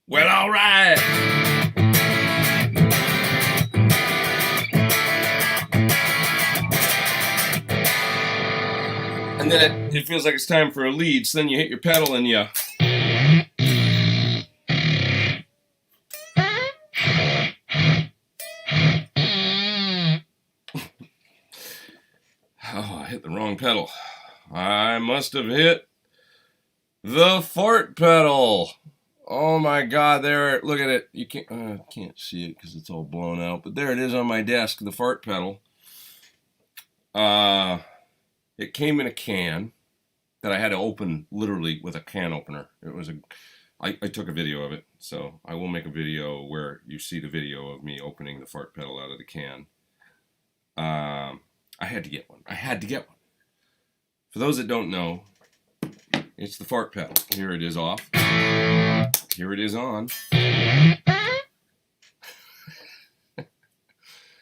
Well, all right. And then it feels like it's time for a lead, so then you hit your pedal and you... Oh, I hit the wrong pedal. I must have hit the fart pedal. Oh my God, there, look at it. You can't see it because it's all blown out, but there it is on my desk, the fart pedal. It came in a can that I had to open literally with a can opener. I took a video of it, so I will make a video where you see the video of me opening the fart pedal out of the can. I had to get one. For those that don't know, it's the fart pedal. Here it is off. Here it is on.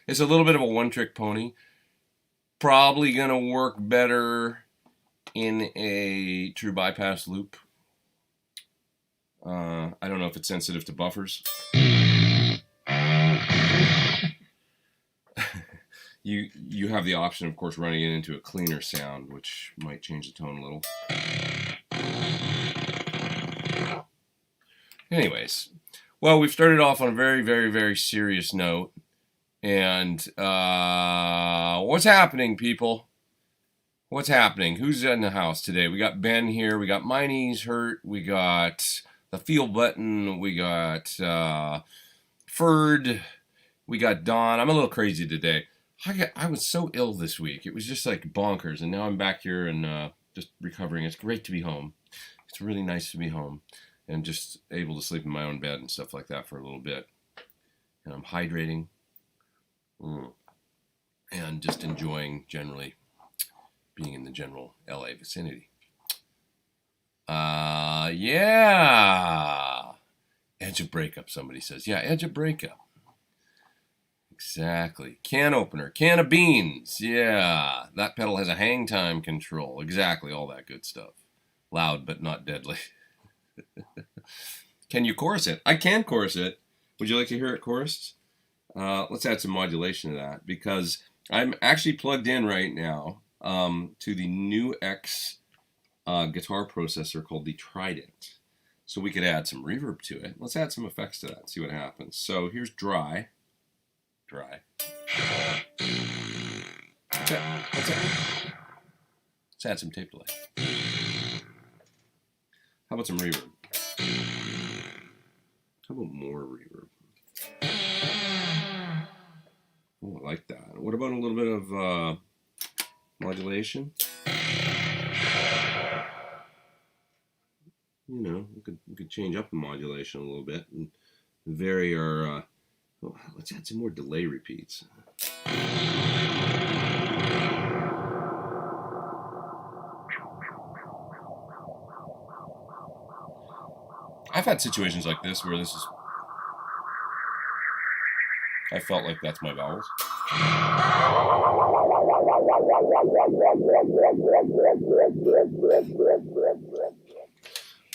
It's a little bit of a one-trick pony. Probably gonna work better in a true bypass loop. I don't know if it's sensitive to buffers. You have the option, of course, running it into a cleaner sound, which might change the tone a little. Anyways, well, we've started off on a very, very, very serious note. And what's happening, people? What's happening? Who's in the house today? We got Ben here. We got My Knees Hurt. We got the Feel Button. We got Ferd. We got Don. I'm a little crazy today. I was so ill this week. It was just like bonkers. And now I'm back here and just recovering. It's great to be home. It's really nice to be home and just able to sleep in my own bed and stuff like that for a little bit. And I'm hydrating. And just enjoying generally being in the general LA vicinity. Yeah. Edge of breakup, somebody says. Yeah, edge of breakup. Exactly. Can opener. Can of beans. Yeah. That pedal has a hang time control. Exactly. All that good stuff. Loud, but not deadly. Can you chorus it? I can chorus it. Would you like to hear it chorused? Let's add some modulation to that because I'm actually plugged in right now to the new X guitar processor called the Trident. So we could add some reverb to it. Let's add some effects to that and see what happens. So here's dry. Dry. What's that? Let's add some tape delay. How about some reverb? How about more reverb? Oh, I like that. What about a little bit of modulation? You know, we could change up the modulation a little bit and vary our. Let's add some more delay repeats. I've had situations like this where I felt like that's my vowels.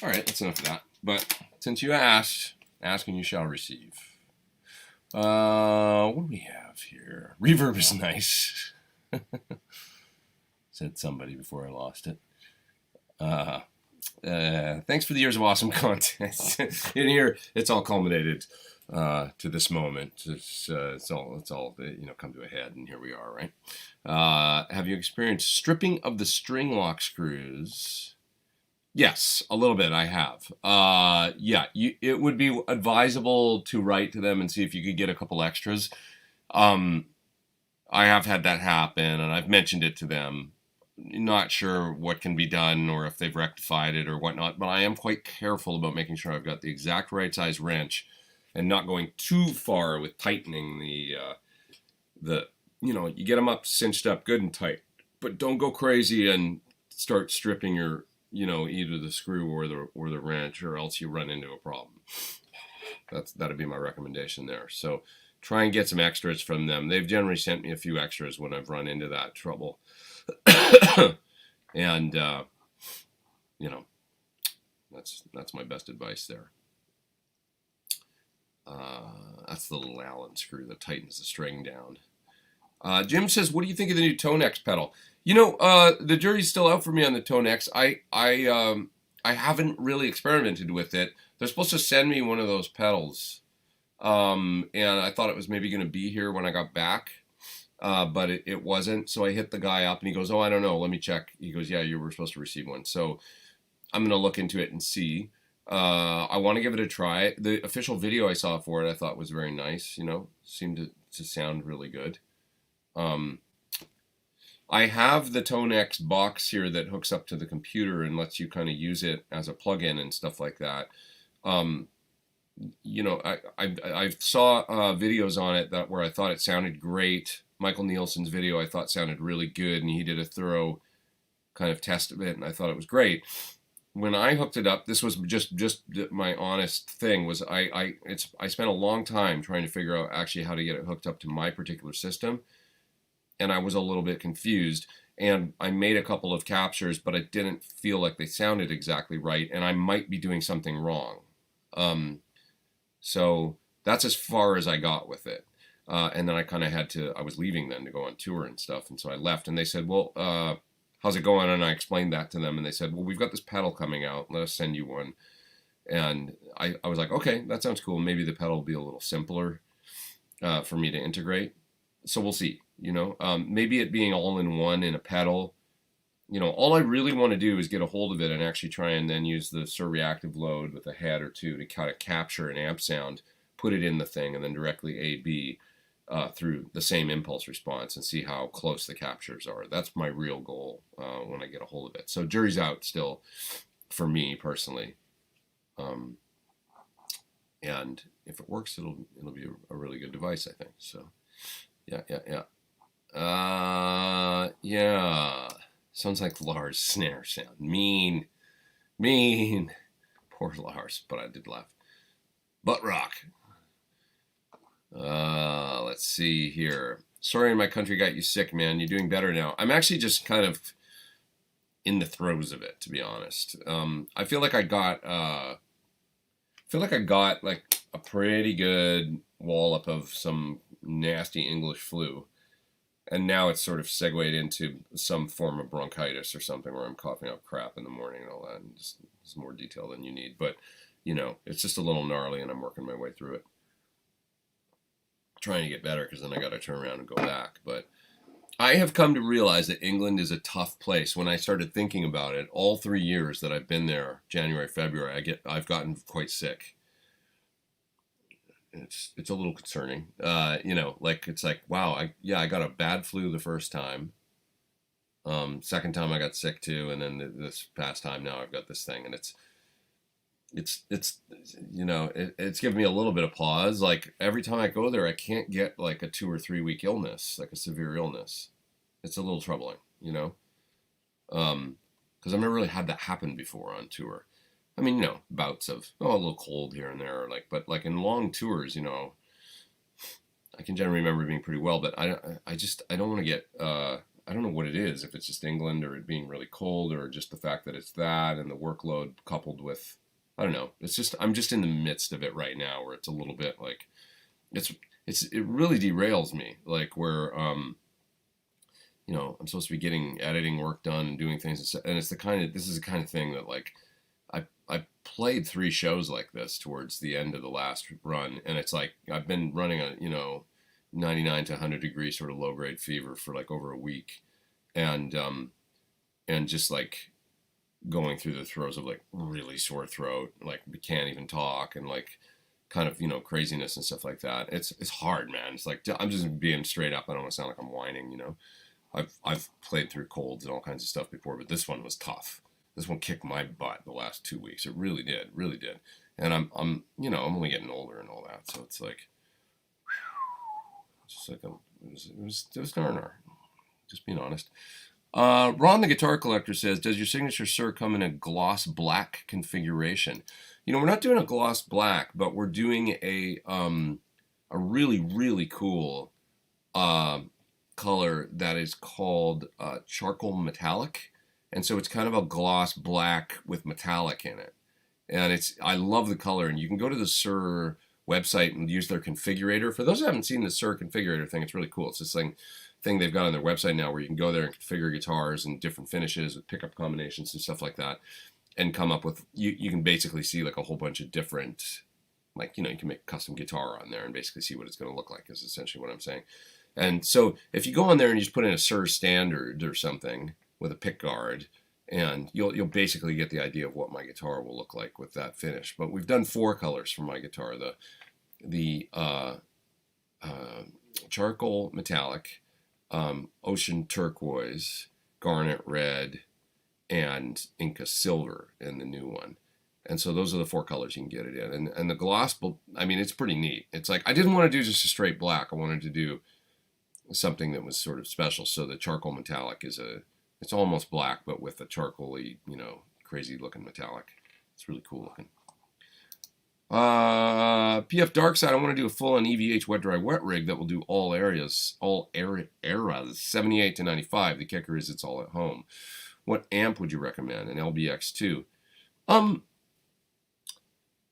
All right, that's enough of that. But since you asked, ask and you shall receive. What do we have here? Reverb is nice. Said somebody before I lost it. Thanks for the years of awesome content. In here, it's all culminated to this moment. It's all come to a head, and here we are, right? Have you experienced stripping of the string lock screws? Yes, a little bit I have. It would be advisable to write to them and see if you could get a couple extras. I have had that happen, and I've mentioned it to them. Not sure what can be done or if they've rectified it or whatnot, but I am quite careful about making sure I've got the exact right size wrench and not going too far with tightening you get them up, cinched up good and tight, but don't go crazy and start stripping your, either the screw or the wrench, or else you run into a problem. That'd be my recommendation there. So try and get some extras from them. They've generally sent me a few extras when I've run into that trouble. And that's my best advice there. That's the little Allen screw that tightens the string down. Jim says, what do you think of the new Tonex pedal? You know, the jury's still out for me on the Tonex. I haven't really experimented with it. They're supposed to send me one of those pedals. And I thought it was maybe going to be here when I got back. But it wasn't. So I hit the guy up and he goes, oh, I don't know. Let me check. He goes, yeah, you were supposed to receive one. So I'm going to look into it and see. I want to give it a try. The official video I saw for it, I thought was very nice. You know, seemed to sound really good. I have the Tonex box here that hooks up to the computer and lets you kind of use it as a plug-in and stuff like that. You know, I saw videos on it where I thought it sounded great. Michael Nielsen's video I thought sounded really good, and he did a thorough kind of test of it, and I thought it was great. When I hooked it up, this was just my honest thing, was I spent a long time trying to figure out actually how to get it hooked up to my particular system, and I was a little bit confused, and I made a couple of captures, but I didn't feel like they sounded exactly right, and I might be doing something wrong. So that's as far as I got with it. And then I kind of I was leaving then to go on tour and stuff, and so I left, and they said, well, how's it going? And I explained that to them, and they said, well, we've got this pedal coming out, let us send you one. And I was like, okay, that sounds cool. Maybe the pedal will be a little simpler for me to integrate. So we'll see, you know. Maybe it being all in one in a pedal, you know, all I really want to do is get a hold of it and actually try and then use the Suhr reactive load with a head or two to kind of capture an amp sound, put it in the thing, and then directly A/B through the same impulse response and see how close the captures are. That's my real goal when I get a hold of it. So jury's out still for me personally. And if it works, it'll be a really good device, I think. So yeah. Yeah. Sounds like Lars' snare sound. Mean. Poor Lars, but I did laugh. Butt rock. Let's see here. Sorry my country got you sick, man. You're doing better now. I'm actually just kind of in the throes of it, to be honest. I feel like I got like a pretty good wallop of some nasty English flu. And now it's sort of segued into some form of bronchitis or something where I'm coughing up crap in the morning and all that. And just, it's more detail than you need. But, you know, it's just a little gnarly and I'm working my way through it. Trying to get better because then I got to turn around and go back. But I have come to realize that England is a tough place. When I started thinking about it, all 3 years that I've been there, January, February, I've gotten quite sick. It's a little concerning, you know, like it's like, wow, I got a bad flu the first time, second time I got sick too, and then this past time now I've got this thing, and it's you know, it's given me a little bit of pause. Like every time I go there, I can't get like a 2 or 3 week illness, like a severe illness. It's a little troubling, you know, because I've never really had that happen before on tour. I mean, you know, bouts of, a little cold here and there, like, but like in long tours, you know, I can generally remember being pretty well, but I don't want to get, I don't know what it is, if it's just England or it being really cold or just the fact that it's that and the workload coupled with, I don't know. It's just, I'm just in the midst of it right now where it's a little bit like, it really derails me, like where, you know, I'm supposed to be getting editing work done and doing things, and it's this is the kind of thing that like, I played 3 shows like this towards the end of the last run, and it's like I've been running a, you know, 99 to 100 degree sort of low grade fever for like over a week, and just like going through the throes of like really sore throat, like we can't even talk, and like kind of, you know, craziness and stuff like that. It's hard, man. It's like I'm just being straight up. I don't want to sound like I'm whining, you know. I've played through colds and all kinds of stuff before, but this one was tough. This one kicked my butt the last 2 weeks. It really did, really did. And I'm, you know, I'm only getting older and all that, so it's like, it's just like it was darn. Just being honest. Ron the Guitar Collector says, does your signature Suhr come in a gloss black configuration? You know, we're not doing a gloss black, but we're doing a really, really cool color that is called charcoal metallic. And so it's kind of a gloss black with metallic in it. And I love the color. And you can go to the Suhr website and use their configurator. For those who haven't seen the Suhr configurator thing, it's really cool. It's this thing they've got on their website now where you can go there and configure guitars and different finishes with pickup combinations and stuff like that, and come up with, you can basically see like a whole bunch of different, like, you can make a custom guitar on there and basically see what it's going to look like, is essentially what I'm saying. And so if you go on there and you just put in a Suhr standard or something with a pick guard, and you'll basically get the idea of what my guitar will look like with that finish. But we've done 4 colors for my guitar: the charcoal metallic, ocean turquoise, garnet red, and Inca silver in the new one. And so those are the 4 colors you can get it in. And the gloss, I mean, it's pretty neat. It's like, I didn't want to do just a straight black. I wanted to do something that was sort of special. So the charcoal metallic it's almost black, but with a charcoaly, crazy looking metallic. It's really cool looking. PF Dark Side, I want to do a full-on EVH wet dry wet rig that will do all eras, 78 to 95. The kicker is it's all at home. What amp would you recommend? An LBX2.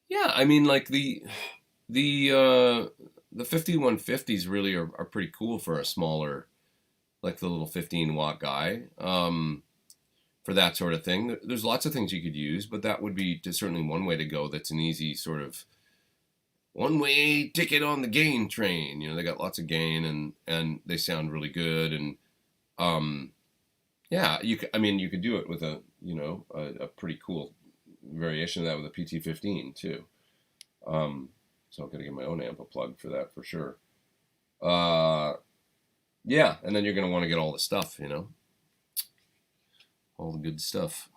Yeah, I mean, like the 5150s really are pretty cool for a smaller, like the little 15-watt guy, for that sort of thing. There's lots of things you could use, but that would be certainly one way to go. That's an easy sort of one-way ticket on the gain train. They got lots of gain, and they sound really good. And yeah, you could do it with a pretty cool variation of that with a PT15 too. So I'm gonna give my own amp a plug for that for sure. Yeah, and then you're gonna want to get all the stuff, all the good stuff.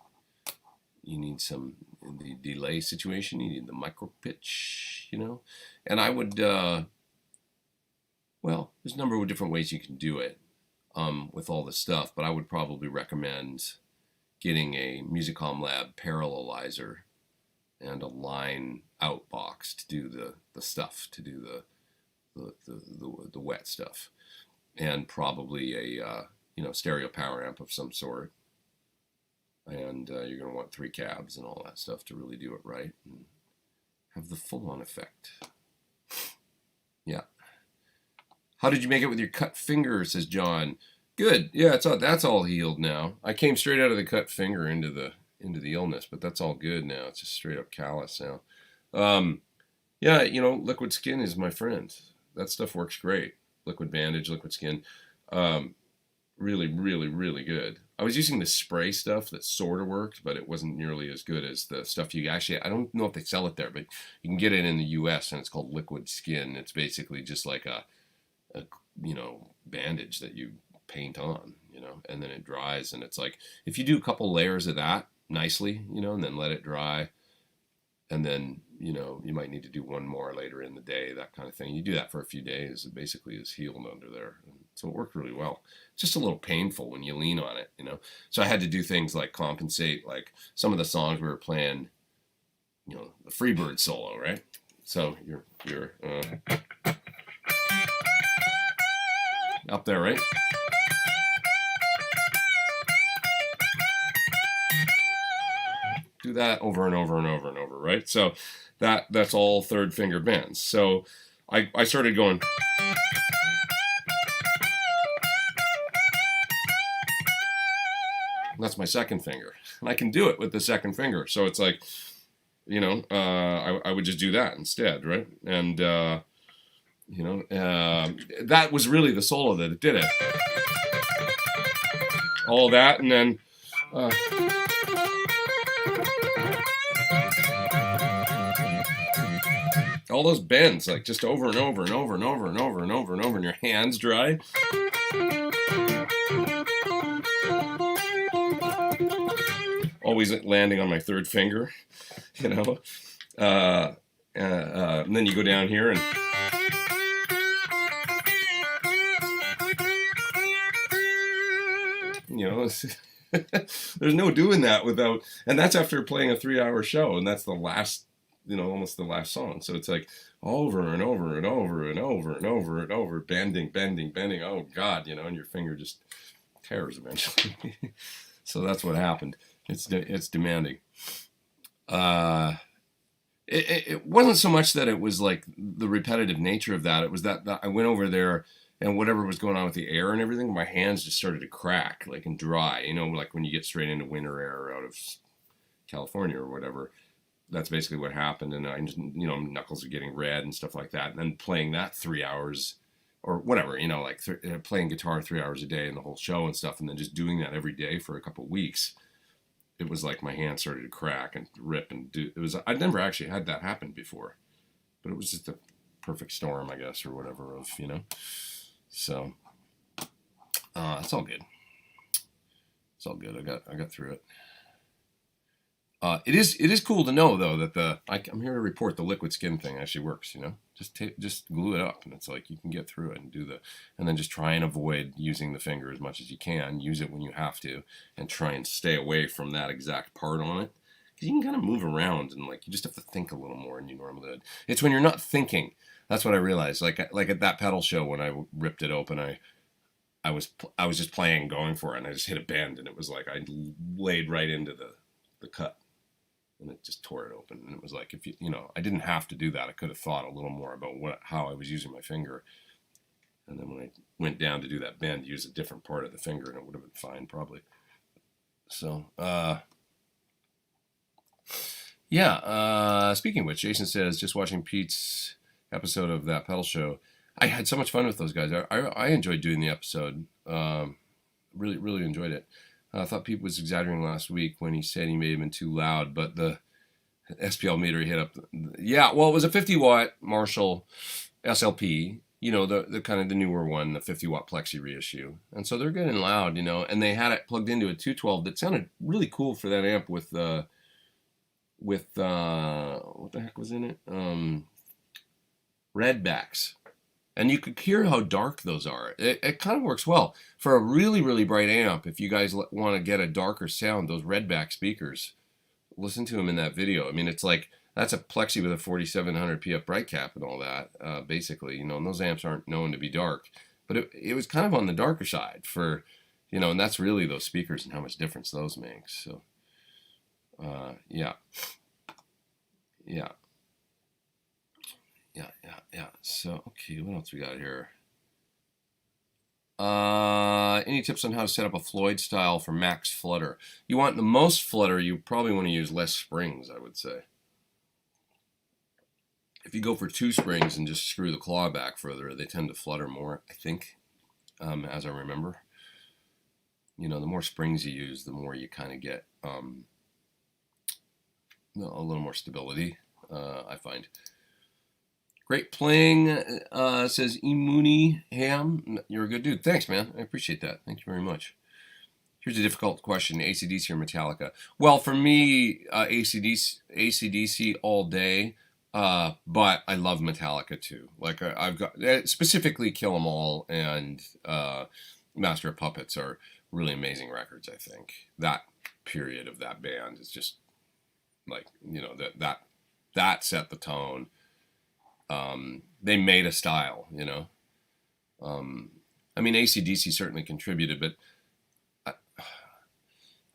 You need in the delay situation, you need the micro pitch, and I would, well, there's a number of different ways you can do it with all this stuff, but I would probably recommend getting a Musicom Lab parallelizer and a line out box to do the stuff, to do the wet stuff, and probably a stereo power amp of some sort. And you're going to want 3 cabs and all that stuff to really do it right and have the full-on effect. Yeah. How did you make it with your cut finger, says John. Good. Yeah, that's all healed now. I came straight out of the cut finger into the illness, but that's all good now. It's just straight up callus now. Yeah, liquid skin is my friend. That stuff works great. Liquid bandage, liquid skin. Really, really, really good. I was using the spray stuff that sort of worked, but it wasn't nearly as good as the stuff I don't know if they sell it there, but you can get it in the US, and it's called liquid skin. It's basically just like a bandage that you paint on, and then it dries. And it's like, if you do a couple layers of that nicely, and then let it dry, and then, you might need to do one more later in the day, that kind of thing. You do that for a few days, it basically is healed under there. So it worked really well. It's just a little painful when you lean on it, So I had to do things like compensate, like some of the songs we were playing, the Freebird solo, right? So you're up there, right? Do that over and over and over and over, right? So that's all third finger bends. So I started going. That's my second finger, and I can do it with the second finger. So it's like, I would just do that instead, right? And that was really the solo that it did it. All that, and then. All those bends, like just over and over and over and over and over and over and over, and your hands dry. Always landing on my third finger, and then you go down here and. There's no doing that without, and that's after playing a 3-hour show, and that's the last. Almost the last song. So it's like over and over and over and over and over and over, bending. Oh God, and your finger just tears eventually. So that's what happened. It's demanding. Yeah, it wasn't so much that it was like the repetitive nature of that. It was that I went over there and whatever was going on with the air and everything, my hands just started to crack, like, and dry. You know, like when you get straight into winter air out of California or whatever. That's basically what happened. And I just, you know, knuckles are getting red and stuff like that. And then playing that 3 hours or whatever, you know, like playing guitar 3 hours a day and the whole show and stuff. And then just doing that every day for a couple of weeks. It was like my hands started to crack and rip and do. It was, I'd never actually had that happen before, but it was just a perfect storm, I guess, or whatever of, you know. So it's all good. It's all good. I got through it. It is cool to know though that I'm here to report the liquid skin thing actually works. You know, just glue it up, and it's like you can get through it and and then just try and avoid using the finger as much as you can. Use it when you have to, and try and stay away from that exact part on it, because you can kind of move around and like you just have to think a little more than you normally would. It's when you're not thinking. That's what I realized. Like at that pedal show when I ripped it open, I was just playing, going for it, and I just hit a bend, and it was like I laid right into the cut. And it just tore it open. And it was like, if you know, I didn't have to do that. I could have thought a little more about how I was using my finger. And then when I went down to do that bend, use a different part of the finger, and it would have been fine probably. So, yeah. Speaking of which, Jason says, just watching Pete's episode of that pedal show. I had so much fun with those guys. I enjoyed doing the episode. Really, really enjoyed it. I thought Pete was exaggerating last week when he said he may have been too loud, but the SPL meter he hit up. Yeah, well, it was a 50-watt Marshall SLP, you know, the kind of the newer one, the 50-watt Plexi reissue. And so they're good and loud, you know, and they had it plugged into a 212 that sounded really cool for that amp with what the heck was in it? Redbacks. And you could hear how dark those are. It kind of works well. For a really, really bright amp, if you guys want to get a darker sound, those Redback speakers, listen to them in that video. I mean, it's like, that's a Plexi with a 4700 PF bright cap and all that, basically. You know, and those amps aren't known to be dark. But it was kind of on the darker side for, you know, and that's really those speakers and how much difference those make. So, yeah. Yeah. Yeah. So, okay, what else we got here? Any tips on how to set up a Floyd style for max flutter? You want the most flutter, you probably want to use less springs, I would say. If you go for 2 springs and just screw the claw back further, they tend to flutter more, I think, as I remember. You know, the more springs you use, the more you kind of get a little more stability, I find. Great playing, says Imuni Ham. You're a good dude. Thanks, man. I appreciate that. Thank you very much. Here's a difficult question. AC/DC or Metallica? Well, for me, AC/DC all day, but I love Metallica too. Like, I've got, specifically Kill 'Em All and Master of Puppets are really amazing records, I think. That period of that band is just, like, you know, that set the tone. They made a style, you know. I mean, AC/DC certainly contributed, but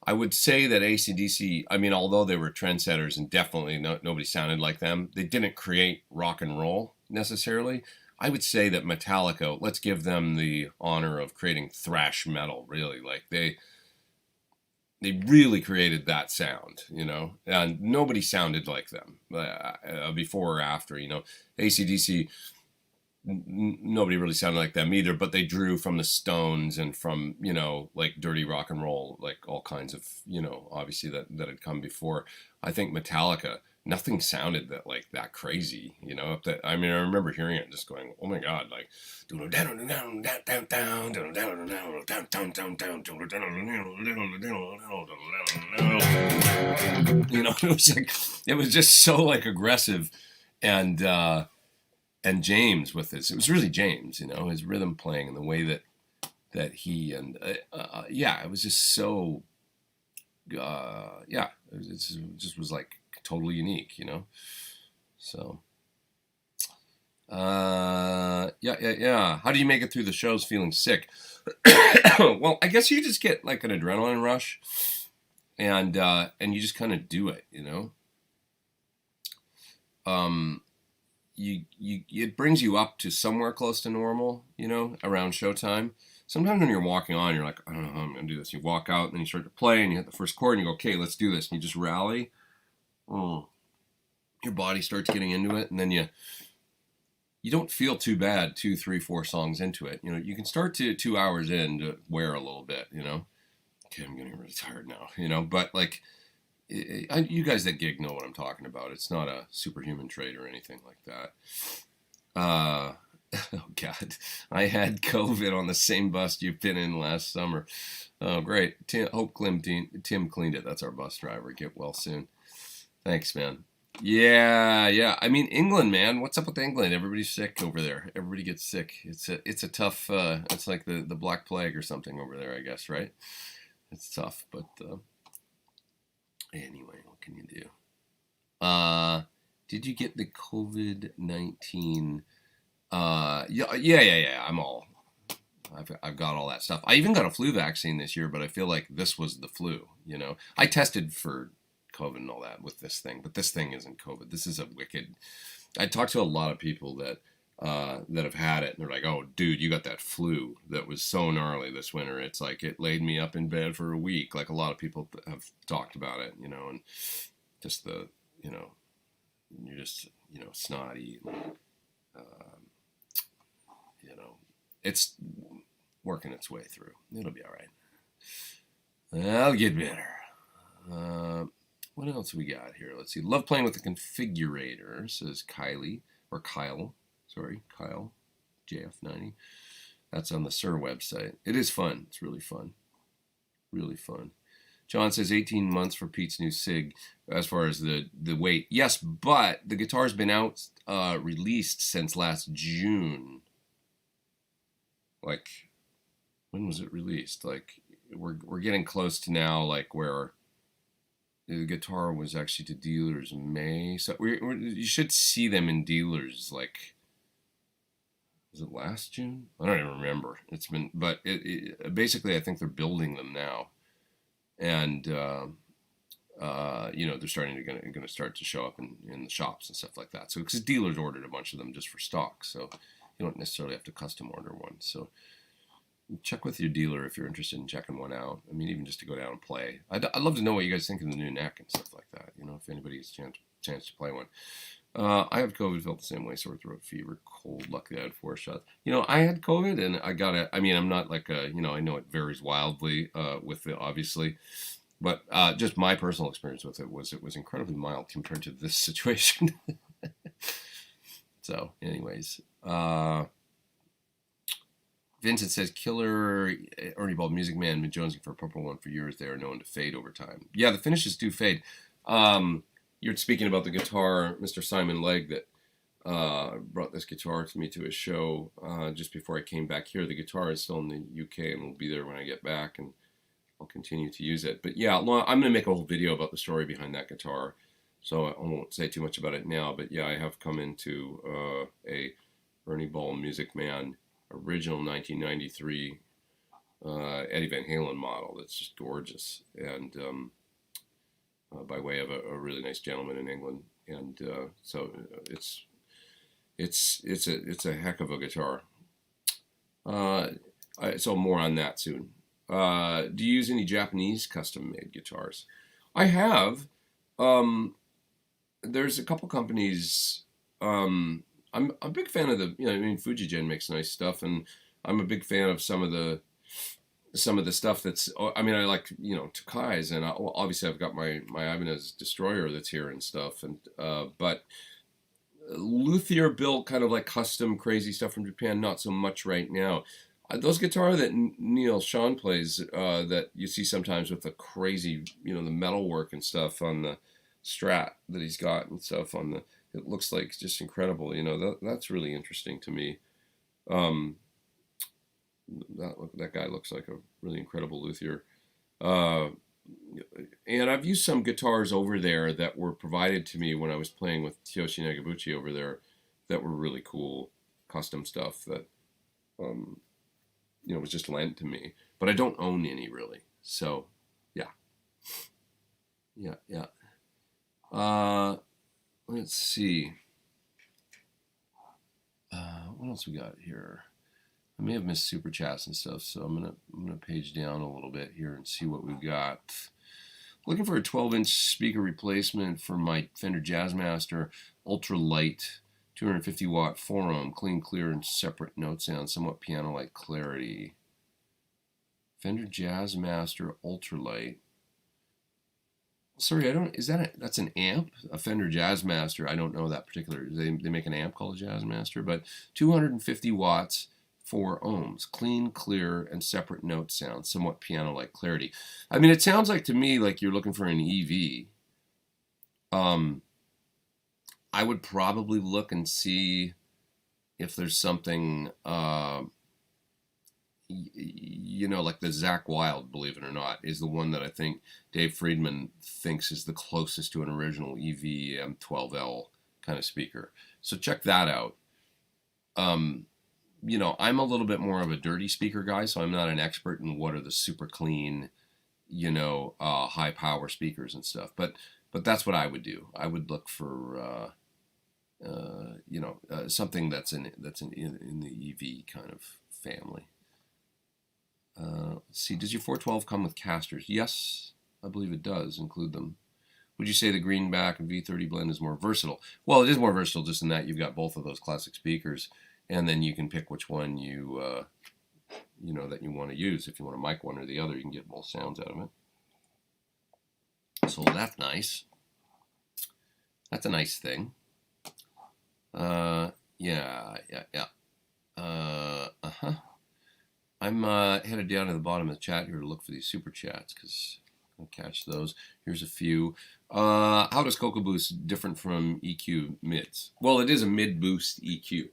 I would say that AC/DC, I mean, although they were trendsetters and definitely nobody sounded like them, they didn't create rock and roll necessarily. I would say that Metallica, let's give them the honor of creating thrash metal, really. Like, they really created that sound, you know, and nobody sounded like them before or after, you know. AC/DC, nobody really sounded like them either, but they drew from the Stones and from, you know, like dirty rock and roll, like all kinds of, you know, obviously that had come before. I think Metallica, nothing sounded that crazy, you know. I mean, I remember hearing it and just going, oh my God, like, you know, it was just so like aggressive, and James with this, it was really James, you know, his rhythm playing and the way that he, and yeah, it was just so, yeah, it just was like totally unique, you know. So yeah. How do you make it through the shows feeling sick? Well, I guess you just get like an adrenaline rush, and you just kind of do it, you know. um, it brings you up to somewhere close to normal, around showtime. Sometimes when you're walking on, you're like, I don't know how I'm going to do this. You walk out, and then you start to play, and you hit the first chord, and you go, okay, let's do this. And you just rally. Oh, your body starts getting into it, and then you don't feel too bad 2, 3, 4 songs into it. You can start to 2 hours in to wear a little bit, Okay, I'm getting really tired now, but like, you guys that gig know what I'm talking about. It's not a superhuman trait or anything like that. Oh God, I had COVID on the same bus you've been in last summer. Oh great, Tim cleaned it. That's our bus driver. Get well soon. Thanks, man. Yeah. I mean, England, man. What's up with England? Everybody's sick over there. Everybody gets sick. It's a tough. It's like the Black Plague or something over there, I guess, right? It's tough, but anyway, what can you do? Did you get the COVID-19? Yeah. I've got all that stuff. I even got a flu vaccine this year, but I feel like this was the flu. I tested for COVID and all that with this thing, but this thing isn't COVID. This is a wicked. I talked to a lot of people that have had it, and they're like, "Oh, dude, you got that flu that was so gnarly this winter. It's like it laid me up in bed for a week." Like a lot of people have talked about it, and just you're just snotty. It's working its way through. It'll be all right. I'll get better. What else we got here? Let's see. Love playing with the configurator, says Kylie, or Kyle. Sorry, Kyle, JF90. That's on the Suhr website. It is fun. It's really fun. Really fun. John says 18 months for Pete's new SIG as far as the wait. Yes, but the guitar's been out, released since last June. Like, when was it released? Like, we're getting close to now, like, where the guitar was actually to dealers in May. So you should see them in dealers, like, was it last June? I don't even remember. It's been, but basically I think they're building them now. And, they're starting to going to start to show up in the shops and stuff like that. So, because dealers ordered a bunch of them just for stock. So you don't necessarily have to custom order one. So check with your dealer if you're interested in checking one out. I mean, even just to go down and play. I'd love to know what you guys think of the new neck and stuff like that. If anybody has a chance to play one. I have COVID, felt the same way, sore throat, fever, cold. Luckily, I had 4 shots. I had COVID, and I got it. I mean, I'm not like I know it varies wildly with it, obviously. But just my personal experience with it was incredibly mild compared to this situation. So, anyways. Vincent says, Killer Ernie Ball Music Man been jonesing for a purple one for years. They are known to fade over time. Yeah, the finishes do fade. You're speaking about the guitar, Mr. Simon Legg, that brought this guitar to me to a show just before I came back here. The guitar is still in the UK and will be there when I get back, and I'll continue to use it. But yeah, I'm going to make a whole video about the story behind that guitar, so I won't say too much about it now. But yeah, I have come into a Ernie Ball Music Man original 1993 Eddie Van Halen model that's just gorgeous, and by way of a really nice gentleman in England, and so it's a heck of a guitar. So more on that soon. Do you use any Japanese custom-made guitars? I have. There's a couple companies. I'm a big fan of Fujigen makes nice stuff, and I'm a big fan of some of the stuff that's. I mean, I like Takai's, and obviously I've got my Ibanez Destroyer that's here and stuff, and but luthier built kind of like custom crazy stuff from Japan, not so much right now. Those guitar that Neil Sean plays, that you see sometimes with the crazy, the metal work and stuff on the Strat that he's got and stuff on the, it looks like just incredible. That's really interesting to me. That guy looks like a really incredible luthier. And I've used some guitars over there that were provided to me when I was playing with Tyoshi Nagabuchi over there that were really cool custom stuff that, was just lent to me. But I don't own any really. So, yeah. let's see. What else we got here? I may have missed super chats and stuff, so I'm gonna page down a little bit here and see what we've got. Looking for a 12-inch speaker replacement for my Fender Jazzmaster Ultralight 250 watt 4-ohm, clean, clear, and separate note sound, somewhat piano-like clarity. Fender Jazzmaster Ultralight. Sorry, I don't. Is that that's an amp? A Fender Jazzmaster? I don't know that particular. They make an amp called a Jazzmaster, but 250 watts, 4 ohms, clean, clear, and separate note sound, somewhat piano-like clarity. I mean, it sounds like to me like you're looking for an EV. I would probably look and see if there's something, you know, like the Zakk Wylde, believe it or not, is the one that I think Dave Friedman thinks is the closest to an original EV M12L kind of speaker. So check that out. You know, I'm a little bit more of a dirty speaker guy, so I'm not an expert in what are the super clean, you know, high power speakers and stuff. But that's what I would do. I would look for, you know, something that's in the EV kind of family. Let's see, does your 412 come with casters? Yes, I believe it does include them. Would you say the Greenback and V30 blend is more versatile? Well, it is more versatile just in that you've got both of those classic speakers, and then you can pick which one you, you know, that you want to use. If you want to mic one or the other, you can get both sounds out of it. So that's nice. That's a nice thing. Yeah. I'm headed down to the bottom of the chat here to look for these super chats because I'll catch those. Here's a few. How does Cocoa Boost different from EQ mids? Well, it is a mid boost EQ.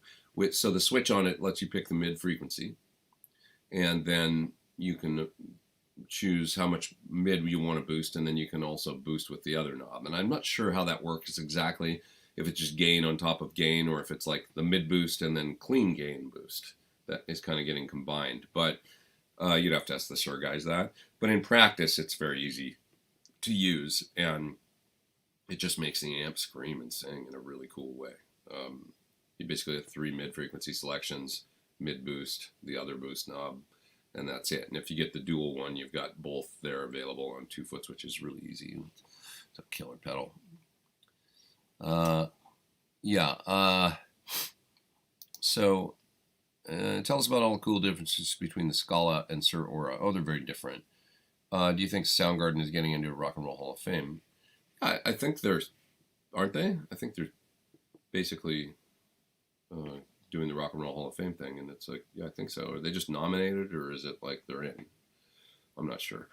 So the switch on it lets you pick the mid frequency, and then you can choose how much mid you want to boost, and then you can also boost with the other knob. And I'm not sure how that works exactly, if it's just gain on top of gain, or if it's like the mid boost and then clean gain boost that is kind of getting combined. But you'd have to ask the Suhr guys that. But in practice, it's very easy to use, and it just makes the amp scream and sing in a really cool way. You basically have 3 mid-frequency selections, mid-boost, the other boost knob, and that's it. And if you get the dual one, you've got both there available on 2-foots, which is really easy. It's a killer pedal. So tell us about all the cool differences between the Scala and Suhr Aura. Oh, they're very different. Do you think Soundgarden is getting into a Rock and Roll Hall of Fame? I think they're, aren't they? I think they're basically doing the Rock and Roll Hall of Fame thing, and it's like, yeah, I think so. Are they just nominated, or is it like they're in? I'm not sure.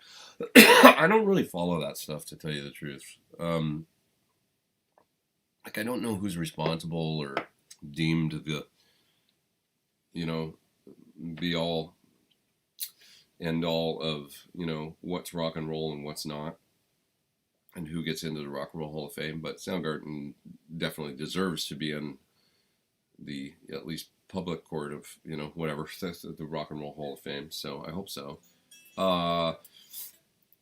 I don't really follow that stuff, to tell you the truth. Like, I don't know who's responsible or deemed the, you know, be all end all of, you know, what's rock and roll and what's not, and who gets into the Rock and Roll Hall of Fame. But Soundgarden definitely deserves to be in the, at least public court of, you know, whatever, the Rock and Roll Hall of Fame. So I hope so.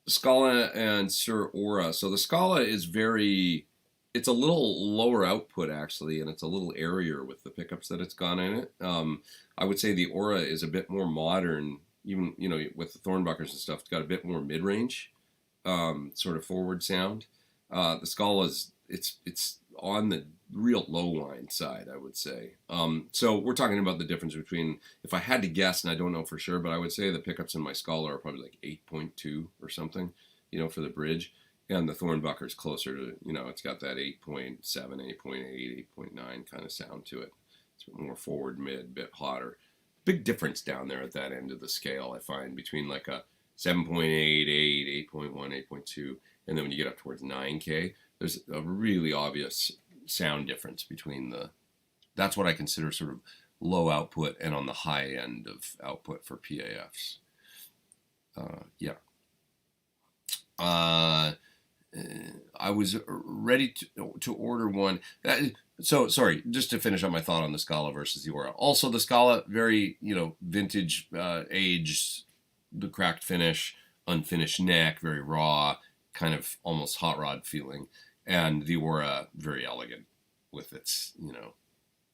Scala and Suhr Aura. So the Scala is very, it's a little lower output actually, and it's a little airier with the pickups that it's got in it. I would say the Aura is a bit more modern, even, you know, with the Thornbuckers and stuff. It's got a bit more mid-range, sort of forward sound. The Scala's, it's on the real low line side, I would say. So we're talking about the difference between, if I had to guess, and I don't know for sure, but I would say the pickups in my Scala are probably like 8.2 or something, you know, for the bridge. And the Thornbucker's closer to, you know, it's got that 8.7, 8.8, 8.9 kind of sound to it. It's a bit more forward, mid, bit hotter. Big difference down there at that end of the scale, I find, between like a 7.88, 8.1, 8.2, and then when you get up towards 9K, there's a really obvious sound difference between the, that's what I consider sort of low output and on the high end of output for PAFs. I was ready to order one. So, sorry, just to finish up my thought on the Scala versus the Aura. Also, the Scala, very, you know, vintage, aged, the cracked finish, unfinished neck, very raw, kind of almost hot rod feeling. And the Aura, very elegant with its, you know,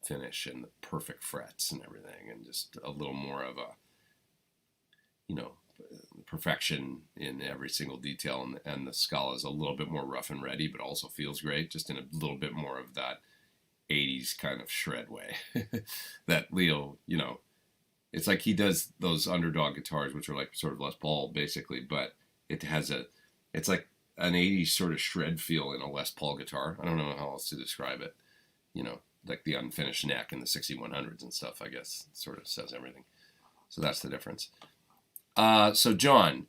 finish and the perfect frets and everything, and just a little more of a, you know, perfection in every single detail. And the Scala is a little bit more rough and ready, but also feels great, just in a little bit more of that 80s kind of shred way that Leo, you know, it's like he does those underdog guitars, which are like sort of Les Paul basically, but it has it's like an 80s sort of shred feel in a Les Paul guitar. I don't know how else to describe it, you know, like the unfinished neck and the 6100s and stuff, I guess, sort of says everything. So that's the difference. So John,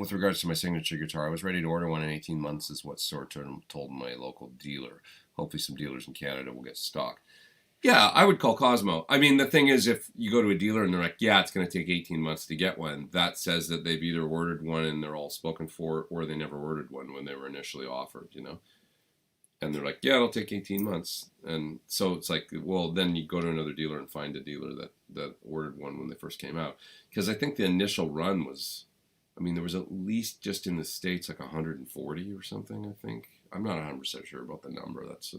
with regards to my signature guitar, I was ready to order one in 18 months is what Suhr told my local dealer. Hopefully some dealers in Canada will get stock. Yeah, I would call Cosmo. I mean, the thing is, if you go to a dealer and they're like, yeah, it's going to take 18 months to get one, that says that they've either ordered one and they're all spoken for, or they never ordered one when they were initially offered, you know? And they're like, yeah, it'll take 18 months. And so it's like, well, then you go to another dealer and find a dealer that ordered one when they first came out. Because I think the initial run was, I mean, there was at least just in the States like 140 or something, I think. I'm not 100% sure about the number. That's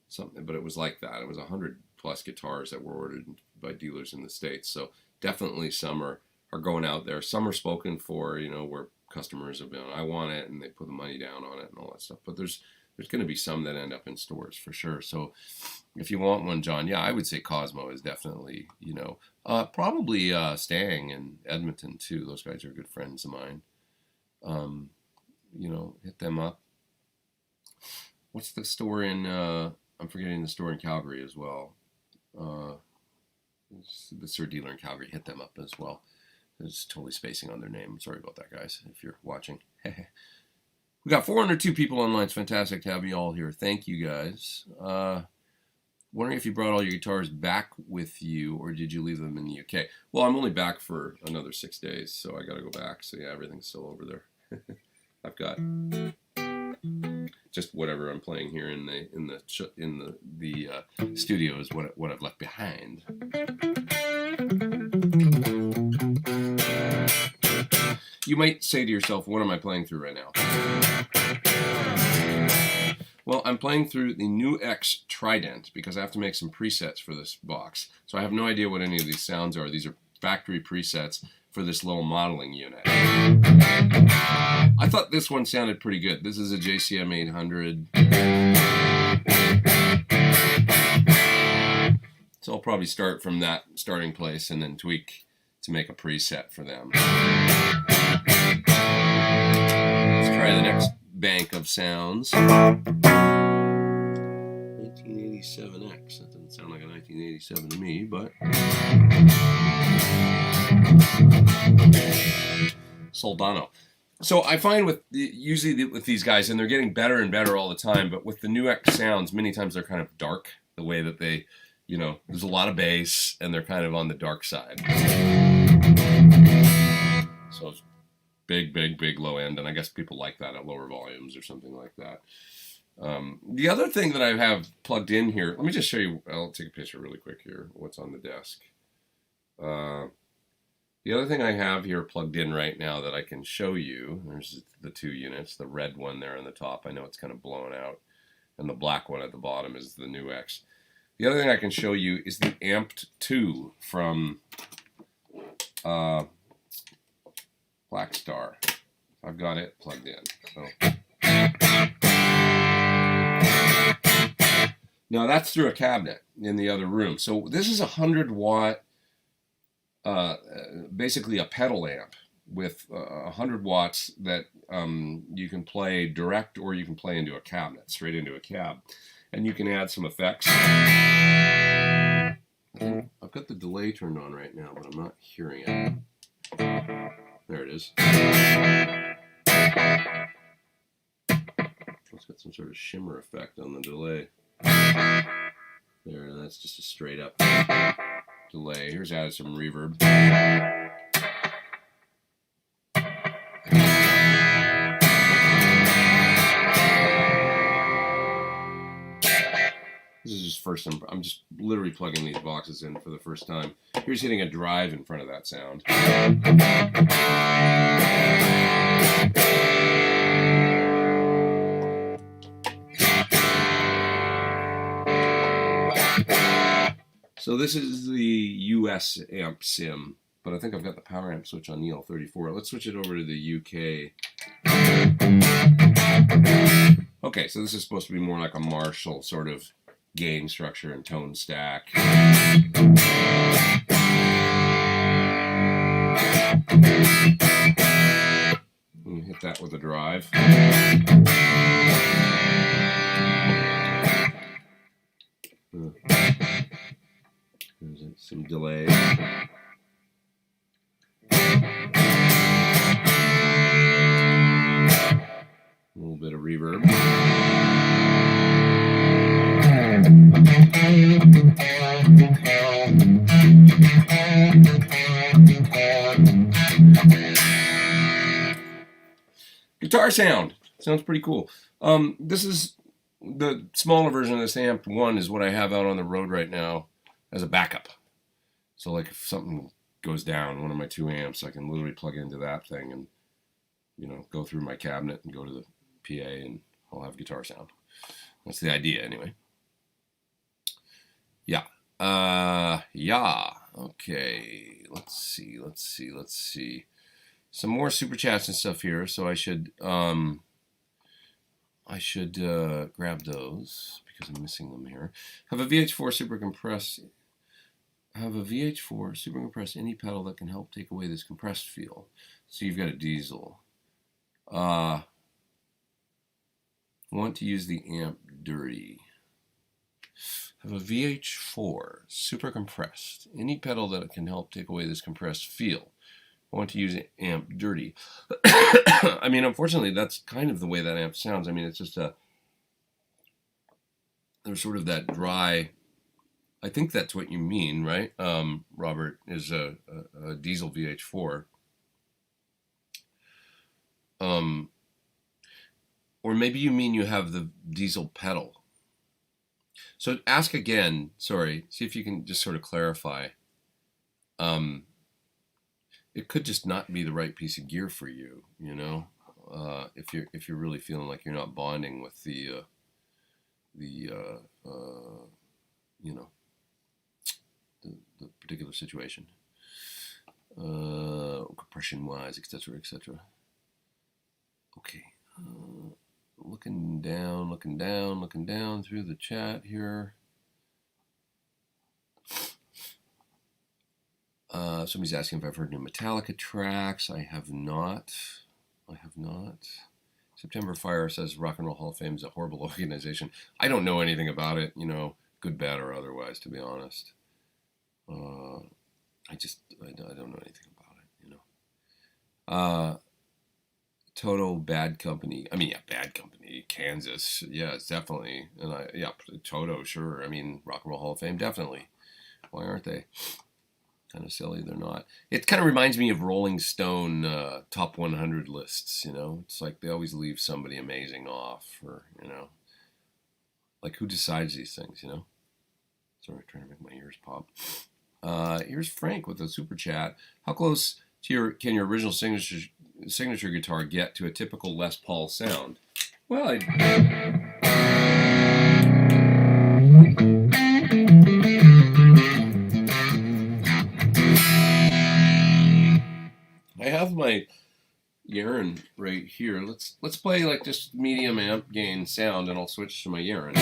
something, but it was like that. It was 100 plus guitars that were ordered by dealers in the States. So definitely some are going out there. Some are spoken for, you know, where customers have been, I want it, and they put the money down on it and all that stuff. But there's going to be some that end up in stores for sure. So if you want one, John, yeah, I would say Cosmo is definitely, you know, probably Stang and Edmonton too. Those guys are good friends of mine. You know, hit them up. What's the store in, I'm forgetting the store in Calgary as well. The Suhr dealer in Calgary, hit them up as well. I was totally spacing on their name. Sorry about that, guys, if you're watching. We got 402 people online. It's fantastic to have you all here. Thank you, guys. Wondering if you brought all your guitars back with you, or did you leave them in the UK? Well, I'm only back for another 6 days, so I got to go back. So yeah, everything's still over there. I've got just whatever I'm playing here in the studio is what I've left behind. You might say to yourself, what am I playing through right now? Well, I'm playing through the Nu'X Trident because I have to make some presets for this box. So I have no idea what any of these sounds are. These are factory presets for this little modeling unit. I thought this one sounded pretty good. This is a JCM 800. So I'll probably start from that starting place and then tweak to make a preset for them. Let's try the next bank of sounds. 1987X. That doesn't sound like a 1987 to me, but Soldano. So I find usually with these guys, and they're getting better and better all the time, but with the Nu'X sounds, many times they're kind of dark, the way that they, you know, there's a lot of bass, and they're kind of on the dark side. So it's big, big, big low end, and I guess people like that at lower volumes or something like that. The other thing that I have plugged in here, let me just show you, I'll take a picture really quick here, what's on the desk. The other thing I have here plugged in right now that I can show you, there's the two units, the red one there on the top, I know it's kind of blown out, and the black one at the bottom is the Nu'X. The other thing I can show you is the Amped 2 from Black Star. I've got it plugged in. So. Now that's through a cabinet in the other room. So this is a 100-watt, basically a pedal amp with 100 watts that you can play direct, or you can play into a cabinet, straight into a cab. And you can add some effects. I've got the delay turned on right now, but I'm not hearing it. There it is. It's got some sort of shimmer effect on the delay. There, that's just a straight up delay. Here's added some reverb. This is just first, I'm just literally plugging these boxes in for the first time. Here's hitting a drive in front of that sound. So this is the US amp sim, but I think I've got the power amp switch on the L34. Let's switch it over to the UK. Okay, so this is supposed to be more like a Marshall sort of gain structure and tone stack. Hit that with a drive. There's some delay. A little bit of reverb. Guitar sound. Sounds pretty cool. This is the smaller version of this amp. One is what I have out on the road right now as a backup. So like if something goes down, one of my 2 amps, I can literally plug into that thing and, you know, go through my cabinet and go to the PA and I'll have guitar sound. That's the idea anyway. Yeah. Yeah. Okay. Let's see. Some more super chats and stuff here, so I should grab those because I'm missing them here. Have a VH4 super compressed any pedal that can help take away this compressed feel. So you've got a diesel. Want to use the amp dirty. Have a VH4 super compressed any pedal that can help take away this compressed feel. I want to use amp dirty. I mean, unfortunately, that's kind of the way that amp sounds. I mean, it's just there's sort of that dry, I think that's what you mean, right? Robert, is a diesel VH4. Or maybe you mean you have the diesel pedal. So ask again, sorry, see if you can just sort of clarify. It could just not be the right piece of gear for you, you know, if you're really feeling like you're not bonding with the you know, the particular situation, compression wise, etc., etc. Okay, looking down through the chat here. Somebody's asking if I've heard new Metallica tracks. I have not. September Fire says Rock and Roll Hall of Fame is a horrible organization. I don't know anything about it, you know, good, bad, or otherwise, to be honest. I don't know anything about it, you know. Toto Bad Company. I mean, yeah, Bad Company, Kansas. Yeah, it's definitely. And Toto, sure. I mean, Rock and Roll Hall of Fame, definitely. Why aren't they? Kind of silly they're not. It kind of reminds me of Rolling Stone top 100 lists, you know. It's like they always leave somebody amazing off, or, you know. Like, who decides these things, you know? Sorry, trying to make my ears pop. Here's Frank with a super chat. How close to can your original signature guitar get to a typical Les Paul sound? Well, I have my Yaren right here. Let's play like just medium amp gain sound, and I'll switch to my Yaren.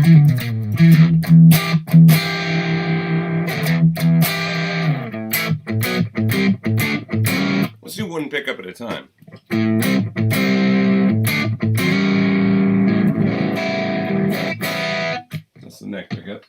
Let's do one pickup at a time. That's the neck pickup.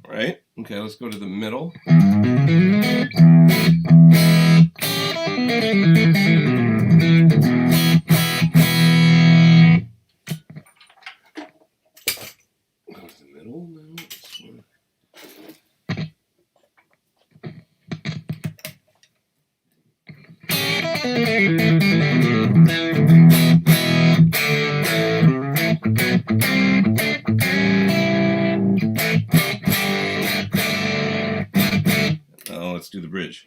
Right? Okay, let's go to the middle. Go to the middle now. This one. Let's do the bridge.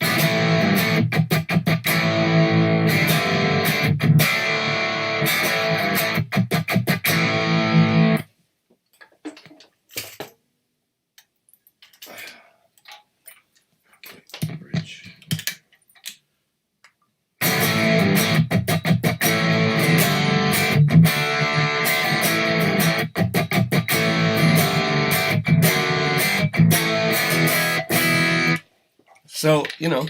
Bridge. So, you know,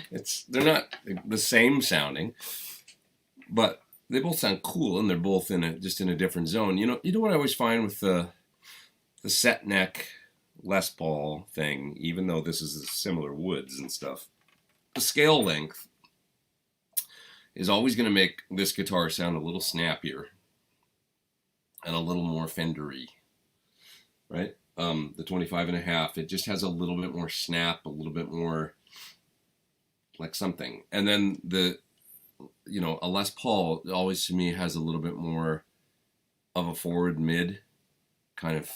they're not the same sounding, but they both sound cool, and they're both just in a different zone. You know what I always find with the set neck Les Paul thing, even though this is similar woods and stuff, the scale length is always going to make this guitar sound a little snappier and a little more Fendery, right? The 25.5, it just has a little bit more snap, a little bit more like something. And then a Les Paul always to me has a little bit more of a forward mid kind of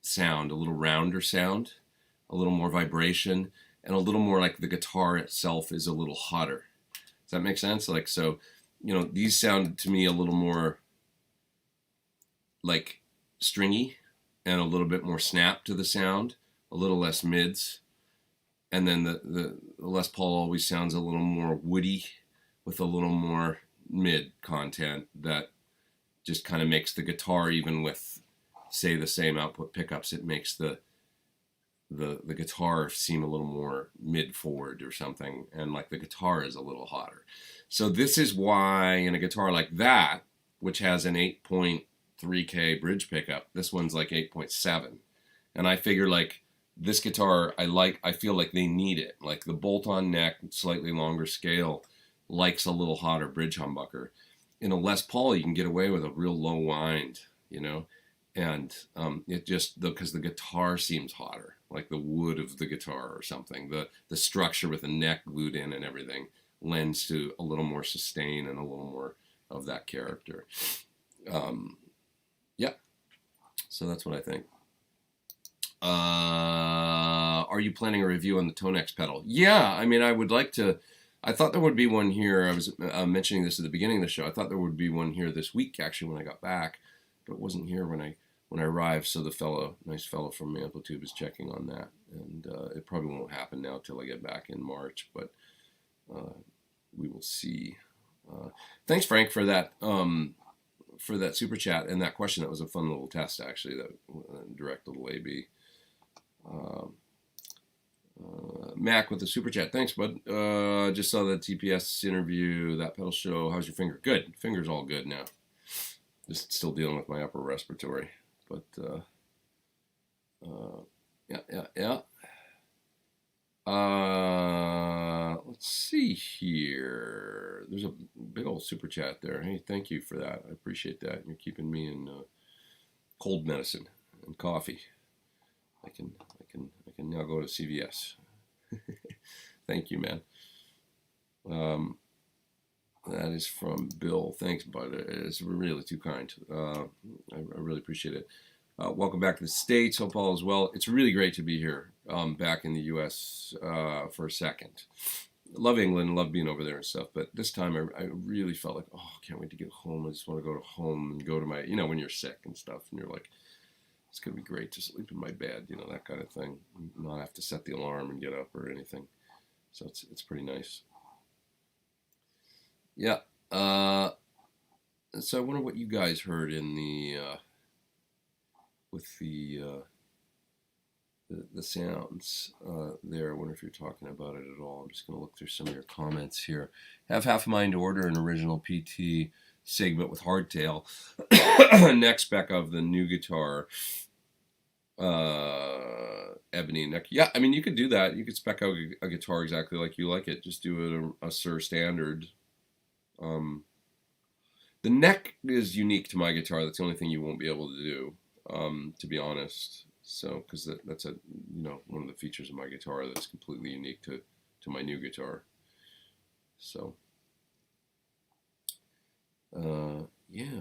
sound, a little rounder sound, a little more vibration, and a little more like the guitar itself is a little hotter. Does that make sense? Like, so, these sound to me a little more like stringy and a little bit more snap to the sound, a little less mids. And then the Les Paul always sounds a little more woody with a little more mid content that just kind of makes the guitar, even with, say, the same output pickups, it makes the guitar seem a little more mid forward or something, and like the guitar is a little hotter. So this is why in a guitar like that, which has an 8.3K bridge pickup, this one's like 8.7, and I figure like this guitar I feel like they need it. Like the bolt-on neck, slightly longer scale, likes a little hotter bridge humbucker. In a Les Paul, you can get away with a real low wind, and it just, because the guitar seems hotter, like the wood of the guitar or something. The structure with the neck glued in and everything lends to a little more sustain and a little more of that character. Yeah, so that's what I think. Are you planning a review on the Tonex pedal? Yeah, I mean, I would like to. I thought there would be one here. I was mentioning this at the beginning of the show. I thought there would be one here this week, actually, when I got back, but it wasn't here when I arrived. So the nice fellow from Amplitude is checking on that, and it probably won't happen now till I get back in March, but we will see. Thanks, Frank, for that super chat and that question. That was a fun little test, actually. That direct little AB. Mac with the super chat. Thanks, bud. Just saw the TPS interview, that pedal show. How's your finger? Good. Finger's all good now. Just still dealing with my upper respiratory. But, yeah. Let's see here. There's a big old super chat there. Hey, thank you for that. I appreciate that. You're keeping me in cold medicine and coffee. I can now go to CVS. Thank you, man. That is from Bill. Thanks, bud. It's really too kind. I really appreciate it. Welcome back to the States. Hope all is well. It's really great to be here, back in the U.S. For a second. love England, love being over there and stuff. But this time I really felt like, oh, I can't wait to get home. I just want to go to home and go to my, when you're sick and stuff, and you're like, it's gonna be great to sleep in my bed, that kind of thing. Not have to set the alarm and get up or anything. So it's pretty nice. Yeah. So I wonder what you guys heard in the with the sounds there. I wonder if you're talking about it at all. I'm just going to look through some of your comments here. Have half a mind to order an original PT Sig, but with hardtail neck spec of the new guitar, ebony neck. Yeah, I mean, you could do that. You could spec out a guitar exactly like you like it. Just do it a Suhr standard. The neck is unique to my guitar. That's the only thing you won't be able to do, to be honest. So, because that's one of the features of my guitar that's completely unique to my new guitar. So, yeah.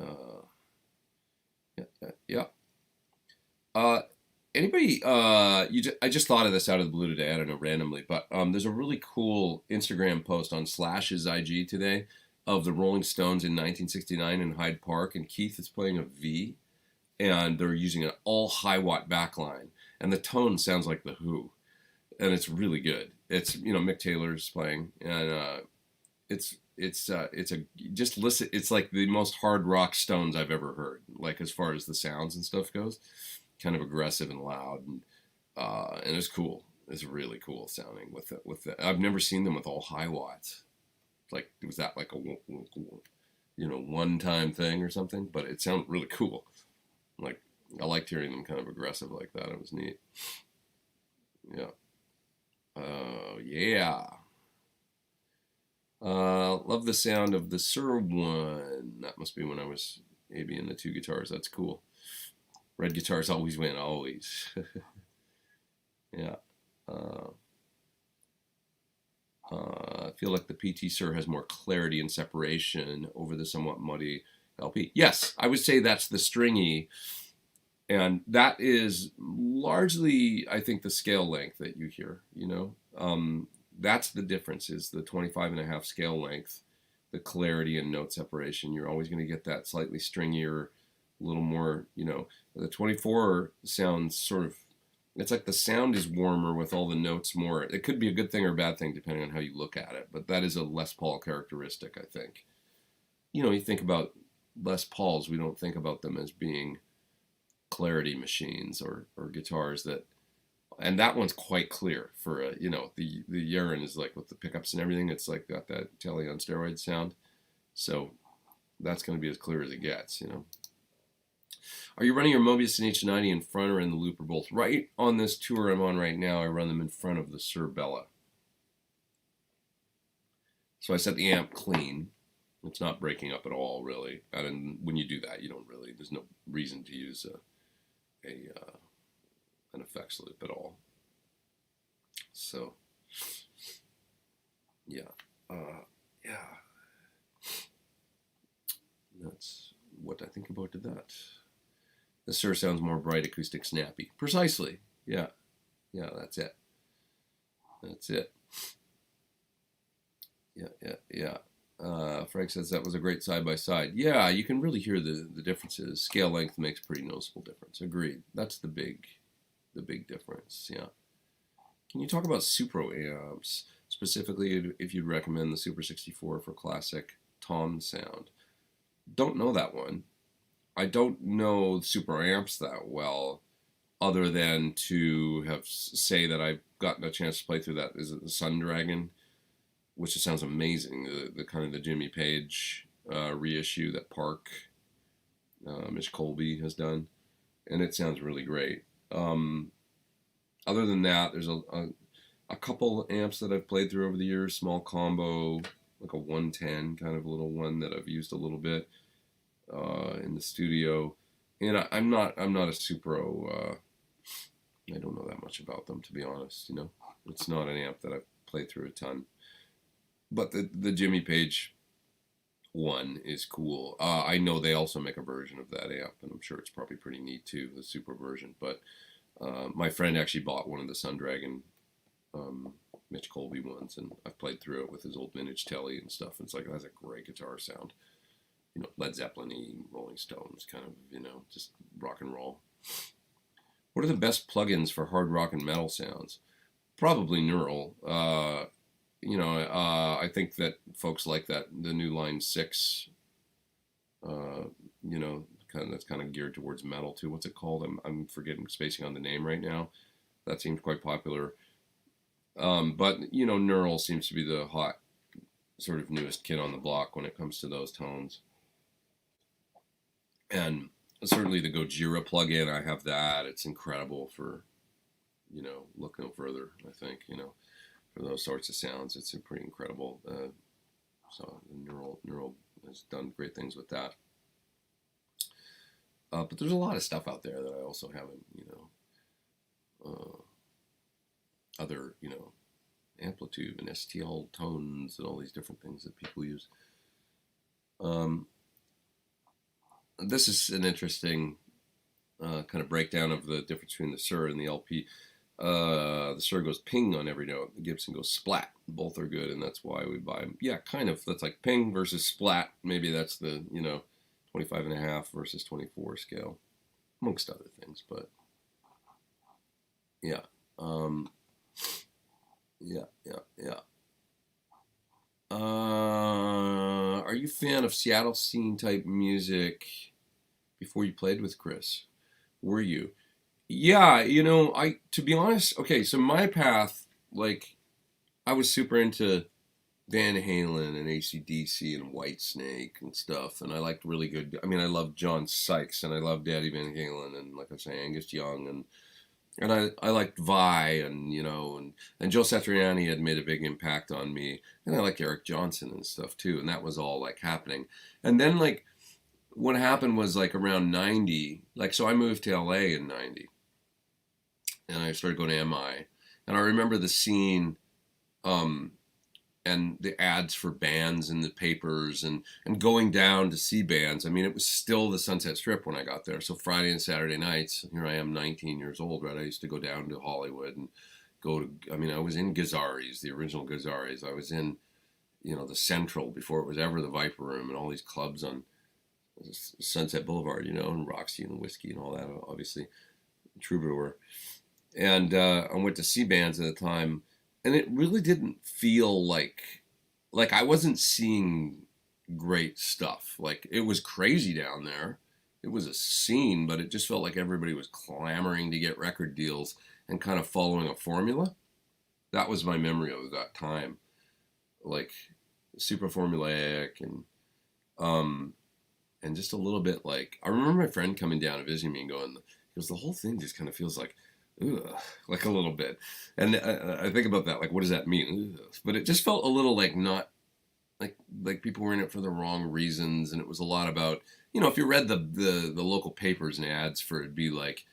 Anybody? I just thought of this out of the blue today. I don't know, randomly, but there's a really cool Instagram post on Slash's IG today of the Rolling Stones in 1969 in Hyde Park, and Keith is playing a V. And they're using an all high watt backline, and the tone sounds like the Who, and it's really good. It's Mick Taylor's playing, and it's just listen. It's like the most hard rock Stones I've ever heard. Like as far as the sounds and stuff goes, kind of aggressive and loud, and it's cool. It's really cool sounding with the. I've never seen them with all high watts. Like was that like a one time thing or something? But it sounded really cool. Like, I liked hearing them kind of aggressive like that. It was neat. Yeah. Yeah. Love the sound of the Suhr one. That must be when I was maybe in the two guitars. That's cool. Red guitars always win, always. Yeah. I feel like the PT Suhr has more clarity and separation over the somewhat muddy LP. Yes, I would say that's the stringy, and that is largely, I think, the scale length that you hear. That's the difference, is the 25.5 scale length, the clarity and note separation. You're always going to get that slightly stringier, a little more, the 24 sounds sort of, it's like the sound is warmer with all the notes more. It could be a good thing or a bad thing depending on how you look at it, but that is a Les Paul characteristic, I think. You think about Les Pauls, we don't think about them as being clarity machines or guitars that, and that one's quite clear for the urine is like with the pickups and everything, it's like got that telly on steroids sound. So that's going to be as clear as it gets. Are you running your Mobius and H90 in front or in the loop or both? Right on this tour I'm on right now, I run them in front of the Suhr Bella. So I set the amp clean. It's not breaking up at all, really. And when you do that, you don't really, there's no reason to use an effects loop at all. So, yeah. That's what I think about that. The Suhr sounds more bright, acoustic, snappy. Precisely. Yeah. Yeah, that's it. That's it. Yeah. Frank says that was a great side-by-side. Yeah, you can really hear the differences. Scale length makes a pretty noticeable difference. Agreed. That's the big difference. Yeah. Can you talk about Supro amps, specifically if you'd recommend the Super 64 for classic tom sound? Don't know that one. I don't know Supro amps that well, other than to say that I've gotten a chance to play through that. Is it the Sun Dragon? Which just sounds amazing. The kind of the Jimmy Page reissue that Park, Mitch Colby has done, and it sounds really great. Other than that, there's a couple amps that I've played through over the years. Small combo, like a 110 kind of little one that I've used a little bit in the studio. And I'm not a Supro. I don't know that much about them, to be honest. It's not an amp that I've played through a ton. But the Jimmy Page one is cool. I know they also make a version of that amp, and I'm sure it's probably pretty neat too, the Supro version. But my friend actually bought one of the Sun Dragon Mitch Colby ones, and I've played through it with his old vintage telly and stuff. It's like, that's a great guitar sound. Led Zeppelin-y, Rolling Stones, kind of, just rock and roll. What are the best plugins for hard rock and metal sounds? Probably Neural. I think that folks like that, the new Line 6, that's kind of geared towards metal too. What's it called? I'm forgetting, spacing on the name right now. That seems quite popular. But Neural seems to be the hot sort of newest kid on the block when it comes to those tones. And certainly the Gojira plugin, I have that. It's incredible for, look no further, I think, for those sorts of sounds. It's pretty incredible. So Neural has done great things with that. But there's a lot of stuff out there that I also haven't, other, Amplitude and STL tones and all these different things that people use. This is an interesting kind of breakdown of the difference between the Suhr and the LP. The Suhr goes ping on every note. The Gibson goes splat. Both are good, and that's why we buy them. Yeah, kind of. That's like ping versus splat. Maybe that's the 25.5 versus 24 scale, amongst other things. But yeah, yeah. Are you a fan of Seattle scene type music before you played with Chris? Were you? Yeah, to be honest, okay, so my path, like, I was super into Van Halen and AC/DC and Whitesnake and stuff, and I liked really good, I loved John Sykes, and I loved Eddie Van Halen, and like I say, Angus Young, and I liked Vi, and Joe Satriani had made a big impact on me, and I liked Eric Johnson and stuff too, and that was all like happening. And then like what happened was like around 90, like, so I moved to LA in 90, and I started going to MI, and I remember the scene, and the ads for bands in the papers, and going down to see bands. It was still the Sunset Strip when I got there. So Friday and Saturday nights, here I am 19 years old, right? I used to go down to Hollywood and go to, I was in Gazzarri's, the original Gazzarri's. I was in, the Central before it was ever the Viper Room, and all these clubs on Sunset Boulevard, and Roxy and Whiskey and all that, obviously, Troubadour. And I went to see bands at the time, and it really didn't feel like I wasn't seeing great stuff. Like, it was crazy down there. It was a scene, but it just felt like everybody was clamoring to get record deals and kind of following a formula. That was my memory of that time. Like, super formulaic and just a little bit like, I remember my friend coming down and visiting me and going, because the whole thing just kind of feels like, ugh, like a little bit. And I think about that, like, what does that mean? Ugh. But it just felt a little like not, like people were in it for the wrong reasons. And it was a lot about, if you read the local papers and ads for it'd be like,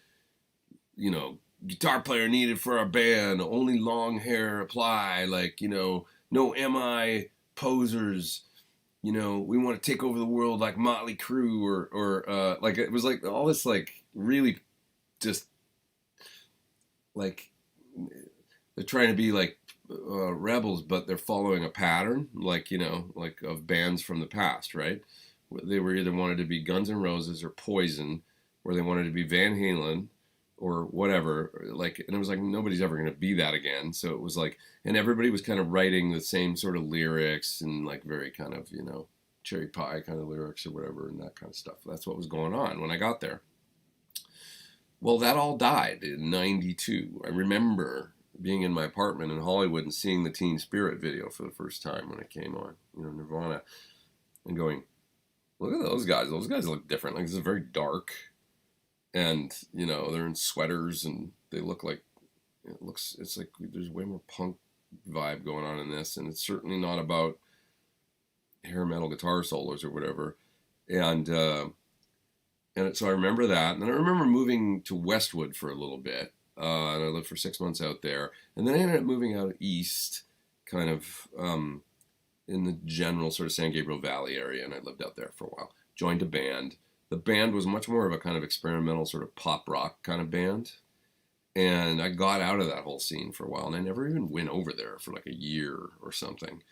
guitar player needed for our band, only long hair apply, like, no MI posers, we want to take over the world like Motley Crue, or like, it was like all this, like, really just like they're trying to be like rebels, but they're following a pattern, like, like of bands from the past, right? They were either wanted to be Guns N' Roses or Poison, or they wanted to be Van Halen or whatever, like, and it was like, nobody's ever going to be that again. So it was like, and everybody was kind of writing the same sort of lyrics and like very kind of, cherry pie kind of lyrics or whatever, and that kind of stuff. That's what was going on when I got there. Well, that all died in 92. I remember being in my apartment in Hollywood and seeing the Teen Spirit video for the first time when it came on, Nirvana, and going, look at those guys. Those guys look different. Like, this is very dark, and, they're in sweaters, and they look like, it's like there's way more punk vibe going on in this, and it's certainly not about hair metal guitar solos or whatever. And so I remember that. And then I remember moving to Westwood for a little bit. And I lived for 6 months out there. And then I ended up moving out east, kind of in the general sort of San Gabriel Valley area. And I lived out there for a while. Joined a band. The band was much more of a kind of experimental sort of pop rock kind of band. And I got out of that whole scene for a while, and I never even went over there for like a year or something.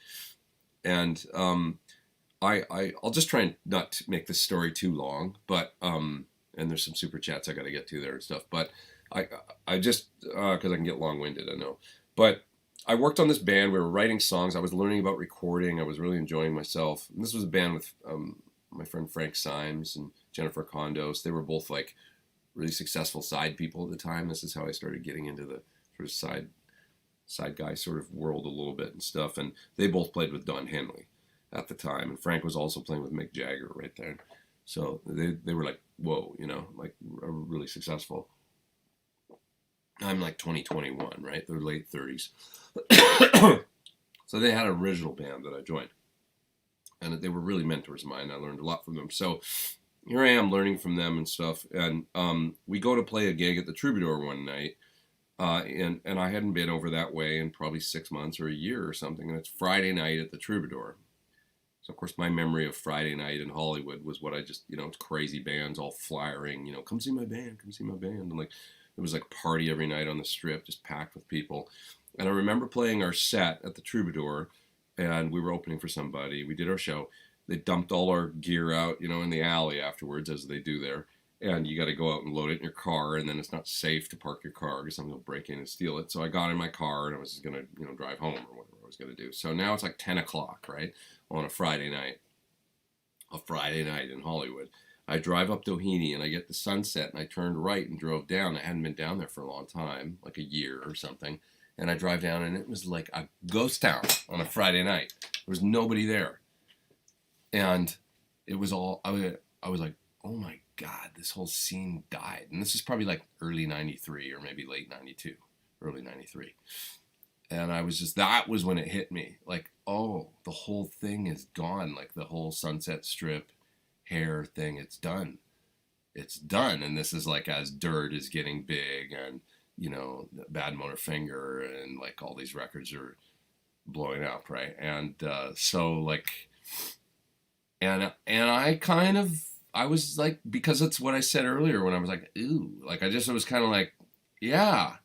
And I'll just try and not make this story too long, but and there's some super chats I got to get to there and stuff. But I I just because I can get long-winded, I know. But I worked on this band. We were writing songs. I was learning about recording. I was really enjoying myself. And this was a band with my friend Frank Symes and Jennifer Condos. They were both like really successful side people at the time. This is how I started getting into the sort of side guy sort of world a little bit and stuff. And they both played with Don Henley at the time, and Frank was also playing with Mick Jagger right there. So they were like, whoa, you know, like really successful. I'm like 2021, right? They're late 30s. So they had an original band that I joined, and they were really mentors of mine. I learned a lot from them. So here I am learning from them and stuff. And we go to play a gig at the Troubadour one night. And I hadn't been over that way in probably 6 months or a year or something. And it's Friday night at the Troubadour. So, of course, my memory of Friday night in Hollywood was what I just, you know, it's crazy bands all flyering, you know, come see my band, come see my band. And like, it was like party every night on the Strip, just packed with people. And I remember playing our set at the Troubadour, and we were opening for somebody. We did our show. They dumped all our gear out, you know, in the alley afterwards, as they do there. And you got to go out and load it in your car, and then it's not safe to park your car because someone will break in and steal it. So I got in my car, and I was going to, you know, drive home or whatever I was going to do. So now it's like 10 o'clock, right, on a Friday night in Hollywood. I drive up Doheny, and I get the Sunset, and I turned right and drove down. I hadn't been down there for a long time, like a year or something. And I drive down, and it was like a ghost town on a Friday night. There was nobody there. And it was all, I was like, oh my God, this whole scene died. And this is probably like early 93 or maybe late 92, early 93. And I was just, that was when it hit me. Like, oh, the whole thing is gone. Like the whole Sunset Strip hair thing, it's done. It's done. And this is like as Dirt is getting big and, you know, Bad Motor Finger and like all these records are blowing up, right? And so like, and I kind of, I was like, because it's what I said earlier when I was like, ooh, like I just was kind of like, yeah,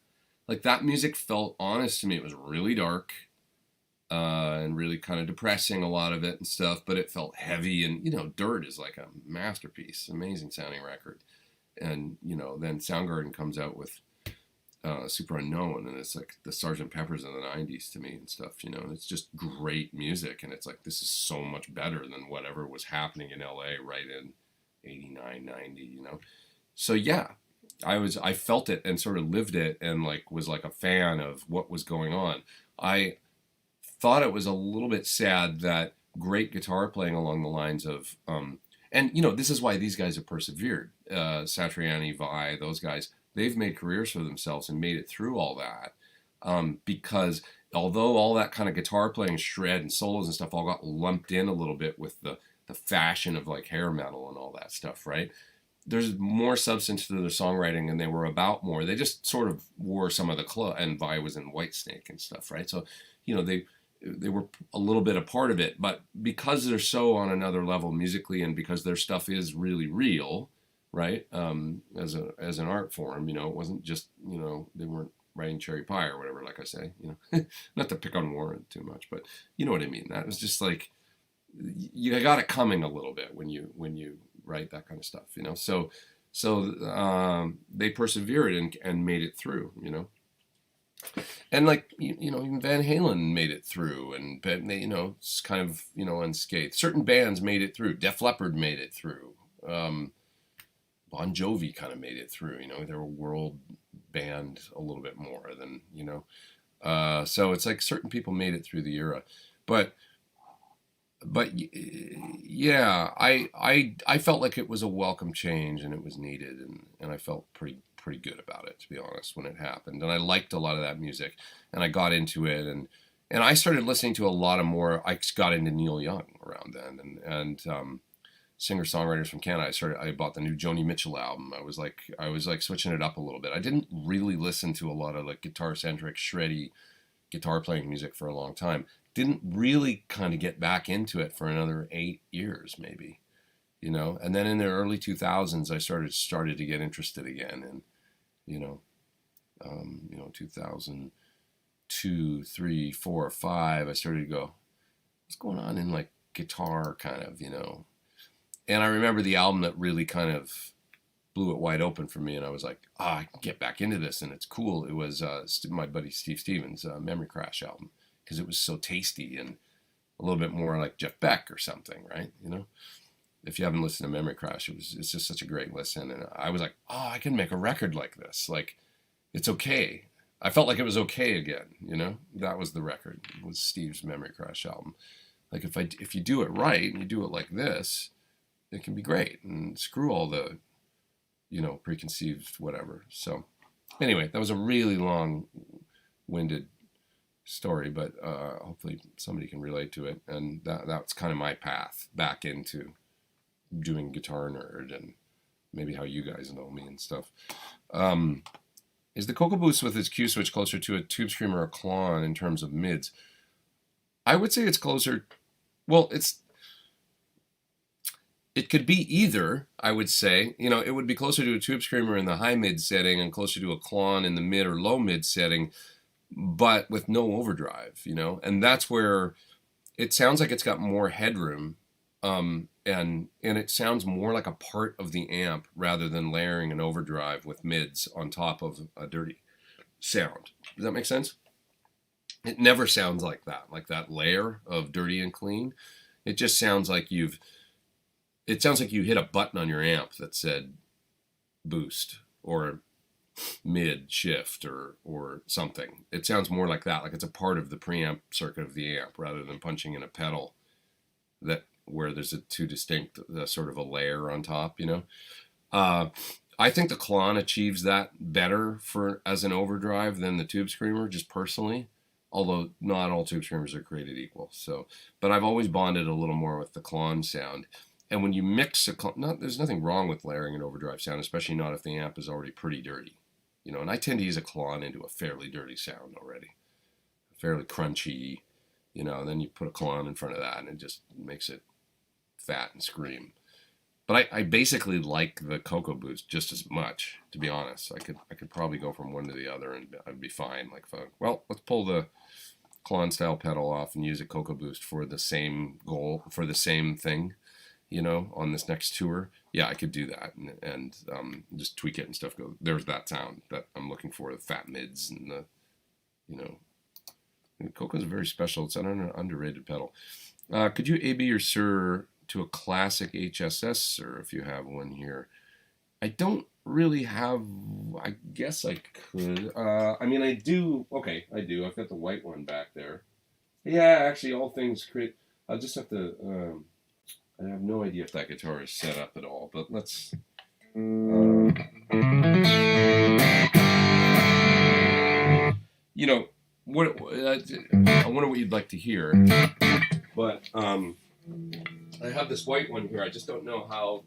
like that music felt honest to me. It was really dark and really kind of depressing, a lot of it and stuff, but it felt heavy. And, you know, Dirt is like a masterpiece, amazing sounding record. And, you know, then Soundgarden comes out with Super Unknown, and it's like the Sgt. Pepper's of the 90s to me and stuff, you know, and it's just great music. And it's like, this is so much better than whatever was happening in LA right in 89, 90, you know. So yeah, I felt it and sort of lived it and like was like a fan of what was going on. I thought it was a little bit sad that great guitar playing along the lines of and you know, this is why these guys have persevered. Satriani, Vai, those guys, they've made careers for themselves and made it through all that. Because although all that kind of guitar playing, shred and solos and stuff all got lumped in a little bit with the fashion of like hair metal and all that stuff, right? There's more substance to their songwriting, and they were about more. They just sort of wore some of the clothes, and Vi was in Whitesnake and stuff, right? So, you know, they were a little bit a part of it, but because they're so on another level musically, and because their stuff is really real, right? As an art form, you know, it wasn't just, you know, they weren't writing Cherry Pie or whatever, like I say, you know, not to pick on Warren too much, but you know what I mean. That was just like, you got it coming a little bit when you write that kind of stuff, you know. So they persevered and made it through, you know. And like you know, even Van Halen made it through, and they, you know, it's kind of, you know, unscathed. Certain bands made it through. Def Leppard made it through. Bon Jovi kind of made it through. You know, they were a world band a little bit more than, you know. So it's like certain people made it through the era, but yeah, I felt like it was a welcome change and it was needed, and I felt pretty good about it, to be honest, when it happened. And I liked a lot of that music, and I got into it, and I started listening to a lot of more. I got into Neil Young around then, and singer-songwriters from Canada. I bought the new Joni Mitchell album. I was like switching it up a little bit. I didn't really listen to a lot of like guitar-centric, shreddy guitar playing music for a long time. Didn't really kind of get back into it for another 8 years, maybe, you know. And then in the early 2000s, I started to get interested again, and you know, 2002, 3, 4, 5, I started to go, what's going on in like guitar kind of, And I remember the album that really kind of blew it wide open for me, and I was like, I can get back into this, and it's cool. It was my buddy Steve Stevens' Memory Crash album, because it was so tasty and a little bit more like Jeff Beck or something, right? If you haven't listened to Memory Crash, it's just such a great listen, and I was like, I can make a record like this. Like, it's okay. I felt like it was okay again, That was the record. It was Steve's Memory Crash album. Like, if you do it right and you do it like this, it can be great, and screw all the preconceived whatever. So anyway, that was a really long-winded story, but hopefully somebody can relate to it. And that's kind of my path back into doing Guitar Nerd, and maybe how you guys know me and stuff. Is the Cocoa Boost with its Q switch closer to a Tube Screamer or Klon in terms of mids? I would say it's closer. Well, it could be either, I would say. It would be closer to a Tube Screamer in the high mid setting and closer to a Klon in the mid or low mid setting, but with no overdrive, And that's where it sounds like it's got more headroom, and it sounds more like a part of the amp rather than layering an overdrive with mids on top of a dirty sound. Does that make sense? It never sounds like that layer of dirty and clean. It just sounds like you hit a button on your amp that said boost or mid shift or something. It sounds more like that, like it's a part of the preamp circuit of the amp rather than punching in a pedal where there's a two distinct sort of a layer on top, I think the Klon achieves that better as an overdrive than the Tube Screamer, just personally. Although not all Tube Screamers are created equal. But I've always bonded a little more with the Klon sound. And when you mix there's nothing wrong with layering an overdrive sound, especially not if the amp is already pretty dirty. And I tend to use a Klon into a fairly dirty sound already. Fairly crunchy, and then you put a Klon in front of that and it just makes it fat and scream. But I basically like the Cocoa Boost just as much, to be honest. I could probably go from one to the other and I'd be fine. Like, let's pull the Klon style pedal off and use a Cocoa Boost for the same goal, for the same thing, on this next tour. Yeah, I could do that and just tweak it and stuff. There's that sound that I'm looking for, the fat mids and the Cocoa's very special. It's an underrated pedal. Could you AB your Suhr to a classic HSS, or if you have one here? I don't really have. I guess I could. I do. Okay, I do. I've got the white one back there. Yeah, actually, all things create. I'll just have to. I have no idea if that guitar is set up at all, but let's. What I wonder what you'd like to hear, but I have this white one here. I just don't know how.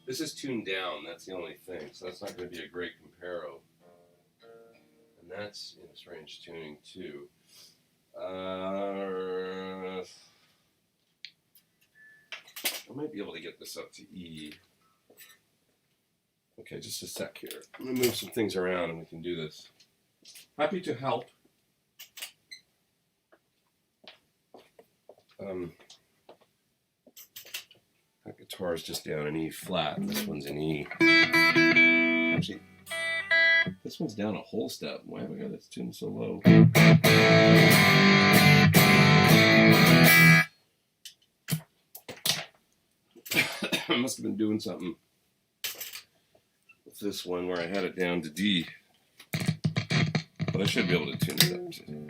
This is tuned down. That's the only thing. So that's not going to be a great comparo. And that's in a strange tuning too. I might be able to get this up to E. Okay, just a sec here. I'm going to move some things around and we can do this. Happy to help. That guitar is just down in E flat, and this one's in E. Actually, this one's down a whole step. Why have I got this tuned so low? I must have been doing something with this one where I had it down to D. But I should be able to tune it up too.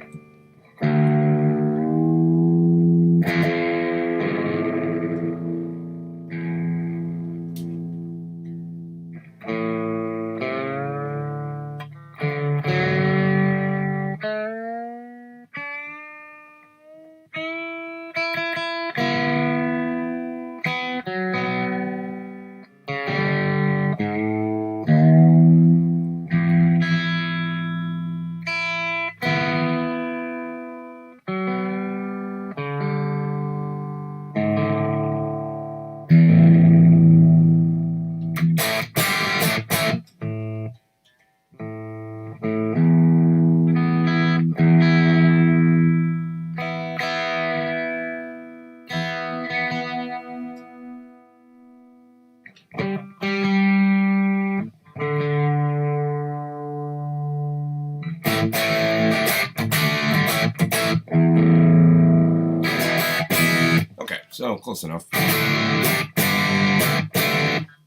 So, close enough.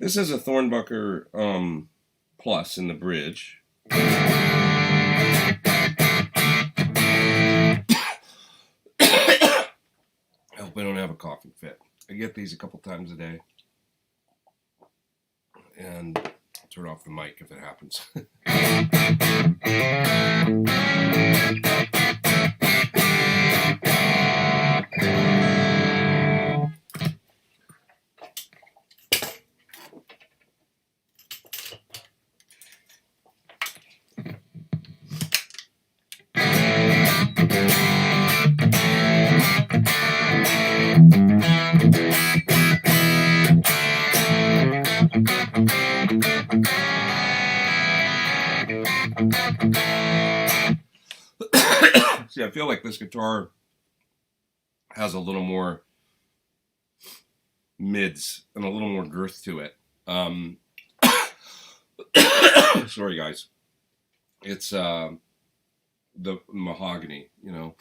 This is a Thornbucker Plus in the bridge. I hope I don't have a coughing fit. I get these a couple times a day. And I'll turn off the mic if it happens. See, I feel like this guitar has a little more mids and a little more girth to it. Sorry, guys. It's the mahogany, you know.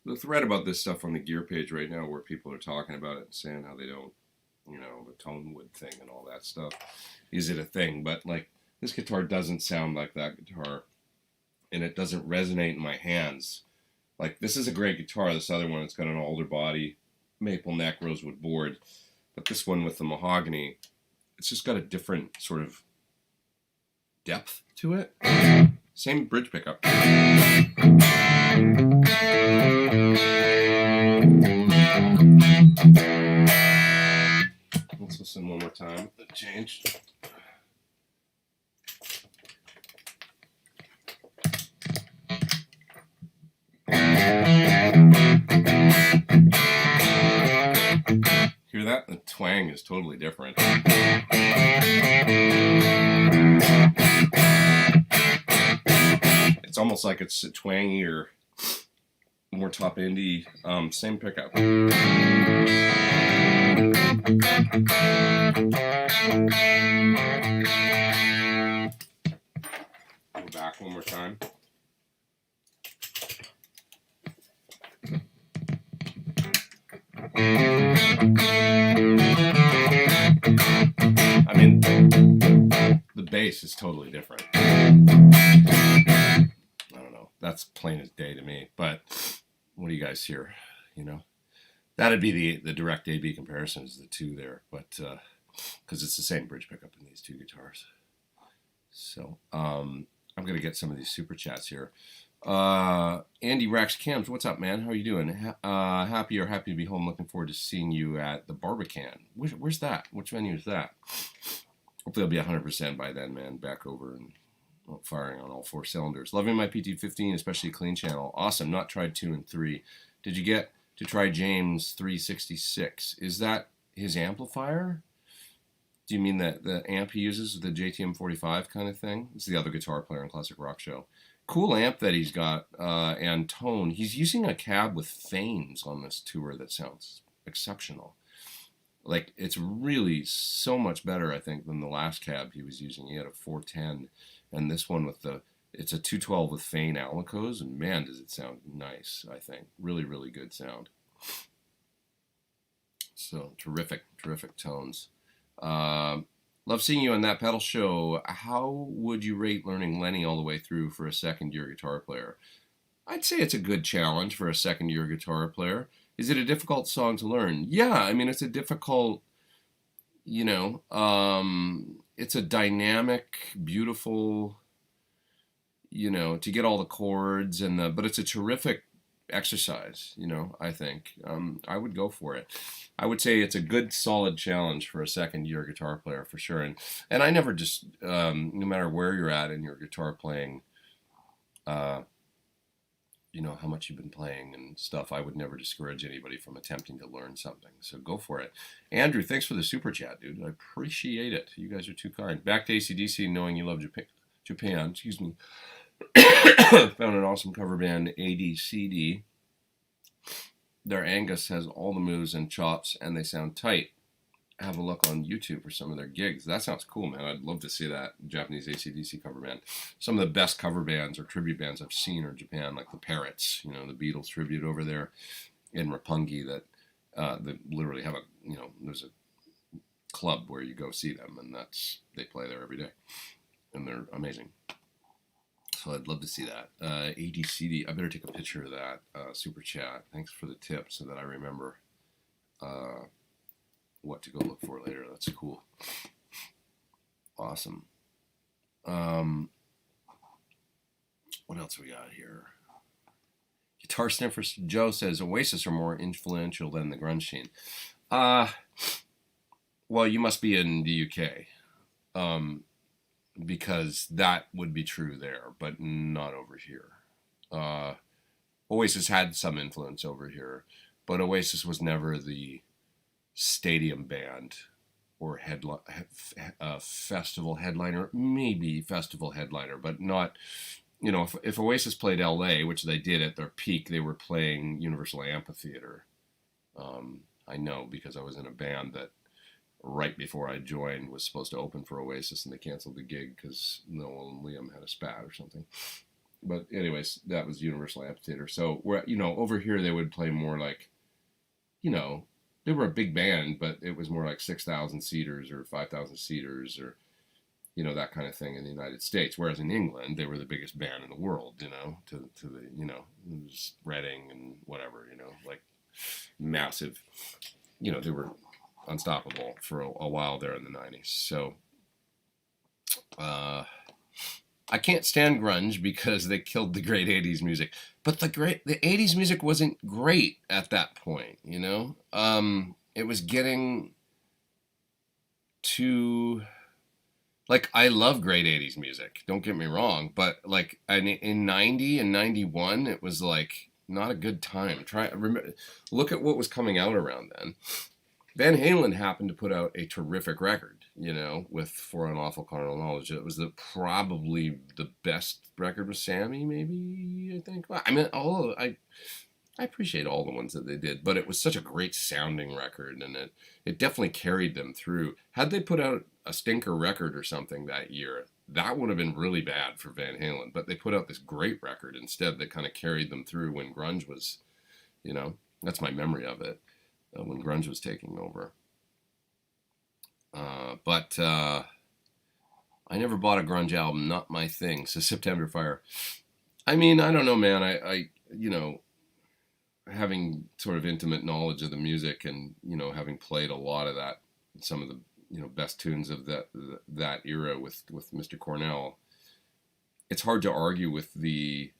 The thread about this stuff on the gear page right now where people are talking about it and saying how they don't, you know, the tone wood thing and all that stuff. Is it a thing? But, like, this guitar doesn't sound like that guitar. And it doesn't resonate in my hands. Like, this is a great guitar. This other one, it's got an alder body, maple neck, rosewood board. But this one with the mahogany, it's just got a different sort of depth to it. Same bridge pickup. Let's listen one more time. The change. Hear that? The twang is totally different. It's almost like it's a twangier, more top indie, same pickup. Go back one more time. I mean, the bass is totally different. I don't know. That's plain as day to me. But what do you guys hear? You know, that'd be the direct A/B comparison is the two there. But because it's the same bridge pickup in these two guitars. So I'm gonna get some of these super chats here. Andy Rax Cams, what's up, man? How are you doing? Happy to be home. Looking forward to seeing you at the Barbican. Where's that? Which venue is that? Hopefully I'll be 100% by then, man. Back over and firing on all four cylinders. Loving my PT15, especially clean channel. Awesome. Not tried 2 and 3. Did you get to try James 366? Is that his amplifier? Do you mean that the amp he uses, the JTM 45 kind of thing? It's the other guitar player in Classic Rock Show. Cool amp that he's got, and tone. He's using a cab with Fanes on this tour that sounds exceptional. Like, it's really so much better, I think, than the last cab he was using. He had a 410, and this one with it's a 212 with Fane Alicos, and man, does it sound nice, I think. Really, really good sound. So, terrific tones. Love seeing you on that pedal show. How would you rate learning Lenny all the way through for a second-year guitar player? I'd say it's a good challenge for a second-year guitar player. Is it a difficult song to learn? Yeah, I mean, it's a difficult, you know, it's a dynamic, beautiful, you know, to get all the chords but it's a terrific exercise, you know, I think. I would go for it. I would say it's a good, solid challenge for a second-year guitar player for sure. And I never just, no matter where you're at in your guitar playing, you know, how much you've been playing and stuff, I would never discourage anybody from attempting to learn something. So go for it. Andrew, thanks for the super chat, dude. I appreciate it. You guys are too kind. Back to AC/DC, knowing you love Japan. Excuse me. Found an awesome cover band, ADCD. Their Angus has all the moves and chops, and they sound tight. Have a look on YouTube for some of their gigs. That sounds cool, man. I'd love to see that Japanese AC/DC cover band. Some of the best cover bands or tribute bands I've seen are Japan, like the Parrots, you know, the Beatles tribute over there in Roppongi that They literally have there's a club where you go see them, and they play there every day, and they're amazing. So I'd love to see that. ADCD, I better take a picture of that super chat. Thanks for the tip so that I remember what to go look for later. That's cool. Awesome. What else we got here? Guitar Sniffer Joe says Oasis are more influential than the grunge scene. Well, you must be in the UK. Because that would be true there, but not over here. Oasis had some influence over here, but Oasis was never the stadium band or festival headliner, maybe festival headliner, but not, if Oasis played LA, which they did at their peak, they were playing Universal Amphitheater. I know because I was in a band that right before I joined was supposed to open for Oasis, and they canceled the gig because Noel and Liam had a spat or something. But anyways, that was Universal Amphitheater. So over here they would play more like, they were a big band, but it was more like 6,000 seaters or 5,000 seaters or, that kind of thing in the United States. Whereas in England, they were the biggest band in the world, to the, it was Reading and whatever, like massive, they were unstoppable for a while there in the 90s. So I can't stand grunge because they killed the great 80s music. But the 80s music wasn't great at that point, it was getting to, like, I love great 80s music, don't get me wrong, but like in 90 and 91 it was like not a good time. Look at what was coming out around then. Van Halen happened to put out a terrific record, with For an Awful Carnal Knowledge. It was probably the best record with Sammy, maybe, I think. Well, I mean, I appreciate all the ones that they did, but it was such a great sounding record, and it definitely carried them through. Had they put out a stinker record or something that year, that would have been really bad for Van Halen, but they put out this great record instead that kind of carried them through when grunge was, that's my memory of it. When grunge was taking over. But I never bought a grunge album, not my thing. So September Fire. I mean, I don't know, man. I having sort of intimate knowledge of the music and, having played a lot of that, some of the, best tunes of that era with Mr. Cornell, it's hard to argue with the,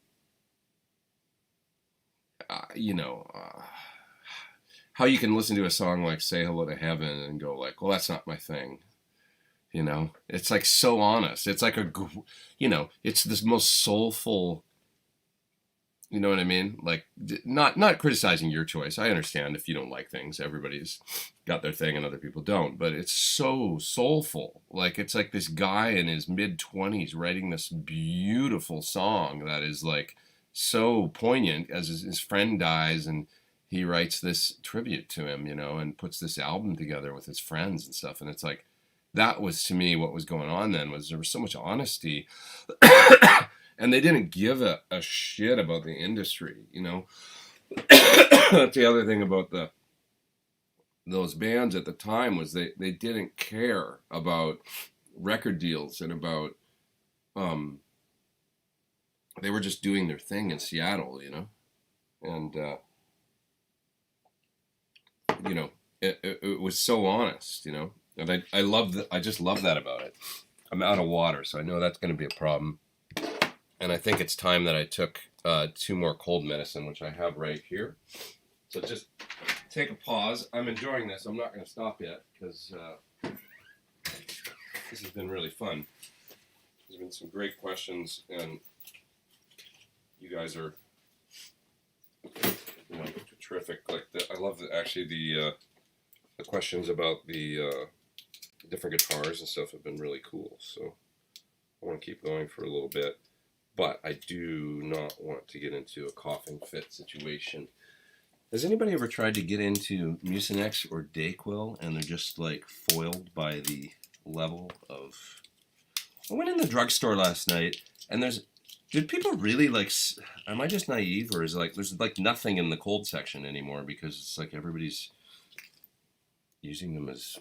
how you can listen to a song like Say Hello to Heaven and go like, well, that's not my thing. It's like so honest. It's like it's this most soulful, you know what I mean? Like, not criticizing your choice. I understand if you don't like things, everybody's got their thing and other people don't, but it's so soulful. Like, it's like this guy in his mid-20s writing this beautiful song that is like so poignant as his friend dies, and he writes this tribute to him, and puts this album together with his friends and stuff. And it's like, that was to me what was going on then, was there was so much honesty and they didn't give a shit about the industry, That's the other thing about those bands at the time, was they didn't care about record deals and about, they were just doing their thing in Seattle, and, it was so honest, and I just love that about it. I'm out of water, so I know that's going to be a problem, and I think it's time that I took 2 more cold medicine, which I have right here. So just take a pause. I'm enjoying this. I'm not going to stop yet because this has been really fun. There's been some great questions, and you guys are, terrific. Like, I love the questions about the different guitars and stuff have been really cool. So I want to keep going for a little bit, but I do not want to get into a coughing fit situation. Has anybody ever tried to get into Mucinex or Dayquil and they're just like foiled by the level of... I went in the drugstore last night and did people really like, am I just naive, or is like, there's like nothing in the cold section anymore because it's like everybody's using them as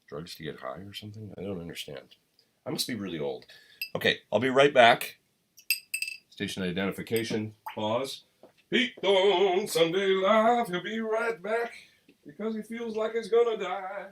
drugs to get high or something? I don't understand. I must be really old. Okay, I'll be right back. Station identification. Pause. Pete don't Sunday live. He'll be right back because he feels like he's gonna die.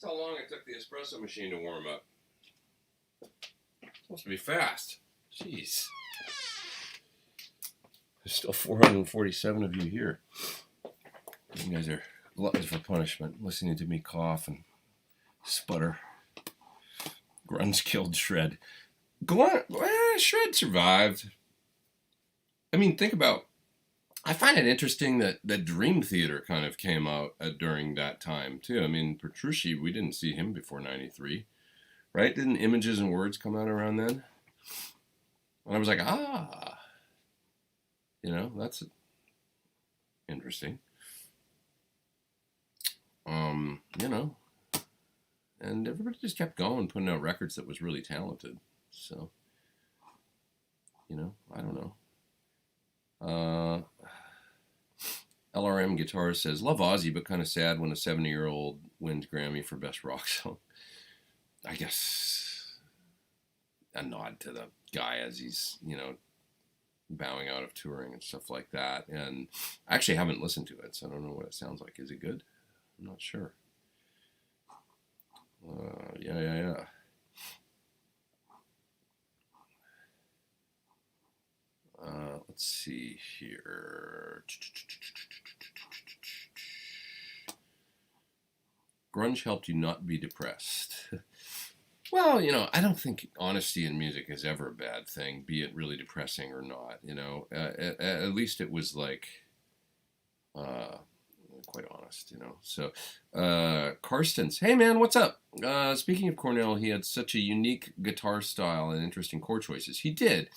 That's how long it took the espresso machine to warm up. It's supposed to be fast. Jeez. There's still 447 of you here. You guys are gluttons for punishment, listening to me cough and sputter. Grunge killed Shred. Shred survived. I mean, think about. I find it interesting that Dream Theater kind of came out during that time too. I mean, Petrucci, we didn't see him before '93, right? Didn't Images and Words come out around then? And I was like, that's interesting. And everybody just kept going, putting out records that was really talented. So, I don't know. LRM Guitar says, love Ozzy, but kind of sad when a 70-year-old wins Grammy for Best Rock Song. I guess a nod to the guy as he's, bowing out of touring and stuff like that. And I actually haven't listened to it, so I don't know what it sounds like. Is it good? I'm not sure. Yeah. Let's see here. Grunge helped you not be depressed. Well, I don't think honesty in music is ever a bad thing, be it really depressing or not. At least it was like quite honest. So, Karstens, hey man, what's up? Speaking of Cornell, he had such a unique guitar style and interesting chord choices. He did.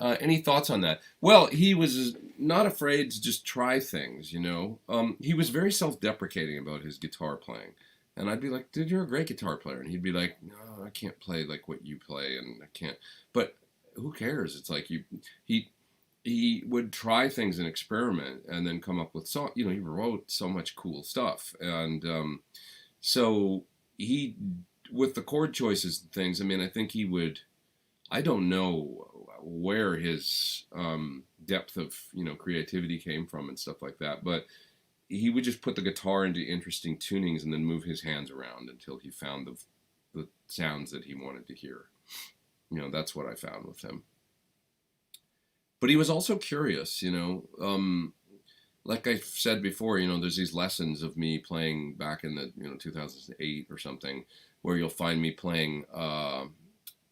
Any thoughts on that? Well, he was not afraid to just try things, He was very self-deprecating about his guitar playing. And I'd be like, dude, you're a great guitar player. And he'd be like, no, I can't play like what you play, and I can't. But who cares? It's like he would try things and experiment and then come up with song. He wrote so much cool stuff. And so he, with the chord choices and things, I mean, I think he would, I don't know where his depth of creativity came from and stuff like that, but he would just put the guitar into interesting tunings and then move his hands around until he found the sounds that he wanted to hear. That's what I found with him. But he was also curious, like I said before, there's these lessons of me playing back in the 2008 or something, where you'll find me playing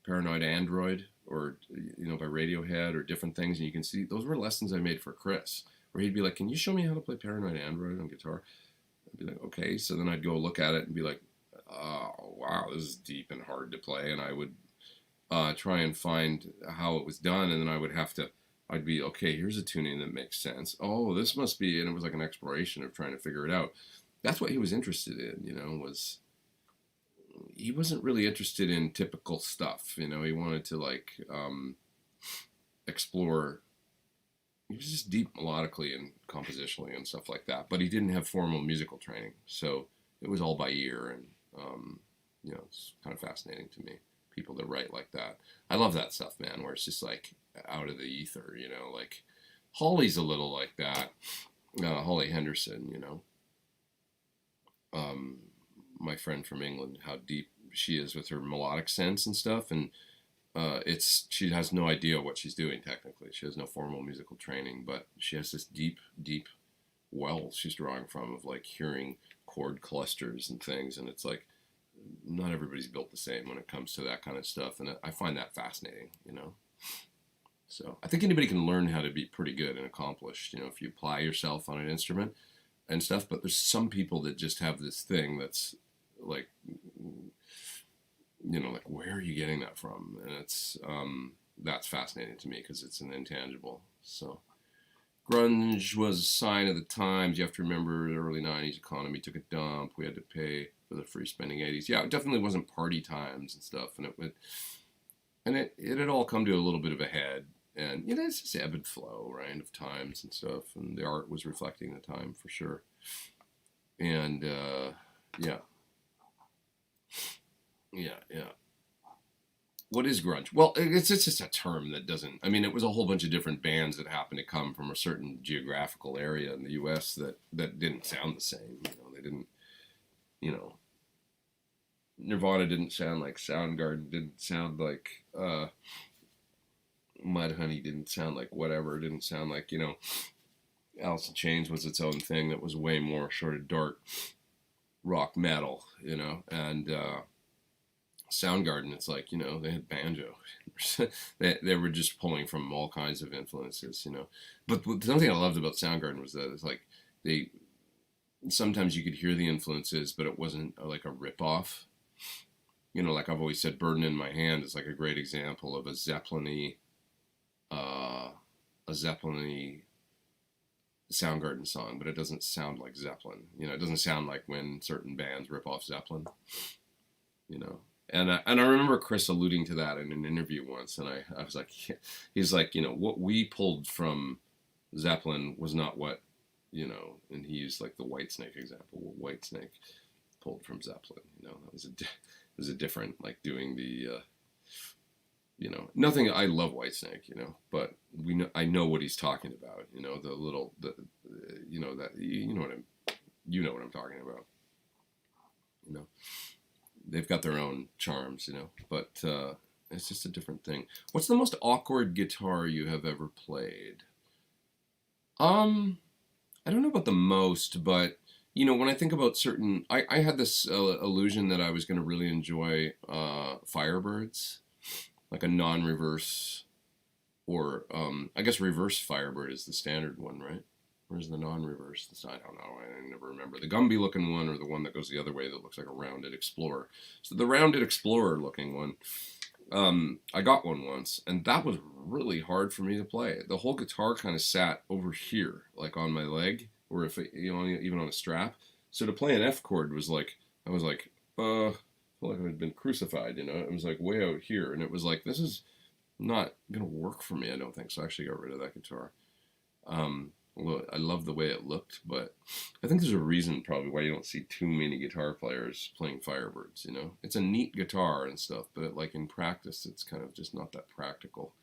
Paranoid Android, or by Radiohead, or different things, and you can see those were lessons I made for Chris, where he'd be like, can you show me how to play Paranoid Android on guitar? I'd be like, okay. So then I'd go look at it and be like, oh wow, this is deep and hard to play, and I would try and find how it was done, and then I'd be, okay, here's a tuning that makes sense. Oh, this must be, and it was like an exploration of trying to figure it out. That's what he was interested in, was he wasn't really interested in typical stuff. He wanted to explore he was just deep melodically and compositionally and stuff like that. But he didn't have formal musical training, so it was all by ear, and it's kind of fascinating to me. People that write like that, I love that stuff, man. Where it's just like out of the ether, like Holly's a little like that. Holly Henderson, um, my friend from England, how deep she is with her melodic sense and stuff, and she has no idea what she's doing technically. She has no formal musical training, but she has this deep, deep well she's drawing from of like hearing chord clusters and things, and it's like not everybody's built the same when it comes to that kind of stuff, and I find that fascinating. So I think anybody can learn how to be pretty good and accomplished, if you apply yourself on an instrument and stuff. But there's some people that just have this thing that's like, like where are you getting that from? And that's fascinating to me because it's an intangible. So grunge was a sign of the times. You have to remember the early 90s economy took a dump. We had to pay for the free spending 80s. Yeah, it definitely wasn't party times and stuff. And it had all come to a little bit of a head. And, it's just ebb and flow, right, of times and stuff. And the art was reflecting the time for sure. And, yeah. What is grunge? Well, it's just a term that doesn't, it was a whole bunch of different bands that happened to come from a certain geographical area in the U.S. that didn't sound the same. They didn't, Nirvana didn't sound like Soundgarden, didn't sound like Mudhoney, didn't sound like whatever, didn't sound like, Alice in Chains was its own thing that was way more sort of dark rock metal, and Soundgarden, it's like, they had banjo. they were just pulling from all kinds of influences, But something I loved about Soundgarden was that it's like sometimes you could hear the influences, but it wasn't like a rip-off. Like I've always said, Burden in My Hand is like a great example of a Zeppelin-y Soundgarden song, but it doesn't sound like Zeppelin. It doesn't sound like when certain bands rip off Zeppelin. And I remember Chris alluding to that in an interview once, and I was like, he's like, what we pulled from Zeppelin was not what, and he used like the Whitesnake example. What Whitesnake pulled from Zeppelin, that was a different, like doing the, nothing. I love Whitesnake, but I know what he's talking about. The little, that you know what I'm talking about. They've got their own charms, but it's just a different thing. What's the most awkward guitar you have ever played? I don't know about the most, but when I think about certain, I had this illusion that I was going to really enjoy Firebirds, like a non-reverse, or I guess reverse Firebird is the standard one, right? Where's the non-reverse? I don't know. I never remember. The Gumby-looking one or the one that goes the other way that looks like a rounded Explorer. So the rounded Explorer-looking one, I got one once, and that was really hard for me to play. The whole guitar kind of sat over here, like on my leg, or if it, even on a strap. So to play an F chord was like, I was like, I feel like I had been crucified, It was like way out here, and it was like, this is not gonna work for me, I don't think. So I actually got rid of that guitar. Well, I love the way it looked, but I think there's a reason probably why you don't see too many guitar players playing Firebirds, It's a neat guitar and stuff, but like in practice, it's kind of just not that practical.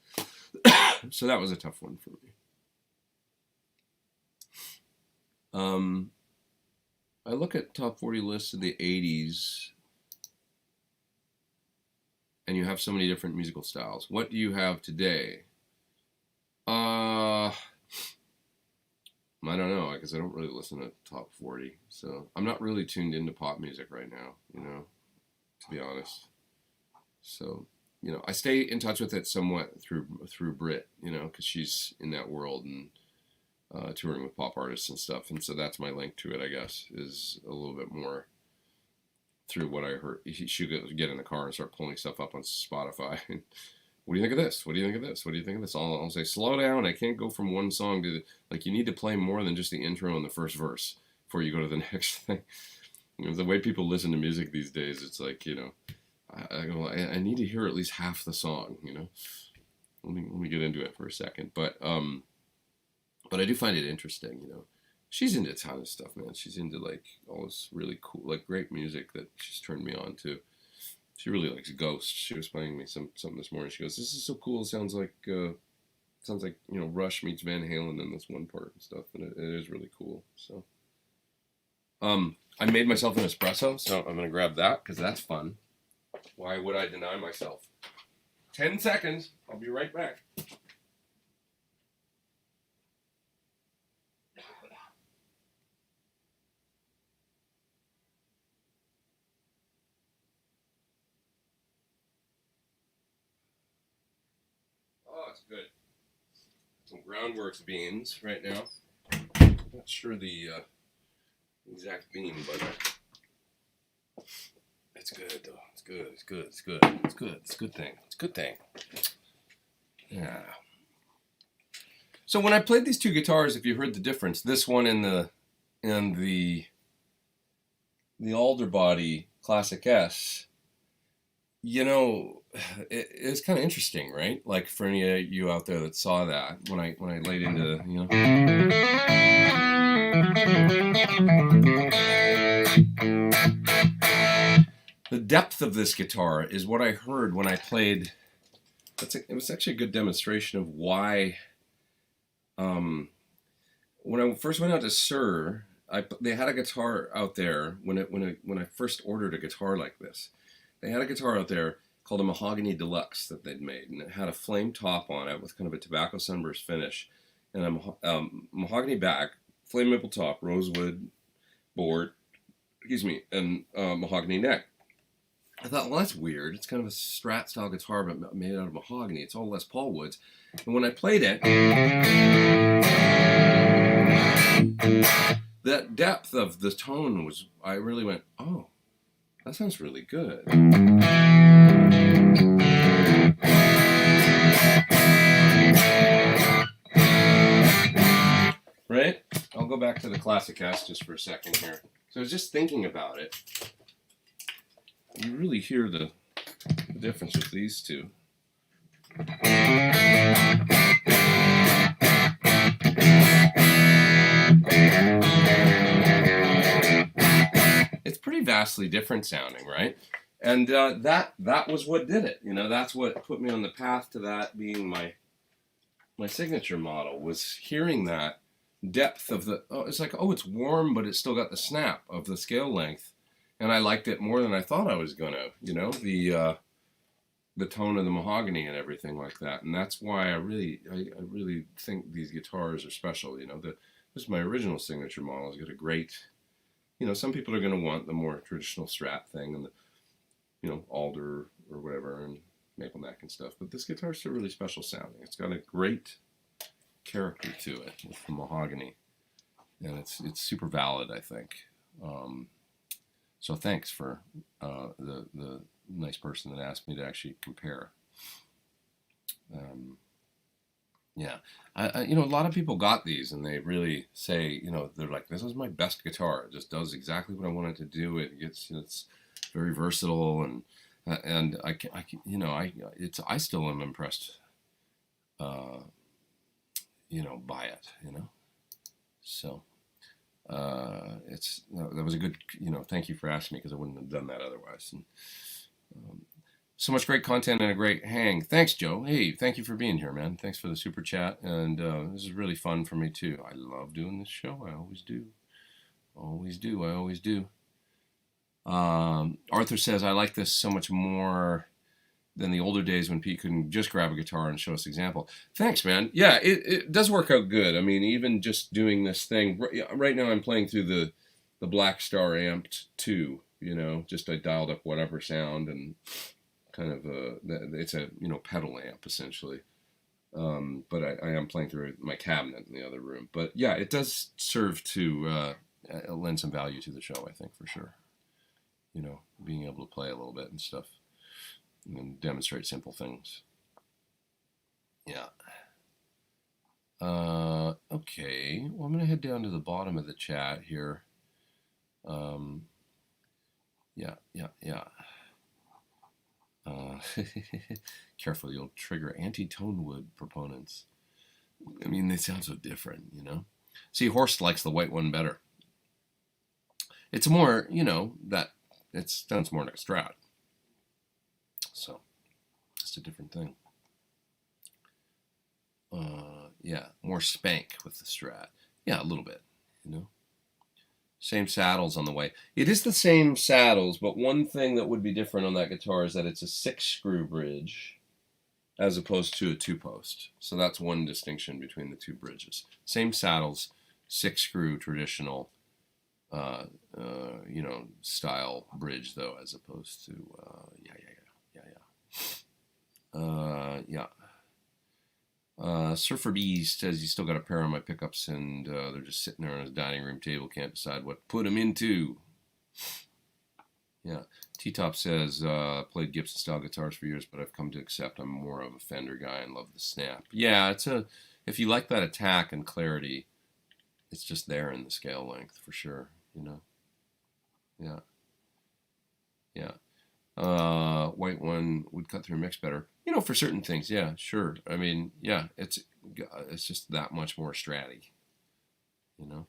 So that was a tough one for me. I look at top 40 lists of the 80s, and you have so many different musical styles. What do you have today? I don't know, because I don't really listen to top 40, so I'm not really tuned into pop music right now, to be honest. So, I stay in touch with it somewhat through Brit, because she's in that world and touring with pop artists and stuff, and so that's my link to it, I guess, is a little bit more through what I heard. She'll get in the car and start pulling stuff up on Spotify. What do you think of this? What do you think of this? What do you think of this? I'll say, slow down. I can't go from one song to you need to play more than just the intro and the first verse before you go to the next thing. The way people listen to music these days, it's like, I need to hear at least half the song, Let me get into it for a second. But But I do find it interesting, She's into a ton of stuff, man. She's into like all this really cool, like great music that she's turned me on to. She really likes Ghost. She was playing me something this morning. She goes, "This is so cool. It sounds like Rush meets Van Halen in this one part and stuff." And it is really cool. So, I made myself an espresso, so I'm gonna grab that because that's fun. Why would I deny myself? 10 seconds. I'll be right back. Oh, it's good. Some Groundworks beans right now. Not sure the exact bean, but it's good though. It's good. It's good. It's good. It's good. It's a good thing. It's a good thing. Yeah. So when I played these two guitars, if you heard the difference, this one and the Alder Body Classic S, it's kind of interesting, right? Like for any of you out there that saw that when I laid into, the depth of this guitar is what I heard when I played. It was actually a good demonstration of why. When I first went out to Suhr, they had a guitar out there when I first ordered a guitar like this. They had a guitar out there called a Mahogany Deluxe that they'd made, and it had a flame top on it with kind of a tobacco sunburst finish, and a mahogany back, flame maple top, rosewood board, and mahogany neck. I thought, well, that's weird. It's kind of a Strat style guitar, but made out of mahogany. It's all Les Paul woods. And when I played it, that depth of the tone I really went, oh, that sounds really good. Right? I'll go back to the Classic S just for a second here. So I was just thinking about it. You really hear the difference with these two. It's pretty vastly different sounding, right? And that was what did it. That's what put me on the path to that being my signature model, was hearing that depth of it's like, oh, it's warm, but it's still got the snap of the scale length. And I liked it more than I thought I was gonna, the tone of the mahogany and everything like that. And that's why I really think these guitars are special. This is my original signature model. It's got a great, some people are gonna want the more traditional Strat thing and the, alder or whatever and maple neck and stuff. But this guitar's still really special sounding. It's got a great character to it with the mahogany, and it's super valid, I think. So thanks for the nice person that asked me to actually compare. Yeah, a lot of people got these and they really say, they're like, this is my best guitar. It just does exactly what I want it to do. It's very versatile and I still am impressed, by it, So. That was a good, thank you for asking me, because I wouldn't have done that otherwise. And so much great content and a great hang. Thanks, Joe. Hey, thank you for being here, man. Thanks for the super chat. And this is really fun for me too. I love doing this show. I always do. Always do. I always do. Arthur says, I like this so much more than the older days when Pete couldn't just grab a guitar and show us example. Thanks, man. Yeah, it does work out good. I mean, even just doing this thing, right now I'm playing through the Black Star amped 2, just I dialed up whatever sound and kind of, it's a, pedal amp essentially. But I am playing through my cabinet in the other room. But yeah, it does serve to lend some value to the show, I think, for sure. Being able to play a little bit and stuff. And demonstrate simple things. Yeah. Okay. Well, I'm going to head down to the bottom of the chat here. Yeah. Careful, you'll trigger anti-tone wood proponents. I mean, they sound so different, you know. See, Horst likes the white one better. It's more, you know, that it sounds more like a Strat. So, it's a different thing. Yeah, more spank with the Strat. Yeah, a little bit, you know. Same saddles on the way. It is the same saddles, but one thing that would be different on that guitar is that it's a 6-screw bridge as opposed to a 2-post. So that's one distinction between the two bridges. Same saddles, 6-screw traditional, you know, style bridge though, as opposed to yeah. Surfer B says he's still got a pair of my pickups and they're just sitting there on his dining room table. Can't decide what to put them into. Yeah. T-Top says, played Gibson style guitars for years, but I've come to accept I'm more of a Fender guy and love the snap. Yeah, if you like that attack and clarity, it's just there in the scale length for sure, you know. Yeah. Yeah. White one would cut through a mix better. You know, for certain things, yeah, sure. I mean, yeah, it's just that much more stratty, you know.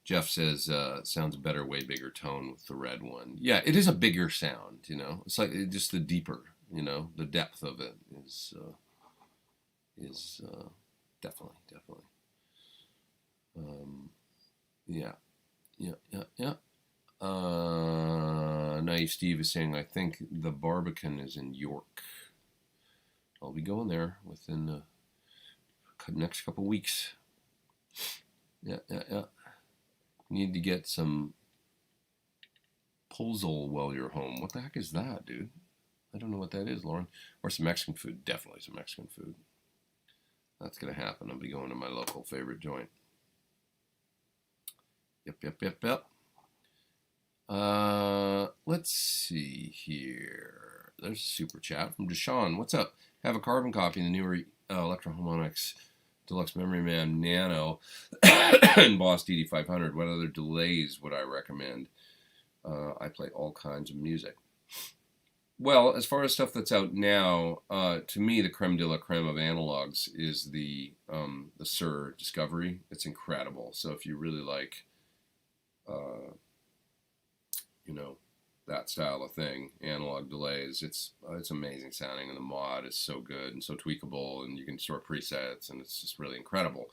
Jeff says, sounds better, way bigger tone with the red one. Yeah, it is a bigger sound, you know. It's like just the deeper, you know, the depth of it is definitely. Yeah. Naive Steve is saying, I think the Barbican is in York. I'll be going there within the next couple weeks. Yeah. Need to get some Pozole while you're home. What the heck is that, dude? I don't know what that is, Lauren. Or some Mexican food. Definitely some Mexican food. That's going to happen. I'll be going to my local favorite joint. Yep. Let's see here. There's a super chat from Deshaun. What's up? Have a carbon copy of the newer Electro Harmonix Deluxe Memory Man Nano and Boss DD500. What other delays would I recommend? I play all kinds of music. Well, as far as stuff that's out now, to me, the creme de la creme of analogs is the Suhr Discovery. It's incredible. So if you really like, you know, that style of thing, analog delays, it's amazing sounding, and the mod is so good and so tweakable, and you can store presets, and it's just really incredible.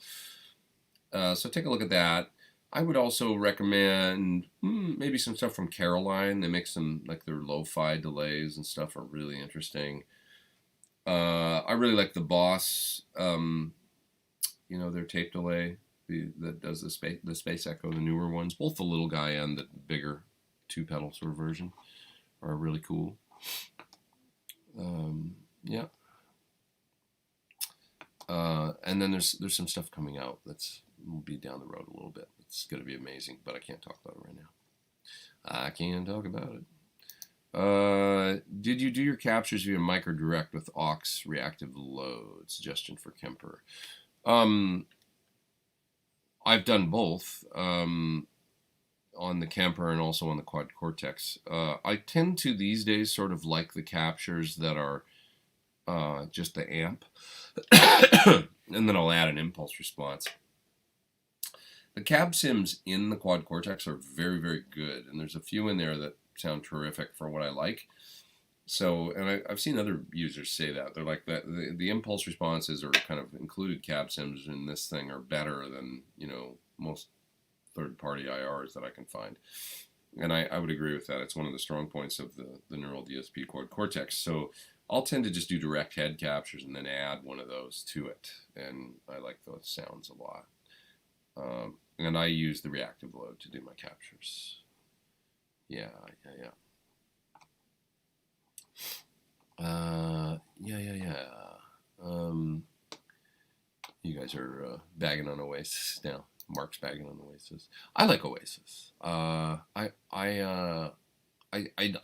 So take a look at that. I would also recommend maybe some stuff from Caroline. They make some, like, their lo-fi delays and stuff are really interesting. I really like the Boss, you know, their tape delay that does the Space Echo, the newer ones, both the little guy and the bigger 2-pedal sort of version are really cool. Yeah. And then there's some stuff coming out will be down the road a little bit. It's going to be amazing, but I can't talk about it right now. I can't talk about it. Did you do your captures via mic or direct with aux reactive load? Suggestion for Kemper. I've done both. On the Kemper and also on the Quad Cortex. I tend to these days sort of like the captures that are just the amp, and then I'll add an impulse response. The cab sims in the Quad Cortex are very, very good, and there's a few in there that sound terrific for what I like. So, and I've seen other users say that. They're like, that the impulse responses or kind of included cab sims in this thing are better than, you know, most third-party IRs that I can find. And I would agree with that. It's one of the strong points of the Neural DSP Quad Cortex. So I'll tend to just do direct head captures and then add one of those to it. And I like those sounds a lot. And I use the reactive load to do my captures. Yeah. You guys are bagging on Oasis now. Mark's bagging on Oasis. I like Oasis. I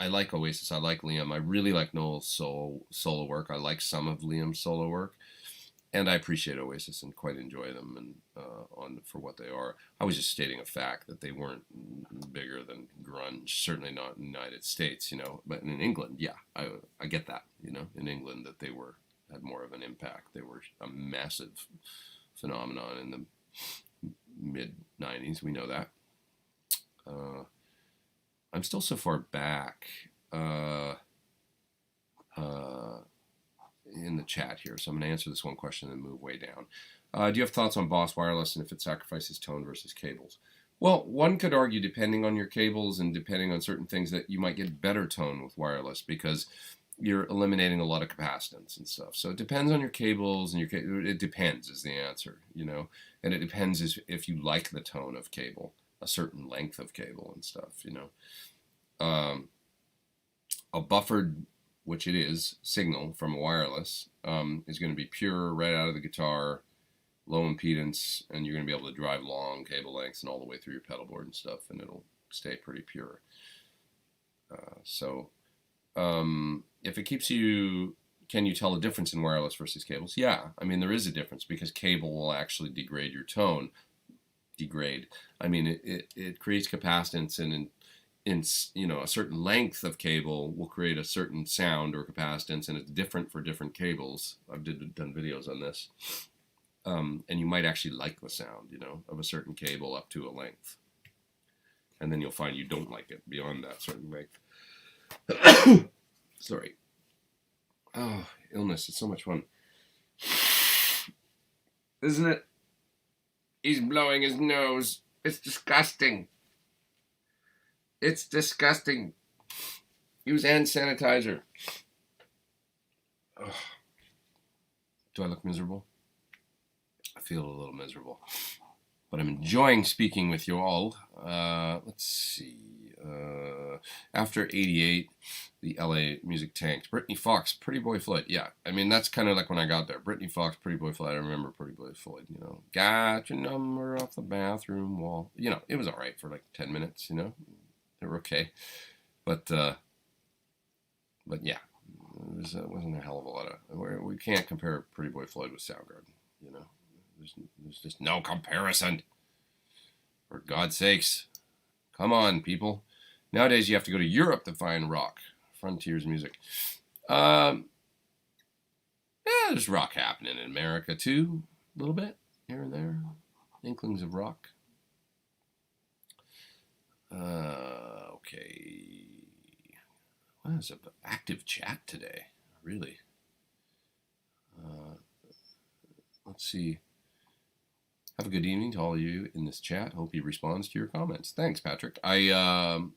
like Oasis. I like Liam. I really like Noel's solo work. I like some of Liam's solo work, and I appreciate Oasis and quite enjoy them and for what they are. I was just stating a fact that they weren't bigger than grunge. Certainly not in the United States, you know. But in England, yeah, I get that. You know, in England that they had more of an impact. They were a massive phenomenon in the mid 90s. We know that. I'm still so far back in the chat here, so I'm going to answer this one question and then move way down. Do you have thoughts on Boss Wireless and if it sacrifices tone versus cables? Well, one could argue, depending on your cables and depending on certain things, that you might get better tone with wireless because you're eliminating a lot of capacitance and stuff. So it depends on your cables, and it depends is the answer, you know. And it depends if you like the tone of cable, a certain length of cable and stuff, you know. A buffered, which it is, signal from a wireless is going to be pure right out of the guitar, low impedance, and you're going to be able to drive long cable lengths and all the way through your pedal board and stuff, and it'll stay pretty pure. If it keeps you, can you tell the difference in wireless versus cables? Yeah, I mean, there is a difference because cable will actually degrade your tone. I mean, it creates capacitance, and in you know, a certain length of cable will create a certain sound or capacitance, and it's different for different cables. I've done videos on this. And you might actually like the sound, you know, of a certain cable up to a length. And then you'll find you don't like it beyond that certain length. Sorry. Oh, illness. It's so much fun. Isn't it? He's blowing his nose. It's disgusting. It's disgusting. Use hand sanitizer. Oh. Do I look miserable? I feel a little miserable, but I'm enjoying speaking with you all. Let's see. After 88, the LA music tanked. Britney Fox, Pretty Boy Floyd. Yeah, I mean, that's kind of like when I got there. Britney Fox, Pretty Boy Floyd. I remember Pretty Boy Floyd, you know. Got your number off the bathroom wall. You know, it was all right for like 10 minutes, you know. They were okay. But yeah, it wasn't a hell of a lot of... We can't compare Pretty Boy Floyd with Soundgarden, you know. There's just no comparison. For God's sakes. Come on, people. Nowadays, you have to go to Europe to find rock. Frontiers music. Yeah, there's rock happening in America, too. A little bit, here and there. Inklings of rock. Okay. Wow, it's an active chat today. Really. Let's see. Have a good evening to all of you in this chat. Hope he responds to your comments. Thanks, Patrick. I'm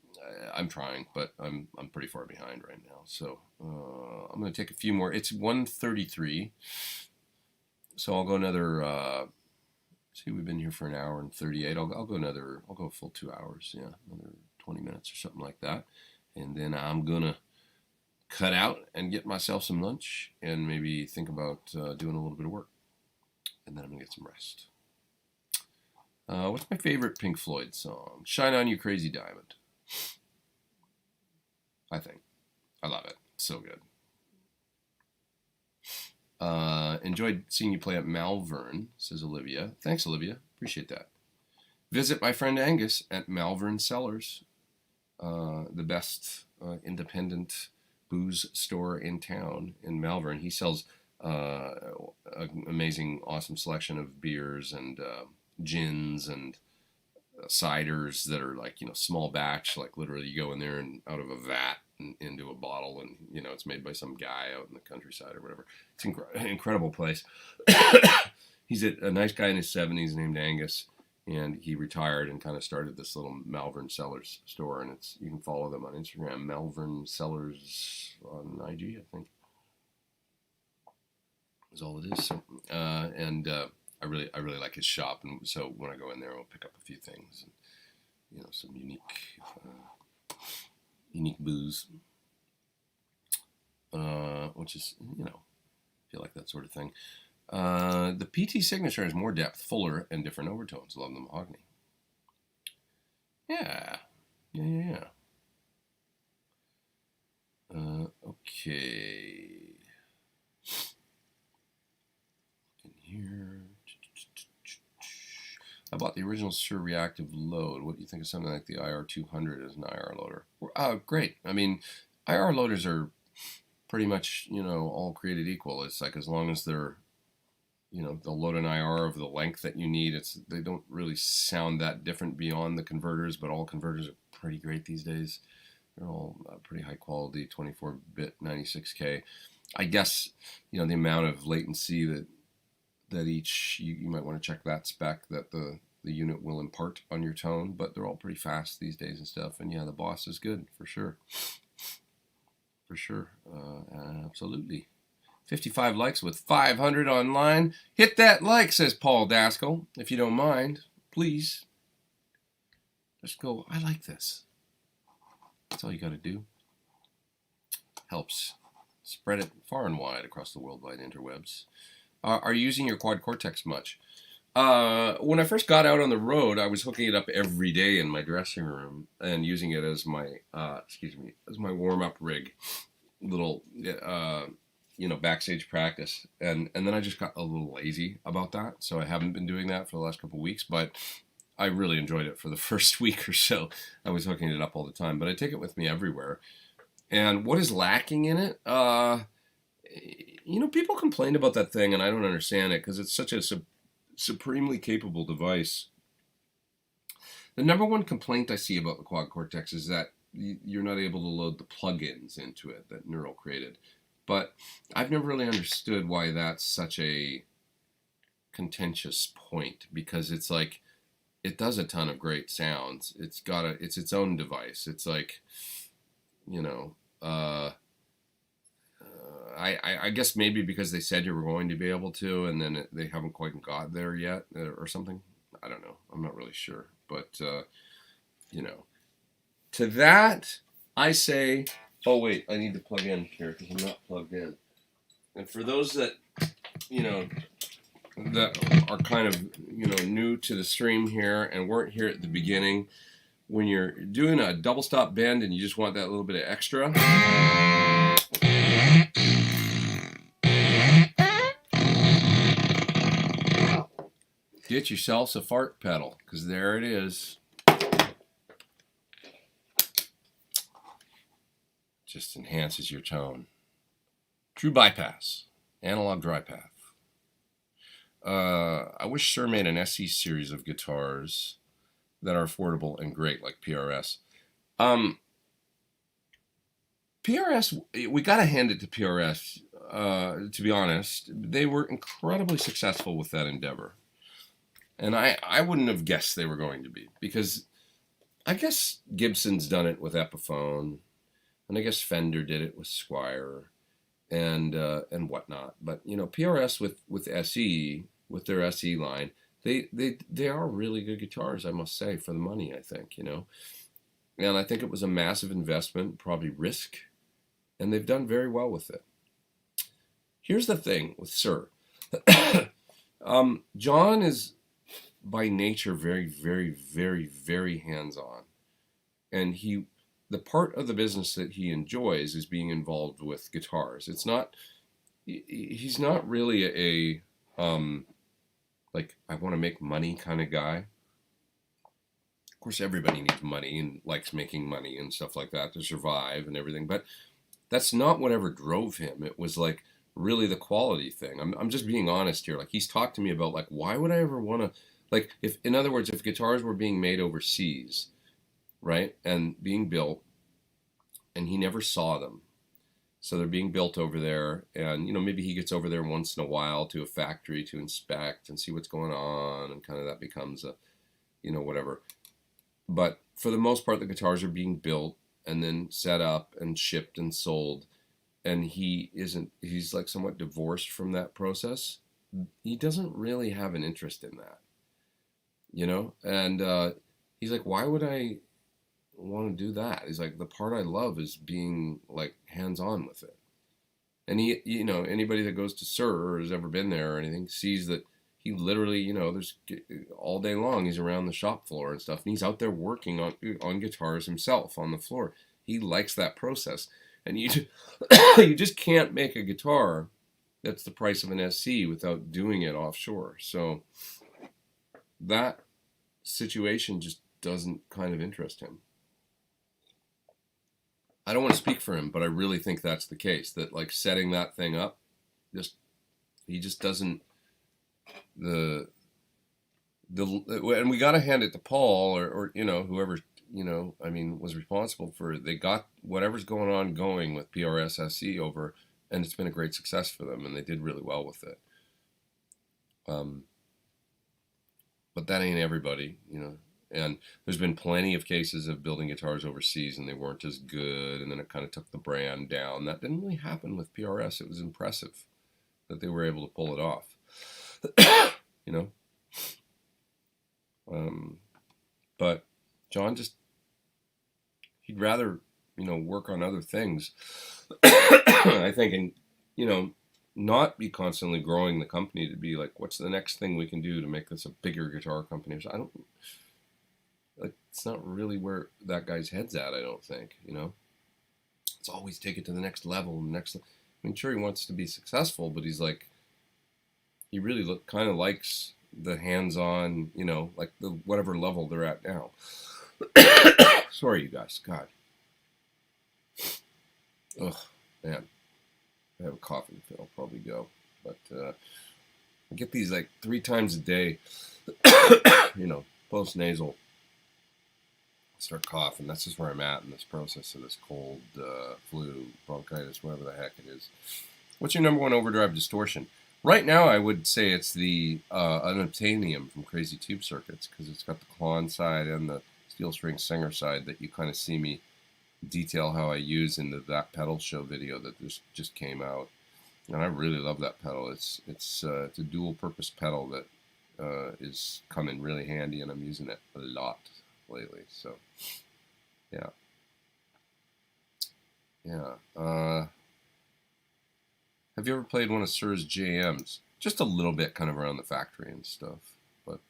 trying, but I'm pretty far behind right now. So I'm going to take a few more. It's 1:33, so I'll go another. See, we've been here for an hour and 38. I'll go a full 2 hours. Yeah, another 20 minutes or something like that, and then I'm gonna cut out and get myself some lunch and maybe think about doing a little bit of work, and then I'm gonna get some rest. What's my favorite Pink Floyd song? Shine On You Crazy Diamond. I think. I love it. It's so good. Enjoyed seeing you play at Malvern, says Olivia. Thanks, Olivia. Appreciate that. Visit my friend Angus at Malvern Cellars, the best independent booze store in town in Malvern. He sells an amazing, awesome selection of beers and gins and ciders that are like, you know, small batch, like literally you go in there and out of a vat and into a bottle, and you know, it's made by some guy out in the countryside or whatever. It's an incredible place. He's a nice guy in his 70s named Angus, and he retired and kind of started this little Malvern Cellars store, and you can follow them on Instagram, Malvern Cellars on IG, I think is all it is. So, I really like his shop, and so when I go in there, I'll pick up a few things, and, you know, some unique booze, which is, you know, I feel like that sort of thing. The PT signature has more depth, fuller, and different overtones. Love the mahogany. Yeah. Okay. In here. I bought the original Suhr reactive load. What do you think of something like the IR200 as an IR loader? Great. I mean, IR loaders are pretty much, all created equal. It's like as long as they're, the load and IR of the length that you need, they don't really sound that different beyond the converters, but all converters are pretty great these days. They're all pretty high quality, 24-bit, 96K. I guess, the amount of latency that each, you might want to check that spec that the unit will impart on your tone, but they're all pretty fast these days and stuff. And yeah, the Boss is good, for sure. For sure. Absolutely. 55 likes with 500 online. Hit that like, says Paul Daskell. If you don't mind, please. Just go, I like this. That's all you got to do. Helps spread it far and wide across the worldwide interwebs. Are you using your quad cortex much? When I first got out on the road, I was hooking it up every day in my dressing room and using it as my, as my warm-up rig, little, backstage practice. And then I just got a little lazy about that, so I haven't been doing that for the last couple of weeks, but I really enjoyed it for the first week or so. I was hooking it up all the time, but I take it with me everywhere. And what is lacking in it? People complain about that thing, and I don't understand it because it's such a supremely capable device. The number one complaint I see about the Quad Cortex is that you're not able to load the plugins into it that Neural created. But I've never really understood why that's such a contentious point, because it's like, it does a ton of great sounds. It's its own device. It's like, I guess maybe because they said you were going to be able to, and then they haven't quite got there yet, or something. I don't know. I'm not really sure. But, to that, I say, oh, wait, I need to plug in here because I'm not plugged in. And for those that, that are kind of, new to the stream here and weren't here at the beginning, when you're doing a double stop bend and you just want that little bit of extra, get yourself a fart pedal, because there it is. Just enhances your tone. True bypass, analog dry path. I wish Suhr made an SE series of guitars that are affordable and great, like PRS. PRS, we got to hand it to PRS, to be honest. They were incredibly successful with that endeavor. And I wouldn't have guessed they were going to be, because I guess Gibson's done it with Epiphone, and I guess Fender did it with Squier, and whatnot. But PRS with SE, with their SE line, they are really good guitars, I must say, for the money, I think, And I think it was a massive investment, probably risk, and they've done very well with it. Here's the thing with Suhr. John is by nature very, very, very, very hands-on. And the part of the business that he enjoys is being involved with guitars. He's not really a like, I want to make money kind of guy. Of course, everybody needs money and likes making money and stuff like that to survive and everything, but that's not whatever drove him. It was like really the quality thing. I'm just being honest here. Like, he's talked to me about, like, why would I ever want to, like, in other words, if guitars were being made overseas, right, and being built, and he never saw them, so they're being built over there, and maybe he gets over there once in a while to a factory to inspect and see what's going on, and kind of that becomes a, whatever. But for the most part, the guitars are being built and then set up and shipped and sold, and he's like somewhat divorced from that process. He doesn't really have an interest in that, and he's like, why would I want to do that? He's like, the part I love is being like hands-on with it. And he, anybody that goes to Suhr or has ever been there or anything sees that he literally, there's all day long he's around the shop floor and stuff, and he's out there working on guitars himself on the floor. He likes that process, and you just can't make a guitar that's the price of an SC without doing it offshore. So that situation just doesn't kind of interest him. I don't want to speak for him, but I really think that's the case. That like setting that thing up, just he just doesn't the and we got to hand it to Paul or you know whoever you know I mean was responsible for they got whatever's going on going with PRSSE over, and it's been a great success for them, and they did really well with it. But that ain't everybody, you know. And there's been plenty of cases of building guitars overseas and they weren't as good, and then it kind of took the brand down. That didn't really happen with PRS. It was impressive that they were able to pull it off, you know. But John just, he'd rather, you know, work on other things, I think, and, you know, not be constantly growing the company to be like, what's the next thing we can do to make this a bigger guitar company? I don't, like, it's not really where that guy's head's at, I don't think, you know. It's always take it to the next level, I mean, sure, he wants to be successful, but he's like, he really kind of likes the hands-on, you know, like the whatever level they're at now. Sorry, you guys. God. Ugh, man. I have a coughing fit. I'll probably go. But I get these like 3 times a day, you know, post-nasal. I start coughing. That's just where I'm at in this process of this cold, flu, bronchitis, whatever the heck it is. What's your number one overdrive distortion? Right now, I would say it's the unobtainium from Crazy Tube Circuits, because it's got the Klon side and the Steel String Singer side that you kind of see me detail how I use in that pedal show video that just came out. And I really love that pedal. It's a dual-purpose pedal that is coming really handy, and I'm using it a lot lately. So, yeah. Yeah. Have you ever played one of Suhr's JMs? Just a little bit, kind of around the factory and stuff, but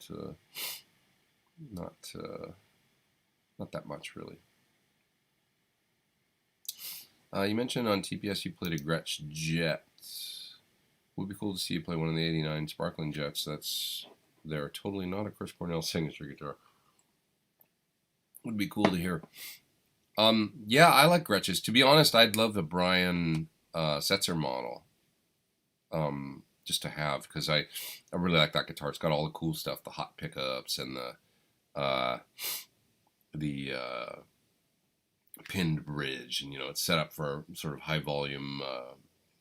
not that much, really. You mentioned on TPS you played a Gretsch Jet. Would be cool to see you play one of the '89 Sparkling Jets. They're totally not a Chris Cornell signature guitar. Would be cool to hear. Yeah, I like Gretsch's. To be honest, I'd love the Brian Setzer model. Just to have, because I really like that guitar. It's got all the cool stuff, the hot pickups and the pinned bridge, and you know, it's set up for sort of high volume,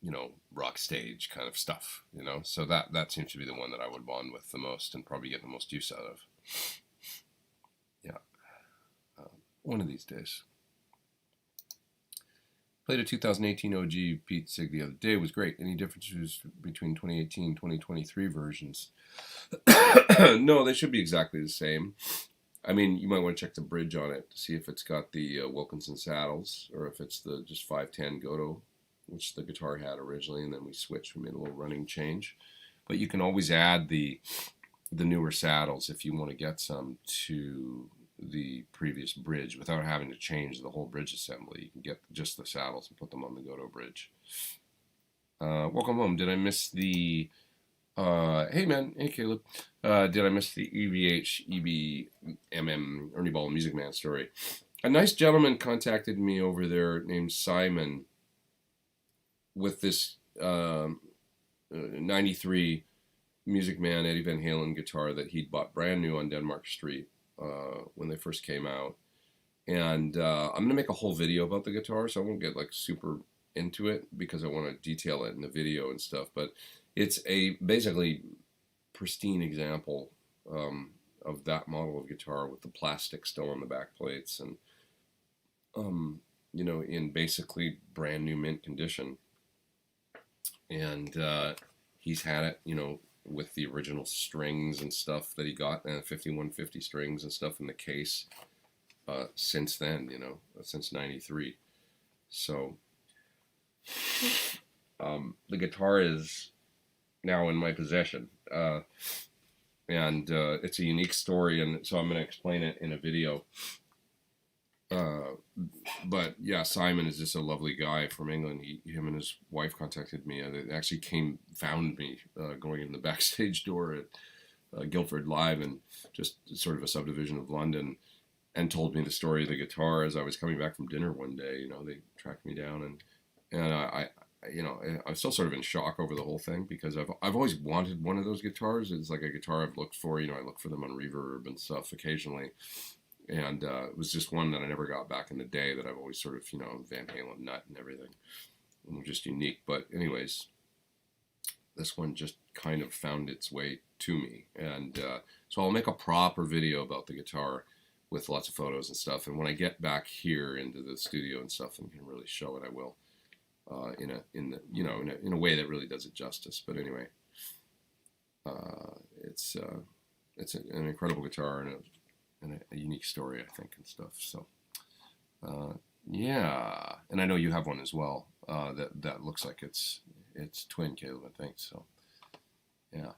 you know, rock stage kind of stuff, you know. So that seems to be the one that I would bond with the most and probably get the most use out of. Yeah, one of these days. Played a 2018 OG Pete Sig the other day. It was great. Any differences between 2018 and 2023 versions? No, they should be exactly the same. I mean, you might want to check the bridge on it to see if it's got the Wilkinson saddles or if it's the just 510 Goto, which the guitar had originally, and then we switched. We made a little running change. But you can always add the newer saddles if you want to get some to the previous bridge without having to change the whole bridge assembly. You can get just the saddles and put them on the Goto bridge. Welcome home. Did I miss the hey man, hey Caleb. Did I miss the EVH EBMM Ernie Ball Music Man story? A nice gentleman contacted me over there named Simon with this 93 Music Man Eddie Van Halen guitar that he'd bought brand new on Denmark Street when they first came out. And I'm going to make a whole video about the guitar, so I won't get like super into it because I want to detail it in the video and stuff. But it's a basically pristine example of that model of guitar with the plastic still on the back plates and, you know, in basically brand new mint condition. And he's had it, you know, with the original strings and stuff that he got, and 5150 strings and stuff in the case since then, you know, since 93. So the guitar is now in my possession, and it's a unique story, and so I'm going to explain it in a video. But yeah, Simon is just a lovely guy from England. Him and his wife contacted me. They actually found me going in the backstage door at Guildford Live, and just sort of a subdivision of London. and told me the story of the guitar as I was coming back from dinner one day. They tracked me down, and I'm still sort of in shock over the whole thing, because I've always wanted one of those guitars. It's like a guitar I've looked for. I look for them on Reverb and stuff occasionally, and it was just one that I never got back in the day that I've always sort of Van Halen nut and everything, and they're just unique. But anyways, this one just kind of found its way to me, and so I'll make a proper video about the guitar with lots of photos and stuff. And when I get back here into the studio and stuff and can really show it, I will, in a way that really does it justice. But anyway, it's an incredible guitar and a unique story, I think, and stuff. So yeah, and I know you have one as well. That looks like it's twin, Caleb, I think. So yeah.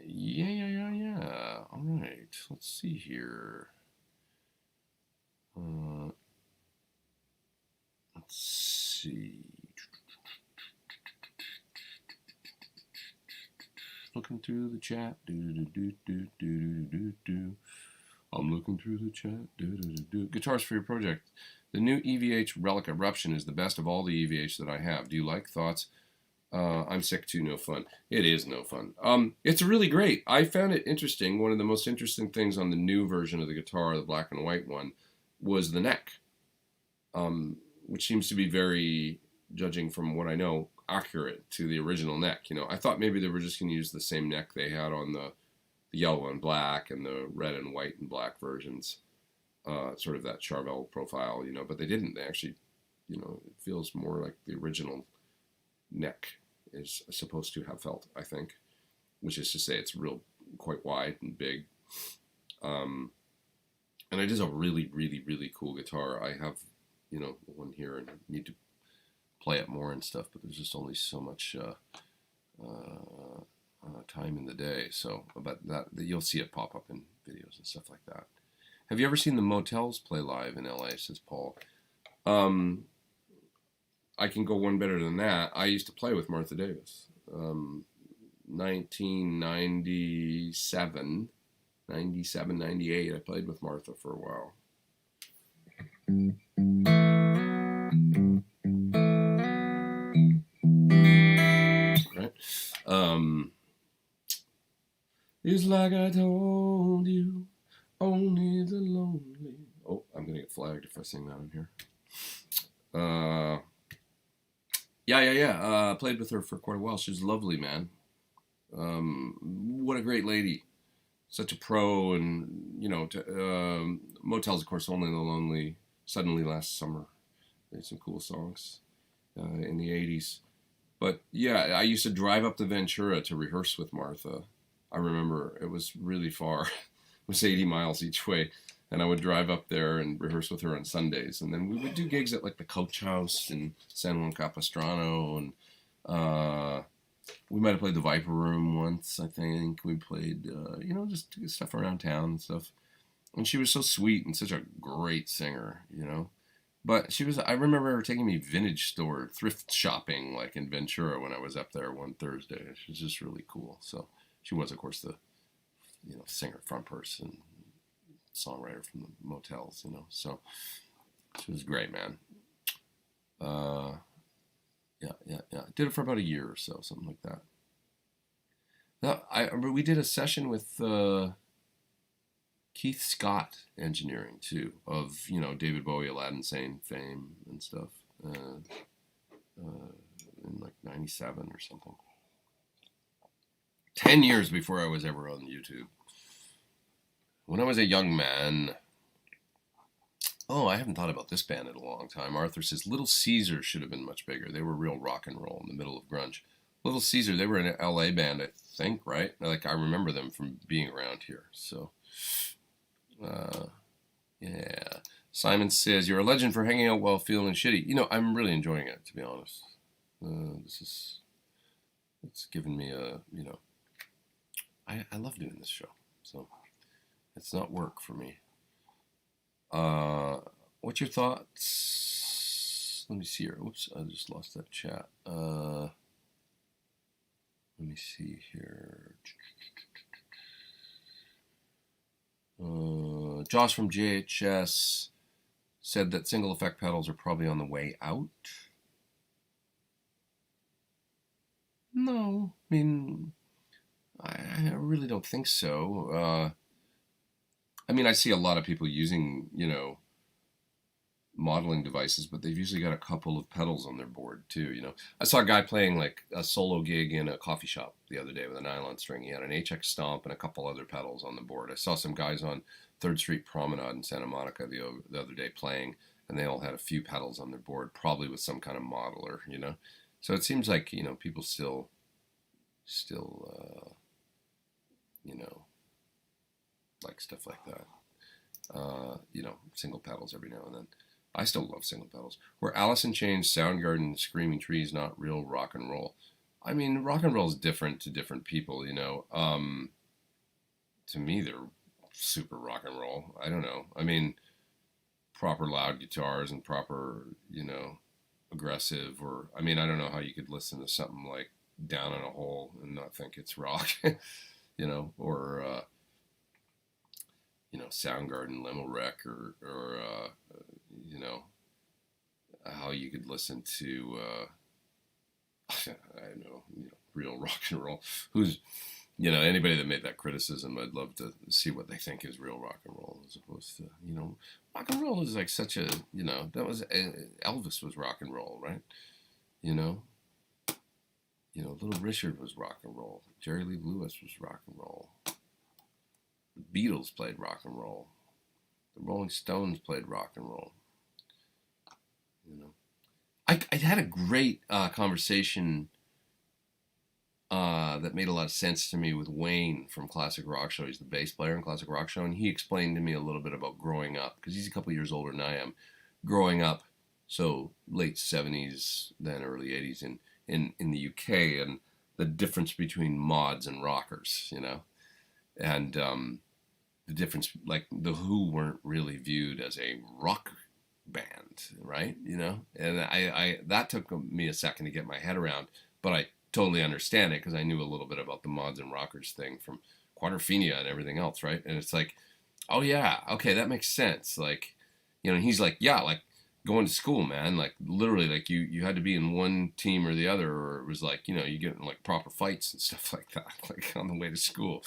Yeah. All right. Let's see here. Let's see. Looking through the chat. I'm looking through the chat. Guitars for your project. The new EVH Relic Eruption is the best of all the EVH that I have. Do you like? Thoughts? I'm sick too, no fun. It is no fun. It's really great. I found it interesting. One of the most interesting things on the new version of the guitar, the black and white one, was the neck, which seems to be very, judging from what I know, accurate to the original neck. I thought maybe they were just going to use the same neck they had on the yellow and black and the red and white and black versions, sort of that Charvel profile, but they didn't. They actually, it feels more like the original neck is supposed to have felt, I think, which is to say it's quite wide and big. And it is a really, really, really cool guitar. I have, one here and need to play it more and stuff, but there's just only so much time in the day. So, but that you'll see it pop up in videos and stuff like that. Have you ever seen the Motels play live in LA? Says Paul. I can go one better than that. I used to play with Martha Davis. 1997, 98, I played with Martha for a while. Right? It's like I told you, only the lonely. Oh, I'm going to get flagged if I sing that in here. Yeah. Played with her for quite a while. She was lovely, man. What a great lady. Such a pro, and Motels, of course, Only the Lonely, Suddenly Last Summer. They had some cool songs in the 80s. But yeah, I used to drive up to Ventura to rehearse with Martha. I remember it was really far. It was 80 miles each way. And I would drive up there and rehearse with her on Sundays. And then we would do gigs at like the Coach House in San Juan Capistrano. And we might have played the Viper Room once, I think. We played, just stuff around town and stuff. And she was so sweet and such a great singer, But I remember her taking me vintage store, thrift shopping, like in Ventura when I was up there one Thursday. She was just really cool. So she was, of course, the, singer, front person, songwriter from the Motels, So she was great, man. Yeah. Did it for about a year or so, something like that. Now, we did a session with Keith Scott Engineering too, of David Bowie, Aladdin Sane fame and stuff, in like '97 or something. 10 years before I was ever on YouTube. When I was a young man. Oh, I haven't thought about this band in a long time. Arthur says Little Caesar should have been much bigger. They were real rock and roll in the middle of grunge. Little Caesar, they were an LA band, I think, right? Like, I remember them from being around here. So, yeah. Simon says, you're a legend for hanging out while feeling shitty. I'm really enjoying it, to be honest. It's given me I love doing this show. So, it's not work for me. What's your thoughts? Let me see here. Oops, I just lost that chat. Let me see here. Josh from JHS said that single effect pedals are probably on the way out. No, I mean, I really don't think so. I mean, I see a lot of people using, modeling devices, but they've usually got a couple of pedals on their board too. I saw a guy playing like a solo gig in a coffee shop the other day with a nylon string. He had an HX Stomp and a couple other pedals on the board. I saw some guys on 3rd Street Promenade in Santa Monica the other day playing, and they all had a few pedals on their board, probably with some kind of modeler. So it seems like, people still, like stuff like that. Single pedals every now and then. I still love single pedals. Were Alice in Chains, Soundgarden, Screaming Trees not real rock and roll? I mean, rock and roll is different to different people, To me, they're super rock and roll. I don't know. I mean, proper loud guitars and proper, aggressive, or, I mean, I don't know how you could listen to something like Down in a Hole and not think it's rock, or, Soundgarden, Limo Wreck, or how you could listen to, I don't know, real rock and roll. Who's, anybody that made that criticism, I'd love to see what they think is real rock and roll, as opposed to, rock and roll is like such a, that was, Elvis was rock and roll, right? Little Richard was rock and roll. Jerry Lee Lewis was rock and roll. The Beatles played rock and roll. The Rolling Stones played rock and roll. I had a great conversation that made a lot of sense to me with Wayne from Classic Rock Show. He's the bass player in Classic Rock Show, and he explained to me a little bit about growing up, because he's a couple years older than I am. Growing up, so late 70s, then early 80s in the UK, and the difference between mods and rockers, and the difference, like the Who weren't really viewed as a rock band, right? And I that took me a second to get my head around, but I totally understand it because I knew a little bit about the mods and rockers thing from Quadrophenia and everything else, right? And it's like, oh yeah, okay, that makes sense. Like, and he's like, yeah, like going to school, man, like literally, like you had to be in one team or the other, or it was like, you get in like proper fights and stuff like that, like on the way to school,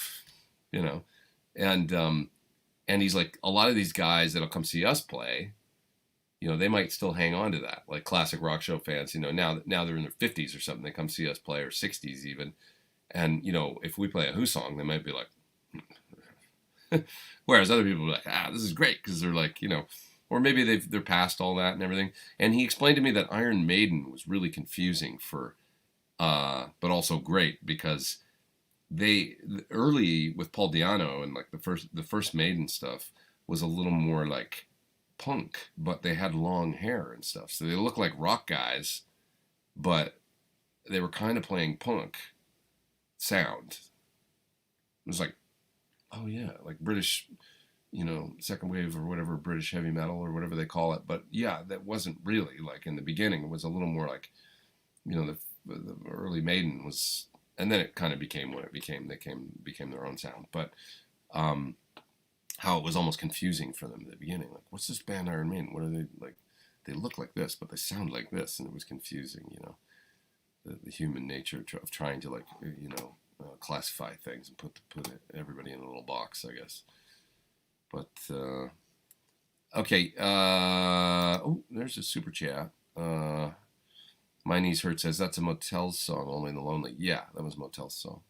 and he's like, a lot of these guys that'll come see us play, they might still hang on to that, like Classic Rock Show fans, now they're in their 50s or something, they come see us play, or 60s even, and if we play a Who song, they might be like, whereas other people are like, this is great, because they're like, or maybe they're past all that and everything. And he explained to me that Iron Maiden was really confusing for, but also great, because they early with Paul Di'Anno and like the first Maiden stuff was a little more like punk, but they had long hair and stuff, so they looked like rock guys, but they were kind of playing punk sound. It was like, oh yeah, like British, second wave or whatever, British heavy metal or whatever they call it. But yeah, that wasn't really like in the beginning. It was a little more like, the early Maiden was, and then it kind of became what it became. They became their own sound, but how it was almost confusing for them at the beginning. Like, what's this band Iron Maiden? What are they like? They look like this, but they sound like this, and it was confusing. The human nature of trying to like, classify things and put everybody in a little box, I guess. But okay. Oh, there's a super chat. My Knees Hurt says that's a Motel song, Only the Lonely. Yeah, that was Motel's song.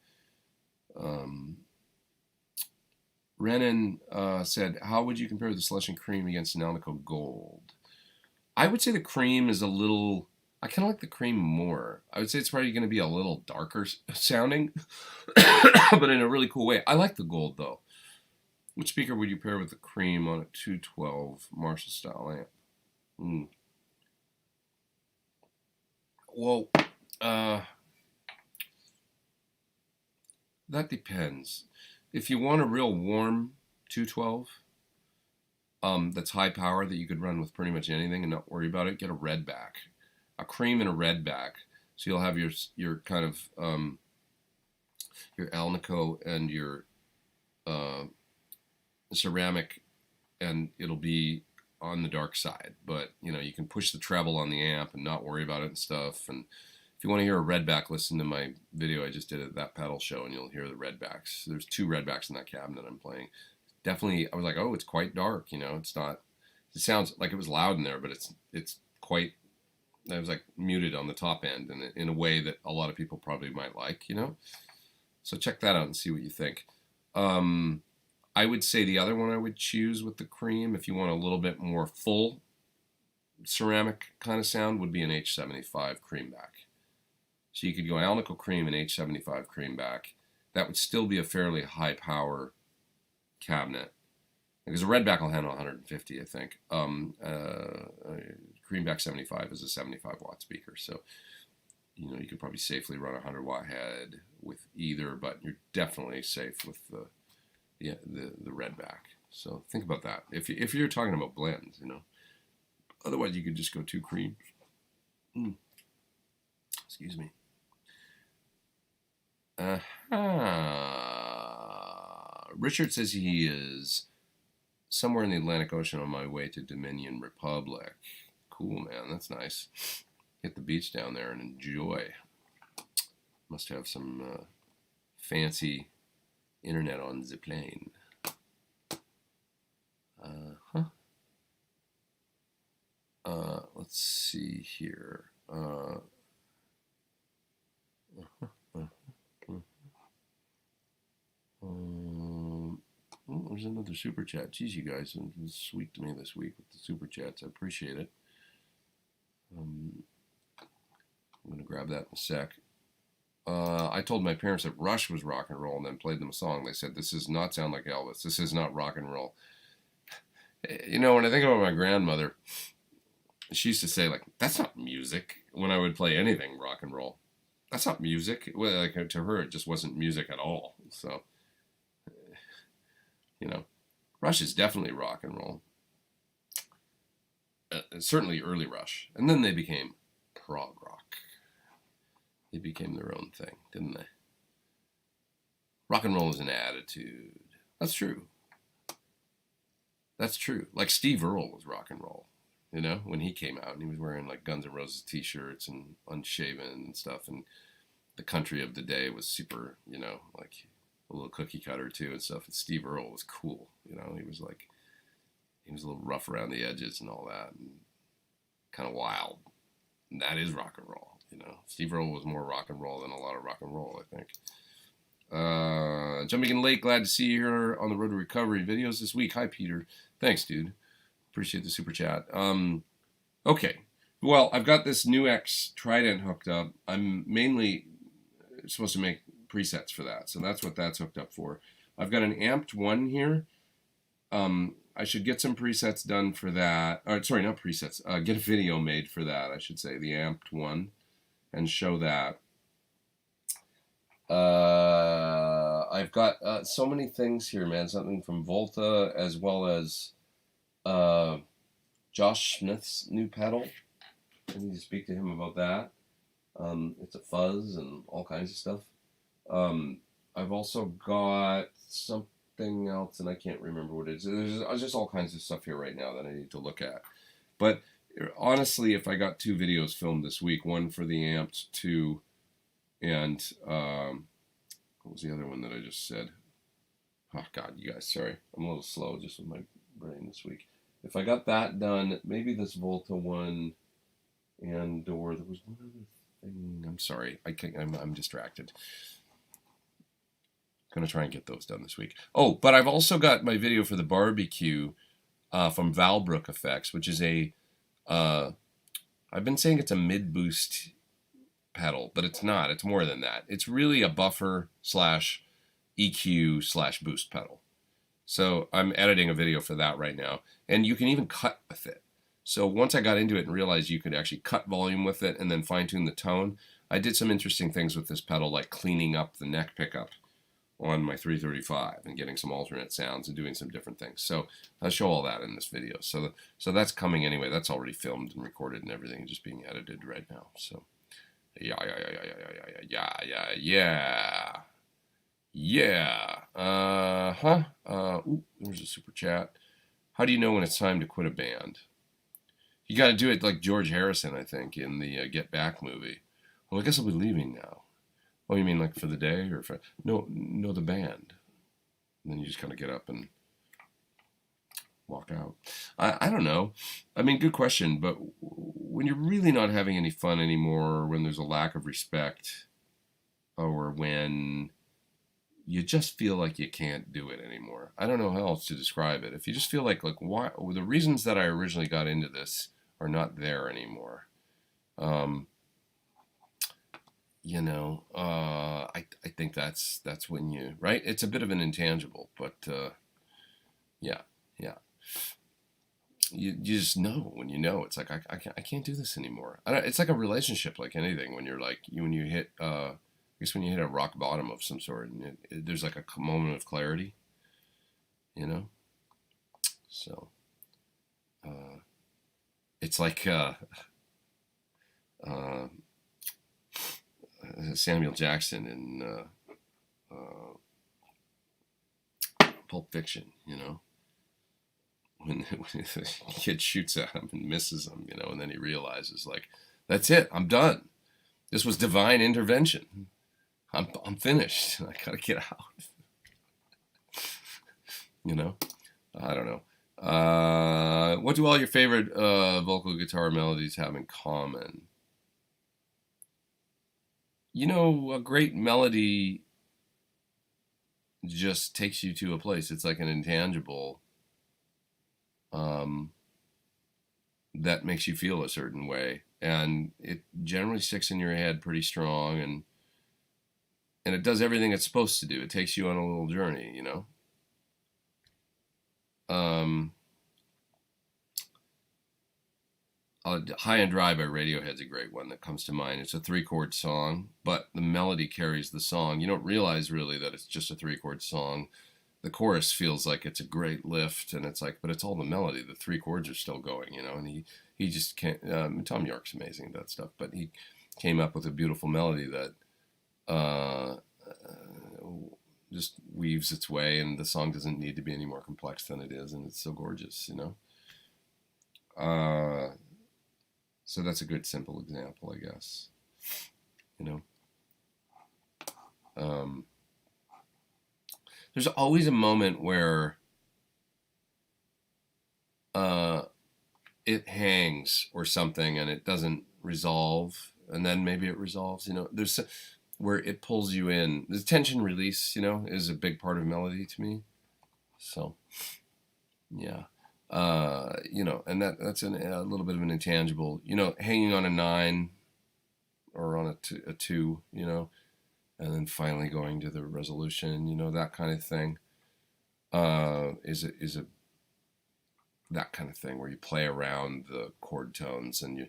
Renan said, how would you compare the Slush and Cream against an Alnico Gold? I would say the Cream is a little, I kind of like the Cream more. I would say it's probably going to be a little darker sounding, but in a really cool way. I like the Gold, though. Which speaker would you pair with the Cream on a 212 Marshall style amp? Well, that depends. If you want a real warm 212, that's high power that you could run with pretty much anything and not worry about it, get a red back. A Cream and a red back. So you'll have your kind of your Alnico and your ceramic and it'll be on the dark side. But you know, you can push the treble on the amp and not worry about it and stuff. And if you want to hear a redback, listen to my video I just did at that pedal show, and you'll hear the redbacks. There's 2 redbacks in that cabinet I'm playing. Definitely, I was like, oh, it's quite dark. You know, it's not. It sounds like it was loud in there, but it's quite. I was like muted on the top end, and in a way that a lot of people probably might like. You know, so check that out and see what you think. I would say the other one I would choose with the cream, if you want a little bit more full ceramic kind of sound, would be an H75 creamback. So you could go Alnico cream and H75 creamback. That would still be a fairly high power cabinet, because a redback will handle 150, I think. Creamback 75 is a 75 watt speaker, so you know you could probably safely run a 100-watt head with either, but you're definitely safe with the redback. So think about that if you're talking about blends, you know. Otherwise, you could just go 2 creams. Excuse me. Richard says he is somewhere in the Atlantic Ocean on my way to Dominion Republic. Cool, man. That's nice. Hit the beach down there and enjoy. Must have some fancy internet on the plane. Let's see here. There's another super chat. Geez, you guys have been sweet to me this week with the super chats. I appreciate it. I'm going to grab that in a sec. I told my parents that Rush was rock and roll, and then played them a song. They said, "This does not sound like Elvis. This is not rock and roll." You know, when I think about my grandmother, she used to say, like, "That's not music," when I would play anything rock and roll. That's not music. Well, like, to her, it just wasn't music at all. So, you know, Rush is definitely rock and roll. Certainly early Rush. And then they became prog rock. They became their own thing, didn't they? Rock and roll is an attitude. That's true. That's true. Like Steve Earle was rock and roll, you know, when he came out, and he was wearing like Guns N' Roses t-shirts and unshaven and stuff, and the country of the day was super, you know, like a little cookie cutter too and stuff. And Steve Earle was cool, you know. He was a little rough around the edges and all that, and kind of wild. And that is rock and roll. You know, Steve Earle was more rock and roll than a lot of rock and roll, I think. Jumping in late, glad to see you here on the Road to Recovery videos this week. Hi, Peter. Thanks, dude. Appreciate the super chat. Okay. Well, I've got this new X Trident hooked up. I'm mainly supposed to make presets for that, so that's what that's hooked up for. I've got an amped one here. I should get some presets done for that. Or, sorry, not presets. Get a video made for that, I should say. The amped one. And show that. I've got so many things here, man. Something from Volta, as well as Josh Smith's new pedal. I need to speak to him about that. It's a fuzz and all kinds of stuff. I've also got something else, and I can't remember what it is. There's just all kinds of stuff here right now that I need to look at. But honestly, if I got 2 videos filmed this week, one for the amped 2, and what was the other one that I just said? Oh God, you guys, sorry, I'm a little slow just with my brain this week. If I got that done, maybe this Volta one, and or there was one other thing. I'm sorry, I'm distracted. Gonna try and get those done this week. Oh, but I've also got my video for the barbecue from Valbrook Effects, which is a I've been saying it's a mid-boost pedal, but it's not. It's more than that. It's really a buffer slash EQ slash boost pedal. So I'm editing a video for that right now, and you can even cut with it. So once I got into it and realized you could actually cut volume with it and then fine-tune the tone, I did some interesting things with this pedal, like cleaning up the neck pickup on my 335 and getting some alternate sounds and doing some different things. So I'll show all that in this video. So that's coming anyway. That's already filmed and recorded and everything, just being edited right now. So yeah. Ooh, there's a super chat. how do you know when it's time to quit a band? You got to do it like George Harrison, I think, in the Get Back movie. Well, I guess I'll be leaving now. Oh, you mean like for the day or for no the band? And then you just kind of get up and walk out. I don't know. I mean, good question, but when you're really not having any fun anymore, when there's a lack of respect, or when you just feel like you can't do it anymore. I don't know how else to describe it. If you just feel like why the reasons that I originally got into this are not there anymore. Um, I think that's when you right. It's a bit of an intangible, but yeah, yeah. You just know when you know it's like I can't do this anymore. It's like a relationship, like anything. When you're like when you hit I guess when you hit a rock bottom of some sort, and there's like a moment of clarity, you know. So it's like uh, Samuel Jackson in Pulp Fiction, you know. When the kid shoots at him and misses him, you know, and then he realizes, like, that's it, I'm done. This was divine intervention. I'm finished. I gotta get out. You know, I don't know. What do all your favorite vocal guitar melodies have in common? You know, a great melody just takes you to a place. It's like an intangible. Um, that makes you feel a certain way, and it generally sticks in your head pretty strong, and it does everything it's supposed to do. It takes you on a little journey, you know. Um, High and Dry by Radiohead's a great one that comes to mind. It's a 3-chord song, but the melody carries the song. You don't realize really that it's just a 3-chord song. The chorus feels like it's a great lift, and it's like, but it's all the melody. The 3 chords are still going, you know, and he just can't. Tom York's amazing at that stuff, but he came up with a beautiful melody that just weaves its way, and the song doesn't need to be any more complex than it is, and it's so gorgeous, you know. So that's a good simple example, I guess, you know. There's always a moment where it hangs or something and it doesn't resolve, and then maybe it resolves, you know. There's where it pulls you in. The tension release, you know, is a big part of melody to me. So yeah, you know, and that's a little bit of an intangible, you know, hanging on a 9 or on a 2, you know, and then finally going to the resolution, you know, that kind of thing. Is a that kind of thing where you play around the chord tones, and you're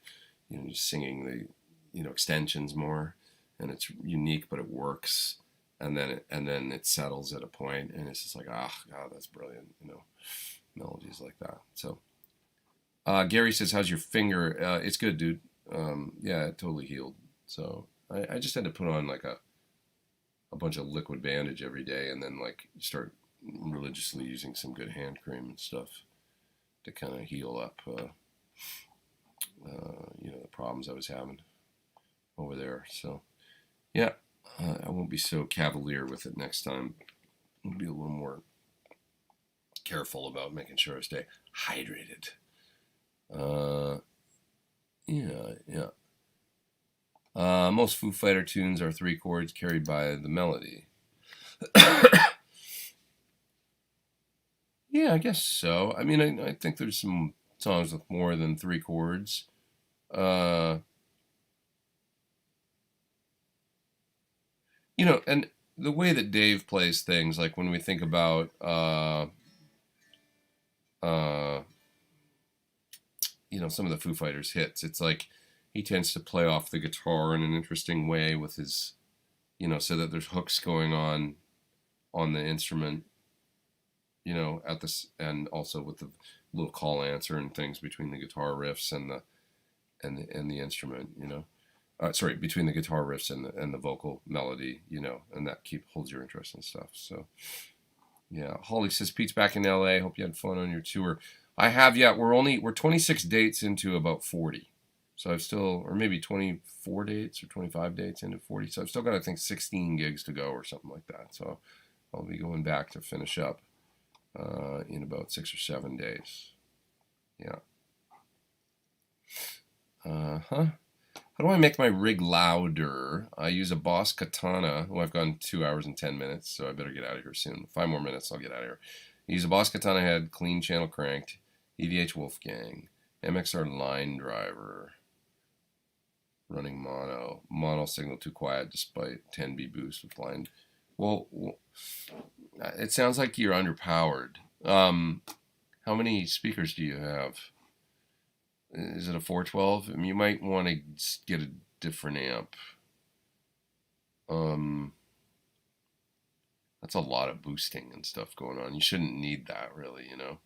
singing the, you know, extensions more, and it's unique but it works, and then it settles at a point, and it's just like, ah, God, that's brilliant, you know, melodies like that. So Gary says, how's your finger? It's good, dude. Yeah, it totally healed. So I just had to put on like a bunch of liquid bandage every day, and then like start religiously using some good hand cream and stuff to kind of heal up, you know, the problems I was having over there. So yeah, I won't be so cavalier with it next time. I'll be a little more careful about making sure I stay hydrated. Yeah. Most Foo Fighter tunes are 3 chords carried by the melody. Yeah, I guess so. I mean, I think there's some songs with more than 3 chords. You know, and the way that Dave plays things, like when we think about, you know, some of the Foo Fighters hits, it's like he tends to play off the guitar in an interesting way with his, you know, so that there's hooks going on the instrument, you know, at this, and also with the little call answer and things between the guitar riffs and the instrument, you know. Sorry, between the guitar riffs and the vocal melody, you know, and that holds your interest and stuff. So Yeah. Holly says Pete's back in LA. Hope you had fun on your tour. I have yet. We're 26 dates into about 40. So I've still, or maybe 24 dates or 25 dates into 40. So I've still got, I think, 16 gigs to go or something like that. So I'll be going back to finish up in about 6 or 7 days. Yeah. How do I make my rig louder? I use a Boss Katana. Oh, I've gone 2 hours and 10 minutes, so I better get out of here soon. 5 more minutes, I'll get out of here. I use a Boss Katana head, clean channel cranked, EVH Wolfgang, MXR line driver, running mono. Mono signal too quiet despite 10B boost with line. Well, it sounds like you're underpowered. How many speakers do you have? Is it a 412? I mean, you might want to get a different amp. That's a lot of boosting and stuff going on. You shouldn't need that, really, you know.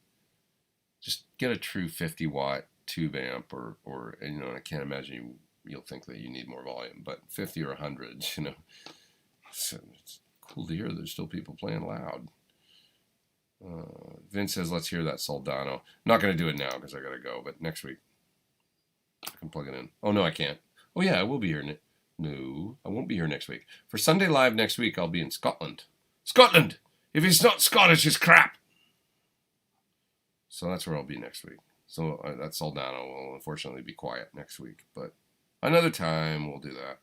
Just get a true 50-watt tube amp, or you know, I can't imagine you'll think that you need more volume, but 50 or 100, you know. So it's cool to hear there's still people playing loud. Vince says, let's hear that Soldano. Not going to do it now because I got to go, but next week I can plug it in. Oh, no, I can't. Oh, yeah, I will be here. No, I won't be here next week. For Sunday Live next week, I'll be in Scotland. Scotland! If it's not Scottish, it's crap! So that's where I'll be next week. So that Soldano will unfortunately be quiet next week, but another time we'll do that.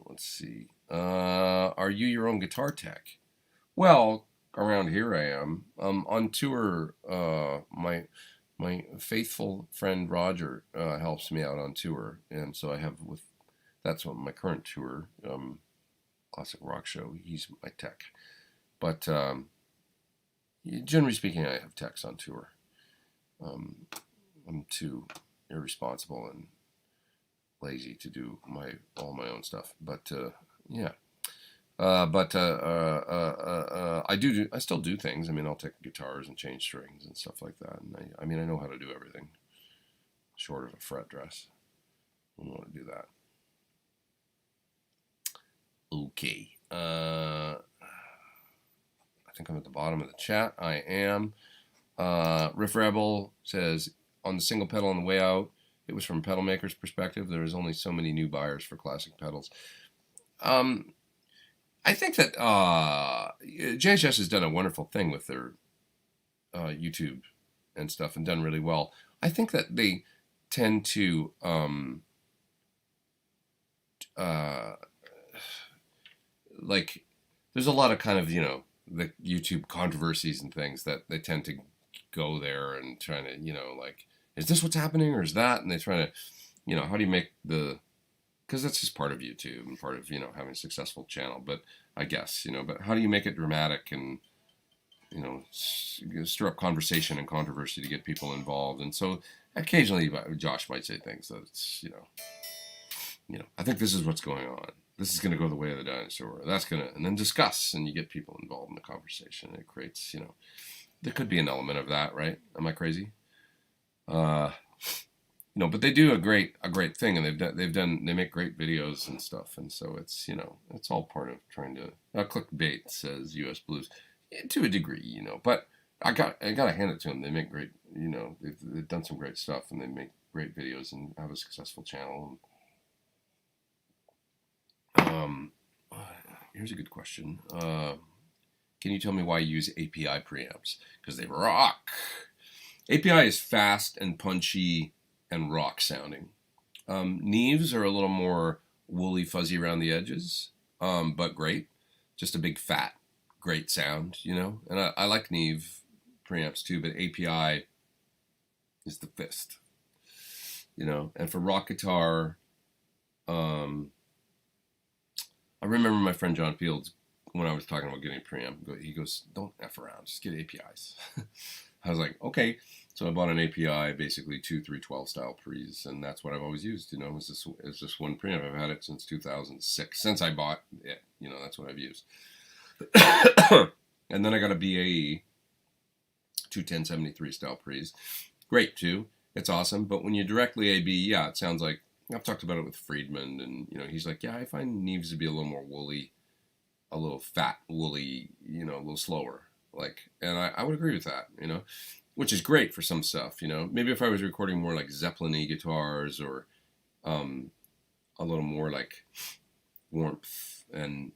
Let's see. Are you your own guitar tech? Well, around here I am. On tour, my faithful friend Roger helps me out on tour, and so I have that's what my current tour, classic rock show. He's my tech, but generally speaking, I have techs on tour. I'm too irresponsible and lazy to do all my own stuff, but yeah. I still do things. I mean, I'll take guitars and change strings and stuff like that. And I mean, I know how to do everything short of a fret dress. I don't want to do that. Okay. I think I'm at the bottom of the chat. I am. Riff Rebel says, on the single pedal on the way out, it was from a pedal maker's perspective. There is only so many new buyers for classic pedals. I think that JHS has done a wonderful thing with their YouTube and stuff and done really well. I think that they tend to like, there's a lot of kind of, you know, the YouTube controversies and things that they tend to go there and trying to, you know, like, is this what's happening or is that? And they try to, you know, how do you make because that's just part of YouTube and part of, you know, having a successful channel, but I guess, you know, but how do you make it dramatic and, you know, stir up conversation and controversy to get people involved? And so occasionally Josh might say things that it's, you know, I think this is what's going on. This is going to go the way of the dinosaur. That's going to, and then discuss, and you get people involved in the conversation. It creates, you know, there could be an element of that, right? Am I crazy? No, but they do a great thing, and they make great videos and stuff, and so it's, you know, it's all part of trying to clickbait, says US Blues, to a degree, you know, but I gotta hand it to them. They make great, you know, they've done some great stuff, and they make great videos and have a successful channel. Here's a good question. Can you tell me why you use API preamps? Because they rock. API is fast and punchy and rock sounding. Neves are a little more woolly, fuzzy around the edges, but great. Just a big fat, great sound, you know. And I like Neve preamps too, but API is the fist, you know. And for rock guitar, I remember my friend John Fields, when I was talking about getting a preamp, he goes, "Don't F around, just get APIs." I was like, okay. So I bought an API, basically 2 312 style pre's, and that's what I've always used. You know, it's this one preamp. I've had it since 2006. Since I bought it, you know, that's what I've used. And then I got a BAE 21073 style pre's, great too. it's awesome. But when you directly A/B, yeah, it sounds like I've talked about it with Friedman, and he's like, yeah, I find Neves to be a little more woolly, a little fat, woolly, a little slower. Like, and I would agree with that, which is great for some stuff, Maybe if I was recording more like Zeppelin-y guitars or a little more like warmth, and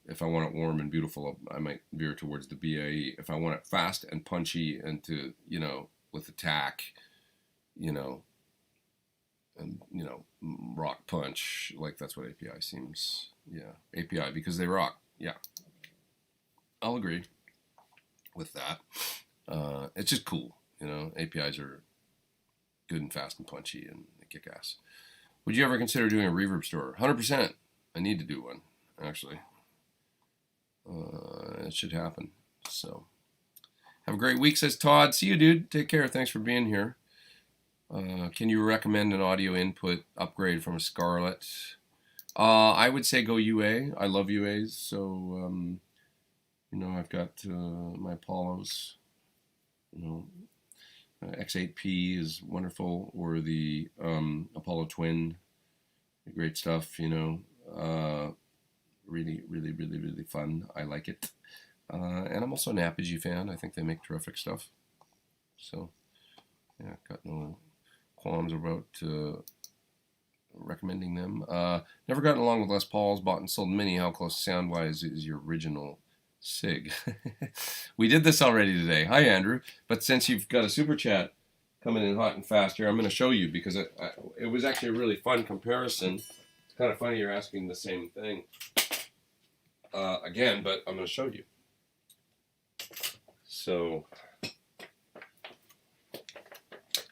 if I want it warm and beautiful, I might veer towards the BAE. If I want it fast and punchy and to, with attack, and rock punch, like that's what API seems. Yeah, API, because they rock. Yeah, I'll agree with that. It's just cool, APIs are good and fast and punchy and they kick ass. Would you ever consider doing a reverb store? 100%. I need to do one, actually. It should happen. So, have a great week, says Todd. See you, dude. Take care. Thanks for being here. Can you recommend an audio input upgrade from a Scarlett? I would say go UA. I love UAs. So, I've got my Apollos. X8P is wonderful, or the Apollo Twin. Great stuff, really, really, really, really fun. I like it. And I'm also an Apogee fan. I think they make terrific stuff. So, yeah, got no qualms about recommending them. Never gotten along with Les Pauls, bought and sold many. How close sound-wise is your original SIG? We did this already today. Hi, Andrew. But since you've got a super chat coming in hot and fast here, I'm going to show you, because it was actually a really fun comparison. It's kind of funny you're asking the same thing again, but I'm going to show you. So,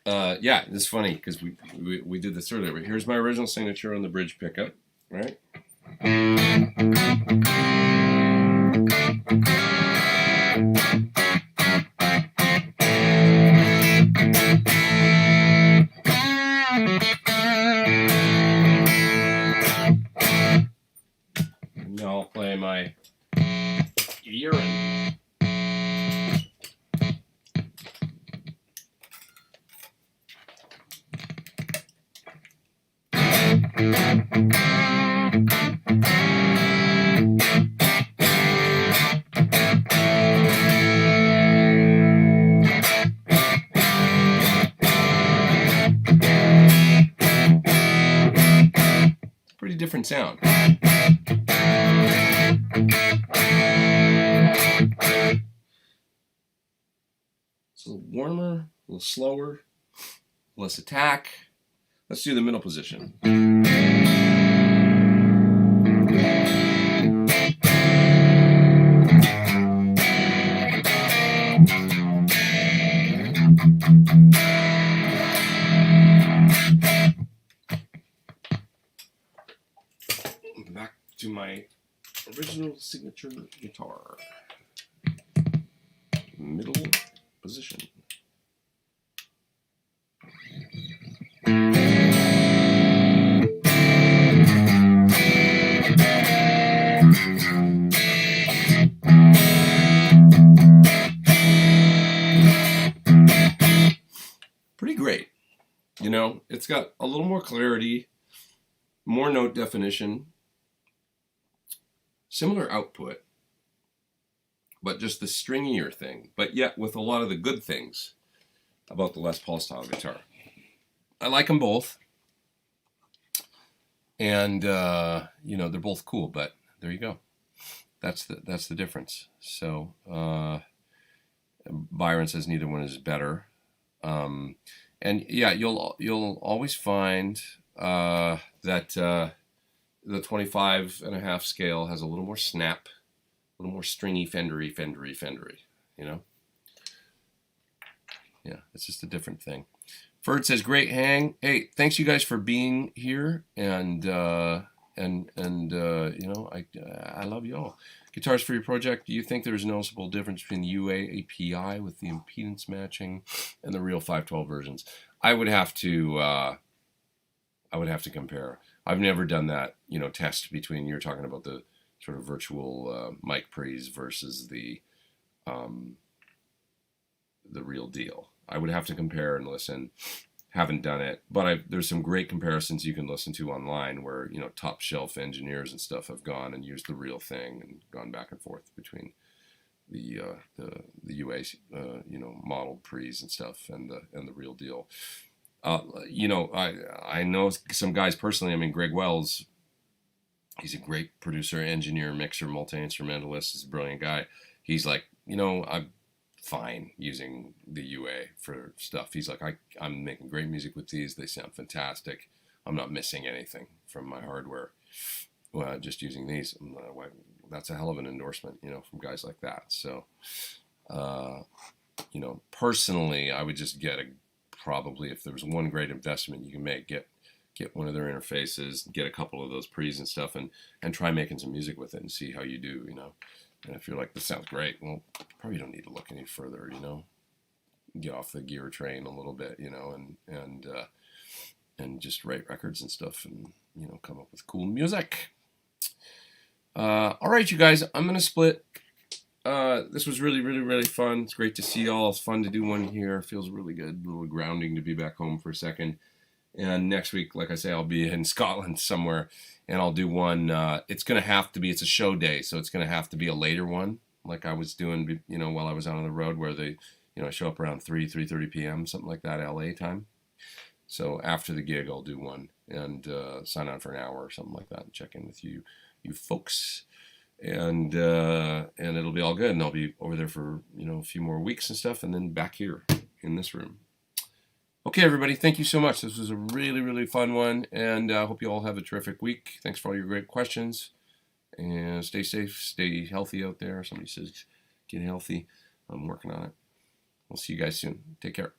yeah, it's funny because we did this earlier. But here's my original signature on the bridge pickup, right? And now I'll play my urine. Pretty different sound. It's a little warmer, a little slower, less attack. Let's do the middle position. Back to my original signature guitar. Middle position. Pretty great. It's got a little more clarity, more note definition, similar output, but just the stringier thing, but yet with a lot of the good things about the Les Paul style guitar. I like them both, and they're both cool, but there you go. That's the difference. So Byron says neither one is better. And yeah, you'll always find that the 25.5 scale has a little more snap, a little more stringy, fendery. Yeah, it's just a different thing. Ferd says great hang. Hey, thanks you guys for being here, and I love you all. Guitars for your project. Do you think there's a noticeable difference between the UA API with the impedance matching and the real 512 versions? I would have to compare. I've never done that, test between, you're talking about the sort of virtual mic pre's versus the real deal. I would have to compare and listen. Haven't done it, but there's some great comparisons you can listen to online where, you know, top shelf engineers and stuff have gone and used the real thing and gone back and forth between the UA you know, modeled pre's and stuff and the real deal. You know, I know some guys personally. I mean, Greg Wells, he's a great producer, engineer, mixer, multi-instrumentalist. He's a brilliant guy. He's like, you know, I'm fine using the UA for stuff. He's like, I'm making great music with these. They sound fantastic. I'm not missing anything from my hardware. Well, just using these. That's a hell of an endorsement, you know, from guys like that. So, you know, personally, I would just probably, if there was one great investment you can make, get one of their interfaces, get a couple of those pre's and stuff, and try making some music with it and see how you do, you know. And if you're like, this sounds great, well, probably don't need to look any further, you know. Get off the gear train a little bit, you know, and just write records and stuff, and, you know, come up with cool music. All right, you guys, I'm gonna split. This was really, really, really fun. It's great to see y'all. It's fun to do one here. It feels really good. A little grounding to be back home for a second. And next week, like I say, I'll be in Scotland somewhere, and I'll do one. It's going to have to be, it's a show day, so it's going to have to be a later one, like I was doing, you know, while I was out on the road, where they, you know, I show up around 3:30 p.m., something like that, LA time. So after the gig, I'll do one and sign on for an hour or something like that and check in with you folks. And it'll be all good, and I'll be over there for, you know, a few more weeks and stuff, and then back here in this room. Okay, everybody, thank you so much. This was a really, really fun one, and I hope you all have a terrific week. Thanks for all your great questions, and stay safe, stay healthy out there. Somebody says get healthy. I'm working on it. We'll see you guys soon. Take care.